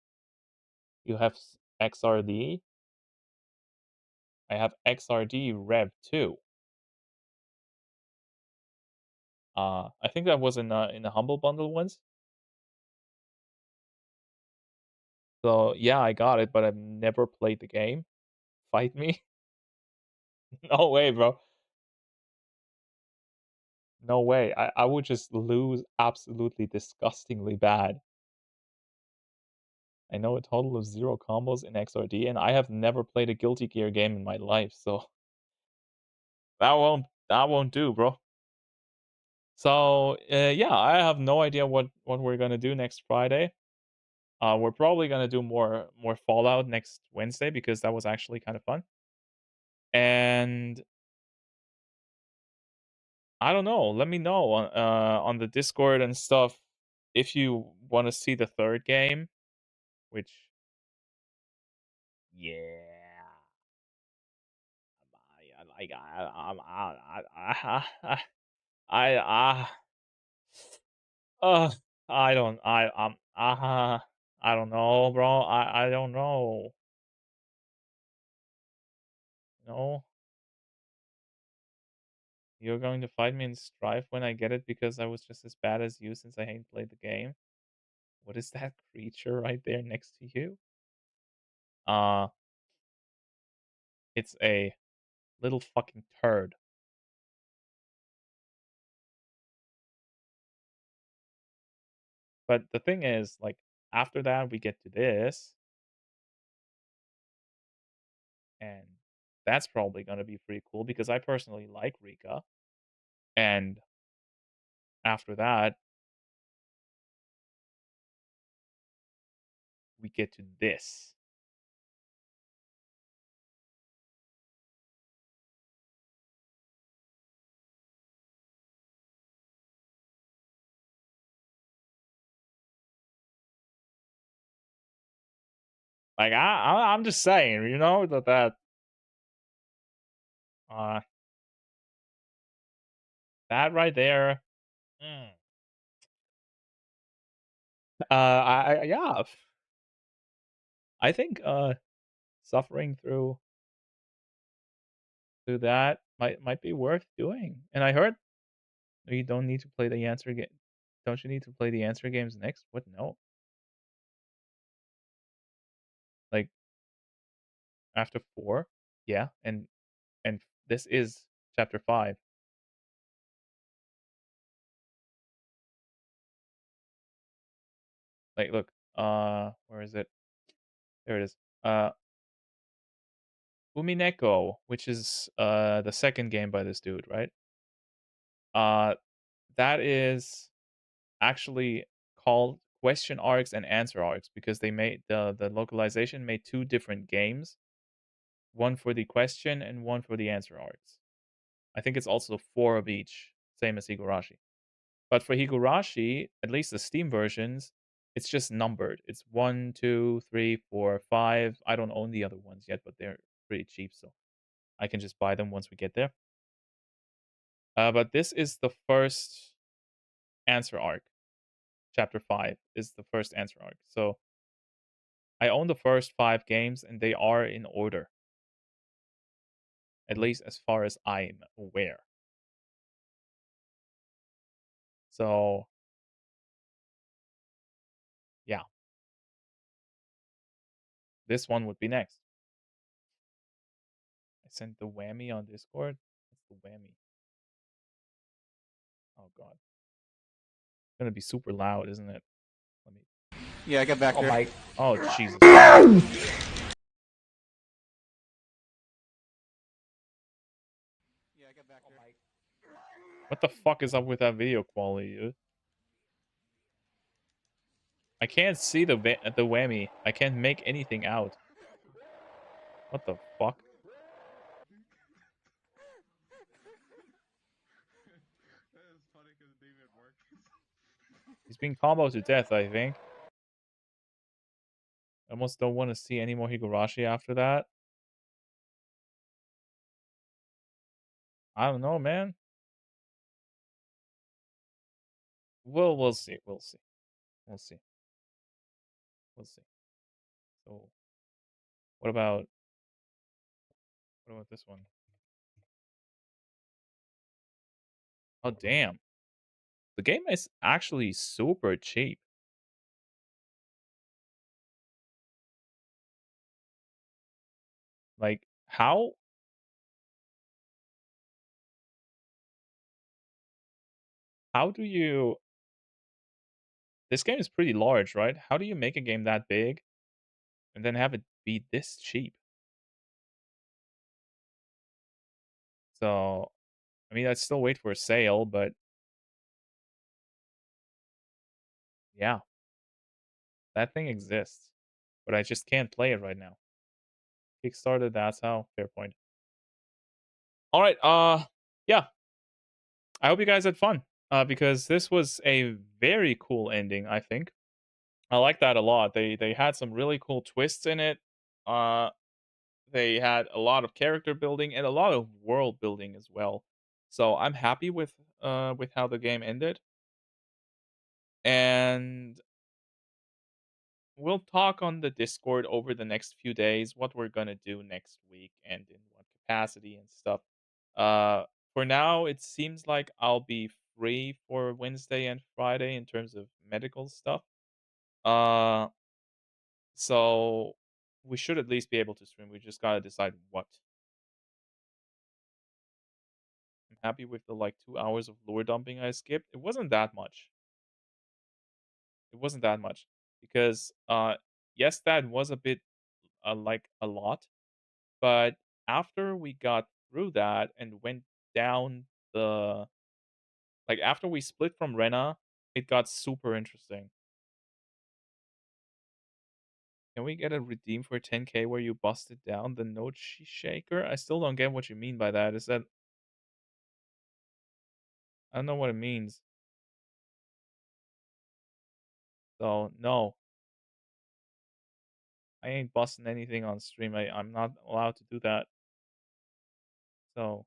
You have XRD. I have XRD Rev 2. I think that was in the Humble Bundle once. So yeah, I got it, but I've never played the game. Fight me? No way, bro. No way. I would just lose absolutely disgustingly bad. I know a total of 0 combos in XRD, and I have never played a Guilty Gear game in my life, so that won't do, bro. So yeah, I have no idea what we're gonna do next Friday. We're probably gonna do more Fallout next Wednesday because that was actually kind of fun. And I don't know. Let me know on the Discord and stuff if you want to see the third game, which yeah, I like I uh I don't I don't know, bro. I don't know. No, you're going to fight me in Strife when I get it because I was just as bad as you since I ain't played the game. What is that creature right there next to you? Uh, it's a little fucking turd. But the thing is, like, after that, we get to this, and that's probably gonna be pretty cool because I personally like Rika. And after that, we get to this. Like I'm just saying, you know, uh that right there. Mm. Yeah, I think suffering through that might be worth doing. And I heard you don't need to play the answer game. Don't you need to play the answer games next? What? No. Like after 4? Yeah, and this is chapter 5. Like look, where is it? There it is. Umineko, which is the second game by this dude, right? Uh that is actually called question arcs and answer arcs because they made the localization made two different games, one for the question and one for the answer arcs. I think it's also 4 of each, same as Higurashi. But for Higurashi, at least the Steam versions, it's just numbered. It's 1, 2, 3, 4, 5. I don't own the other ones yet, but they're pretty cheap, so I can just buy them once we get there. But this is the first answer arc. Chapter 5 is the first answer arc. So I own the first 5 games, and they are in order, at least as far as I'm aware. So, yeah, this one would be next. I sent the whammy on Discord. What's the whammy? Oh god. It's gonna be super loud, isn't it? Let me. Yeah, get back here. Oh Jesus Christ. Yeah, get back here. What the fuck is up with that video quality, dude? I can't see the whammy. I can't make anything out. What the fuck? That is funny because it didn't even work. He's being comboed to death, I think. I almost don't want to see any more Higurashi after that. I don't know, man. We'll see. We'll see. We'll see. We'll see. So what about this one? Oh damn. The game is actually super cheap. Like how do you this game is pretty large, right? How do you make a game that big and then have it be this cheap? So, I mean, I'd still wait for a sale, but yeah, that thing exists. But I just can't play it right now. Kickstarter, that's how. Fair point. All right, yeah. I hope you guys had fun. Because this was a very cool ending, I think. I like that a lot. They had some really cool twists in it. Uh they had a lot of character building and a lot of world building as well. So I'm happy with how the game ended. And we'll talk on the Discord over the next few days what we're gonna do next week and in what capacity and stuff. Uh, for now, it seems like I'll be free for Wednesday and Friday in terms of medical stuff. Uh, so we should at least be able to stream. We just gotta decide what. I'm happy with the like 2 hours of lore dumping I skipped. It wasn't that much. It wasn't that much because yes, that was a bit like a lot. But after we got through that and went down the like after we split from Rena, it got super interesting. Can we get a redeem for 10K where you busted down the note shaker? I still don't get what you mean by that. Is that I don't know what it means. So no, I ain't busting anything on stream. I'm not allowed to do that. So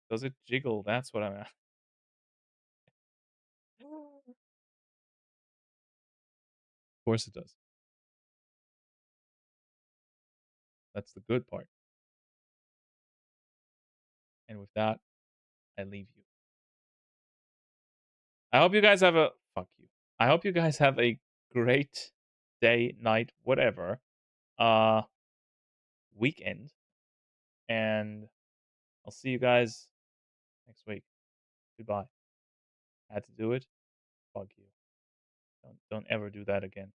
does it jiggle? That's what I'm at. Of course it does. That's the good part. And with that, I leave you. I hope you guys have a fuck you. I hope you guys have a great day, night, whatever, uh weekend. And I'll see you guys next week. Goodbye. Had to do it. Fuck you. Don't ever do that again.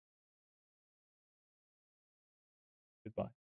Goodbye.